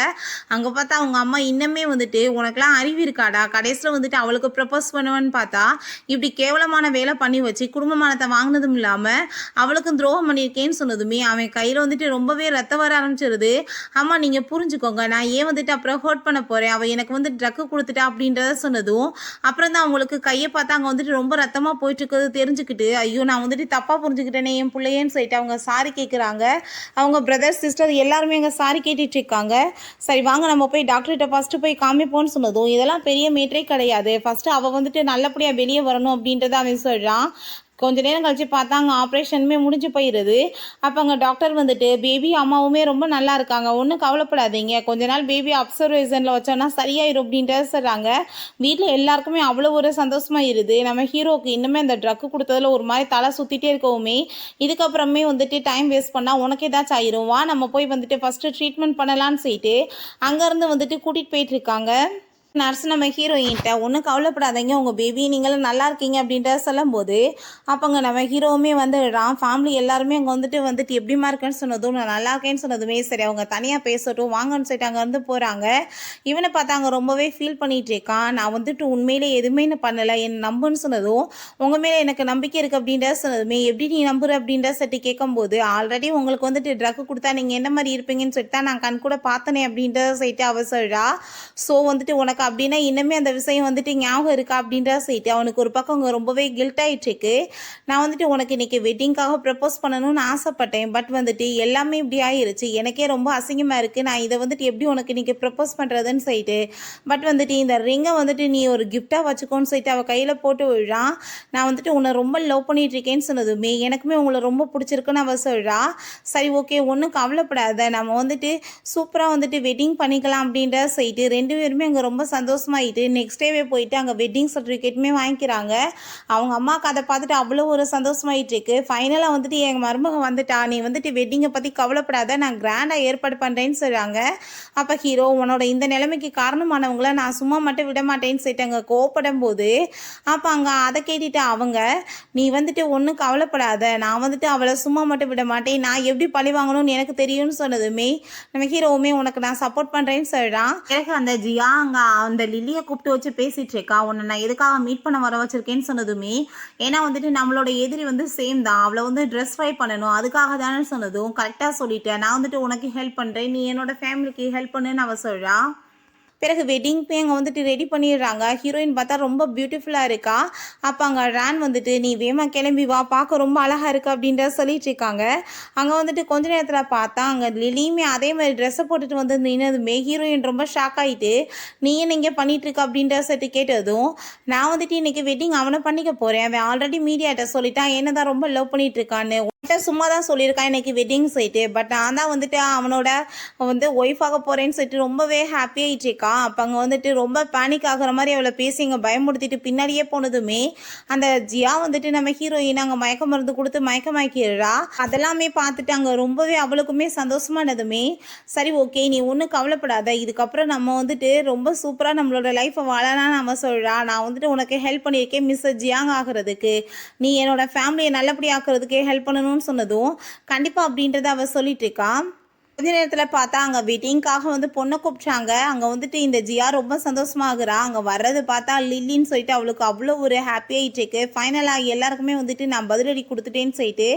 அங்கே பார்த்தா அவங்க அம்மா இன்னமே வந்துட்டு உனக்குலாம் அறிவு இருக்காடா, கடைசியில் வந்துட்டு அவளுக்கு ப்ரப்போஸ் பண்ணுவேன்னு பார்த்தா இப்படி கேவலமான வேலை பண்ணி வச்சு குடும்பமானத்தை வாங்கினதும் இல்லாமல் அவளுக்கும் துரோகம் பண்ணியிருக்கேன்னு சொன்னதுமே அவன் கையில் வந்துட்டு ரொம்பவே ரத்தம் வர ஆரம்பிச்சிருது. அம்மா நீங்கள் புரிஞ்சுக்கோங்க, நான் ஏன் வந்துட்டு அப்புறம் ஹர்ட் பண்ண போகிறேன், அவள் எனக்கு வந்து ட்ரக்கு கொடுத்துட்டா அப்படின்றத சொன்னதும் அப்புறம் தான் அவங்களுக்கு கையை பார்த்தா அங்கே வந்துட்டு ரொம்ப ரத்தமாக போயிட்டு இருக்கிறது தெரிஞ்சுக்கிட்டு ஐயோ நான் வந்துட்டு தப்பாக புரிஞ்சுக்கிட்டேனே என் பிள்ளையன்னு சொல்லிட்டு அவங்க சாரி கேட்குறாங்க. அவங்க பிரதர் சிஸ்டர் எல்லாருமே அங்கே சாரி கேட்டுட்டு இருக்காங்க. சரி வாங்க நம்ம போய் டாக்டர்கிட்ட ஃபஸ்ட்டு போய் காமிப்போன்னு சொன்னதும் இதெல்லாம் பெரிய மேட்டரே கிடையாது, ஃபஸ்ட்டு அவள் வந்துட்டு நல்லபடியாக வெளியே வரணும் அப்படின்றத அவன் சொல்கிறான். கொஞ்ச நேரம் கழிச்சு பார்த்தா அங்கே ஆப்ரேஷனுமே முடிஞ்சு போயிடுது. அப்போ அங்கே டாக்டர் வந்துட்டு பேபி அம்மாவுமே ரொம்ப நல்லா இருக்காங்க, ஒன்றும் கவலைப்படாதீங்க, கொஞ்ச நாள் பேபி அப்சர்வேஷனில் வச்சோன்னா சரியாயிரும் அப்படின்ட்டு சொல்கிறாங்க. வீட்டில் எல்லாருக்குமே அவ்வளோ ஒரு சந்தோஷமாக இருது. நம்ம ஹீரோவுக்கு இன்னுமே அந்த ட்ரக்கு கொடுத்ததில் ஒரு மாதிரி தலை சுற்றிட்டே இருக்கவுமே இதுக்கப்புறமே வந்துட்டு டைம் வேஸ்ட் பண்ணால் உனக்கு ஏதாச்சும் ஆயிரும், வா நம்ம போய் வந்துட்டு ஃபஸ்ட்டு ட்ரீட்மெண்ட் பண்ணலான்னு சொல்லிட்டு அங்கேருந்து வந்துட்டு கூட்டிகிட்டு போயிட்டுருக்காங்க. நர்ஸ் நம்ம ஹீரோயின்ட்ட ஒன்றும் கவலைப்படாதீங்க உங்கள் பேபி நீங்களும் நல்லா இருக்கீங்க அப்படின்றத சொல்லும்போது அப்போங்க நம்ம ஹீரோவுமே வந்துடுறான். ஃபேமிலி எல்லாருமே அங்கே வந்துட்டு எப்படிமா இருக்குன்னு சொன்னதும் நான் நல்லா இருக்கேன்னு சொன்னதுமே சரி அவங்க தனியாக பேசட்டும் வாங்கன்னு சொல்லிட்டு அங்கே வந்து போகிறாங்க. இவனை பார்த்தா அங்கே ரொம்பவே ஃபீல் பண்ணிகிட்டு இருக்கான். நான் வந்துட்டு உண்மையிலே எதுவுமே பண்ணலை என் நம்புன்னு சொன்னதும் உங்கள் மேலே எனக்கு நம்பிக்கை இருக்குது அப்படின்றத சொன்னதுமே எப்படி நீ நம்புற அப்படின்ற சொல்லிட்டு கேட்கும்போது ஆல்ரெடி உங்களுக்கு வந்துட்டு ட்ரக்கு கொடுத்தா நீங்கள் என்ன மாதிரி இருப்பீங்கன்னு சொல்லிட்டு தான் நான் கண் கூட பார்த்தனே அப்படின்றத சொல்லிட்டு அவ சொல்கிறா. ஸோ வந்துட்டு உனக்கு அப்படின்னா இன்னுமே அந்த விஷயம் வந்துட்டு ஞாபகம் இருக்கா அப்படின்றத சொல்லிட்டு அவனுக்கு ஒரு பக்கம் அங்கே ரொம்பவே கில்ட் ஆகிட்டுருக்கு. நான் வந்துட்டு உனக்கு இன்றைக்கி வெட்டிங்காக ப்ரப்போஸ் பண்ணணும்னு ஆசைப்பட்டேன், பட் வந்துட்டு எல்லாமே இப்படி ஆகிருச்சு, எனக்கே ரொம்ப அசிங்கமாக இருக்குது, நான் இதை வந்துட்டு எப்படி உனக்கு இன்றைக்கி ப்ரப்போஸ் பண்ணுறதுன்னு சொல்லிட்டு பட் வந்துட்டு இந்த ரிங்கை வந்துட்டு நீ ஒரு கிஃப்டாக வச்சுக்கோன்னு சொல்லிட்டு அவள் கையில் போட்டு விழுறான். நான் வந்துட்டு உன்னை ரொம்ப லவ் பண்ணிகிட்ருக்கேன்னு சொன்னதுமே எனக்குமே உங்களை ரொம்ப பிடிச்சிருக்குன்னு அவள் சொல்கிறா. சரி ஓகே ஒன்றும் கவலைப்படாத, நம்ம வந்துட்டு சூப்பராக வந்துட்டு வெட்டிங் பண்ணிக்கலாம் அப்படின்ற சொல்லிட்டு 2 பேருமே அங்கே ரொம்ப சந்தோஷமாயிட்டு நெக்ஸ்ட் டேவே போயிட்டு அங்கே வெட்டிங் சர்டிஃபிகேட்டுமே வாங்கிக்கிறாங்க. அவங்க அம்மாவுக்கு அதை பார்த்துட்டு அவ்வளோ ஒரு சந்தோஷமாயிட்டு இருக்கு. ஃபைனலாக வந்துட்டு எங்கள் மருமகன் வந்துட்டா, நீ வந்துட்டு வெட்டிங்கை பற்றி கவலைப்படாத, நான் கிராண்டாக ஏற்பாடு பண்ணுறேன்னு சொல்கிறாங்க. அப்போ ஹீரோ உன்னோட இந்த நிலைமைக்கு காரணமானவங்கள நான் சும்மா மட்டும் விட மாட்டேன்னு சொல்லிட்டு அங்கே கோவப்படும் போது அப்போ அங்கே அதை கேட்டுட்டு அவங்க நீ வந்துட்டு ஒன்றும் கவலைப்படாத, நான் வந்துட்டு அவளை சும்மா மட்டும் விட மாட்டேன், நான் எப்படி பழி வாங்கணும்னு எனக்கு தெரியும்னு சொன்னதுமே நம்ம ஹீரோவுமே உனக்கு நான் சப்போர்ட் பண்ணுறேன்னு சொல்கிறான். எனக்கு அந்த ஜியா அங்கே அந்த லில்லியை கூப்பிட்டு வச்சு பேசிட்டு இருக்கா, உன்னை நான் எதுக்காக மீட் பண்ண வர வச்சிருக்கேன்னு சொன்னதுமே, ஏன்னா வந்துட்டு நம்மளோட எதிரி வந்து சேம் தான், அவளை வந்து ட்ரெஸ் ஃப்ரை பண்ணணும் அதுக்காக தானே சொன்னதும் கரெக்டாக சொல்லிட்டேன், நான் வந்துட்டு உனக்கு ஹெல்ப் பண்ணுறேன், நீ என்னோட ஃபேமிலிக்கு ஹெல்ப் பண்ணுன்னு அவ சொல்கிறா. பிறகு வெட்டிங்க்கு அங்கே வந்துட்டு ரெடி பண்ணிடுறாங்க. ஹீரோயின் பார்த்தா ரொம்ப பியூட்டிஃபுல்லாக இருக்கா. அப்போ அங்கே ரான் வந்துட்டு நீ வேமா கிளம்பி வா, பார்க்க ரொம்ப அழகாக இருக்கு அப்படின்றத சொல்லிட்டு இருக்காங்க. அங்கே வந்துட்டு கொஞ்ச நேரத்தில் பார்த்தா அங்கே லிலியுமே அதே மாதிரி ட்ரெஸ்ஸை போட்டுட்டு வந்து நின்னதுமே ஹீரோயின் ரொம்ப ஷாக் ஆகிட்டு நீ என்ன இங்கே பண்ணிட்டு இருக்க அப்படின்ற சட்டு கேட்டதும், நான் வந்துட்டு இன்னைக்கு வெட்டிங் அவனை பண்ணிக்க போகிறேன், அவன் ஆல்ரெடி மீடியாட்ட சொல்லிட்டான் என்ன தான் ரொம்ப லவ் பண்ணிட்டு இருக்கான்னு, சும்மா தான் சொல்லியிருக்கான் இன்னைக்கு வெட்டிங் சைட்டு, பட் நான் தான் வந்துட்டு அவனோட வந்து ஒய்ஃபாக போகிறேன்னு சொல்லிட்டு ரொம்பவே ஹாப்பியாகிட்டு இருக்கா. அப்போ அங்கே வந்துட்டு ரொம்ப பேனிக் ஆகிற மாதிரி அவளை பேசி இங்கே பயமுடுத்திட்டு பின்னாடியே போனதுமே அந்த ஜியா வந்துட்டு நம்ம ஹீரோயின் அங்கே மயக்க மருந்து கொடுத்து மயக்கமாக்கிடுறா. அதெல்லாமே பார்த்துட்டு அங்கே ரொம்பவே அவளுக்குமே சந்தோஷமானதுமே, சரி ஓகே நீ ஒன்றும் கவலைப்படாத, இதுக்கப்புறம் நம்ம வந்துட்டு ரொம்ப சூப்பராக நம்மளோட லைஃப்பை வாழலான்னு நம்ம சொல்கிறா, நான் வந்துட்டு உனக்கு ஹெல்ப் பண்ணியிருக்கேன் மிஸ்ஸஸ் ஜியாங் ஆகிறதுக்கு, நீ என்னோட ஃபேமிலியை நல்லபடி ஆக்கிறதுக்கு ஹெல்ப் பண்ணணும்னு சொன்னதும் கண்டிப்பாக அப்படின்றத அவள் சொல்லிட்டு இருக்கா. கொஞ்ச நேரத்தில் பார்த்தா அங்கே வெட்டிங்காக வந்து பொண்ணை கூப்பிட்டாங்க. அங்கே வந்துட்டு இந்த ஜியா ரொம்ப சந்தோஷமாகறா. அங்கே வர்றது பார்த்தா லில்லின்னு சொல்லிட்டு அவளுக்கு அவ்வளோ ஒரு ஹாப்பியாகிட்டு இருக்கு. ஃபைனலாக எல்லாருக்குமே வந்துட்டு நான் பதிலடி கொடுத்துட்டேன்னு சொல்லிட்டு,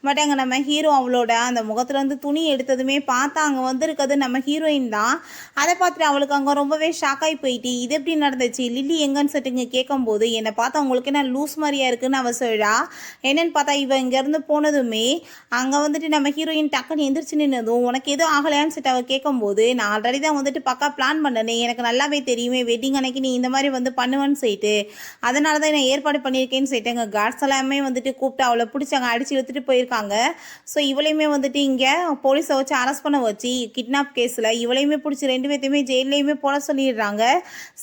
பட் அங்கே நம்ம ஹீரோ அவளோட அந்த முகத்துலேருந்து துணி எடுத்ததுமே பார்த்தா அங்கே வந்திருக்கிறது நம்ம ஹீரோயின் தான். அதை பார்த்துட்டு அவளுக்கு அங்கே ரொம்பவே ஷாக்காகி போயிட்டு இது எப்படி நடந்துச்சு, லில்லி எங்கன்னு சொல்லிட்டு கேட்கும்போது என்னை பார்த்தா அவங்களுக்கு என்ன லூஸ் மாதிரியா இருக்குன்னு அவள் சொல்கிறா. என்னன்னு பார்த்தா இவன் இங்கேருந்து போனதுமே அங்கே வந்துட்டு நம்ம ஹீரோயின் டக்குன்னு எந்திரிச்சு நின்னதும் உனக்கு எதுவும் ஆகலையான்னு சொல்லிட்டு அவள் கேட்கும்போது, நான் ஆல்ரெடி தான் வந்துட்டு பக்கா பிளான் பண்ணனே, எனக்கு நல்லாவே தெரியுமே வெட்டிங் அன்னைக்கு நீ இந்த மாதிரி வந்து பண்ணுவேன்னு சொல்லிட்டு, அதனால தான் நான் ஏற்பாடு பண்ணியிருக்கேன்னு சொல்லிட்டு எங்கள் கார்ட்ஸ் எல்லாமே வந்துட்டு கூப்பிட்டு அவளை பிடிச்சி அங்கே அடித்து இழுத்துட்டு போயிருக்காங்க. ஸோ இவளையுமே வந்துட்டு இங்கே போலீஸை வச்சு அரெஸ்ட் பண்ண வச்சு கிட்னாப் கேஸில் இவளையுமே பிடிச்சி 2 பேர்த்தையுமே ஜெயிலையுமே போட சொல்லிடுறாங்க.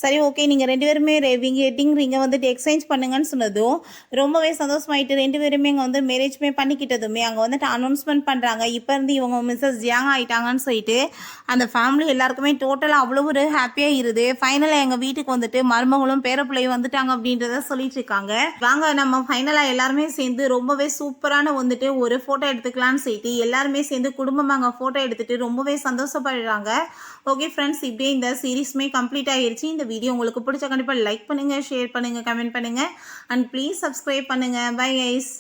சரி ஓகே நீங்கள் 2 பேருமே வெட்டிங் ரிங்கை வந்துட்டு எக்ஸ்சேஞ்ச் பண்ணுங்கன்னு சொன்னதும் ரொம்பவே சந்தோஷமாயிட்டு 2 பேருமே இங்கே வந்து மேரேஜ்மே பண்ணிக்கிட்டதுமே அங்கே வந்துட்டு அனௌன்ஸ்மெண்ட் பண்ணுறாங்க, இப்போ இருந்து இவங்க மிஸ்ஸஸ் ஜியாங் ஆகிட்டாங்கன்னு சொல்லிட்டு அந்த ஃபேமிலி எல்லாருக்குமே டோட்டலாக அவ்வளோ ஒரு ஹாப்பியாக இருது. ஃபைனலாக எங்கள் வீட்டுக்கு வந்துட்டு மருமகளும் பேரப்பிள்ளையும் வந்துட்டாங்க அப்படின்றத சொல்லிட்டு இருக்காங்க. வாங்க நம்ம ஃபைனலாக எல்லாருமே சேர்ந்து ரொம்பவே சூப்பரான வந்துட்டு ஒரு ஃபோட்டோ எடுத்துக்கலான்னு சொல்லிட்டு எல்லாருமே சேர்ந்து குடும்பமாக அங்கே ஃபோட்டோ எடுத்துகிட்டு ரொம்பவே சந்தோஷப்படுறாங்க. ஓகே ஃப்ரெண்ட்ஸ், இப்படியே இந்த சீரீஸ்மே கம்ப்ளீட் ஆகிருச்சு. இந்த வீடியோ உங்களுக்கு பிடிச்ச கண்டிப்பாக லைக் பண்ணுங்கள், ஷேர் பண்ணுங்கள், கமெண்ட் பண்ணுங்கள் அண்ட் ப்ளீஸ் சப்ஸ்கிரைப் பண்ணுங்கள். Bye guys.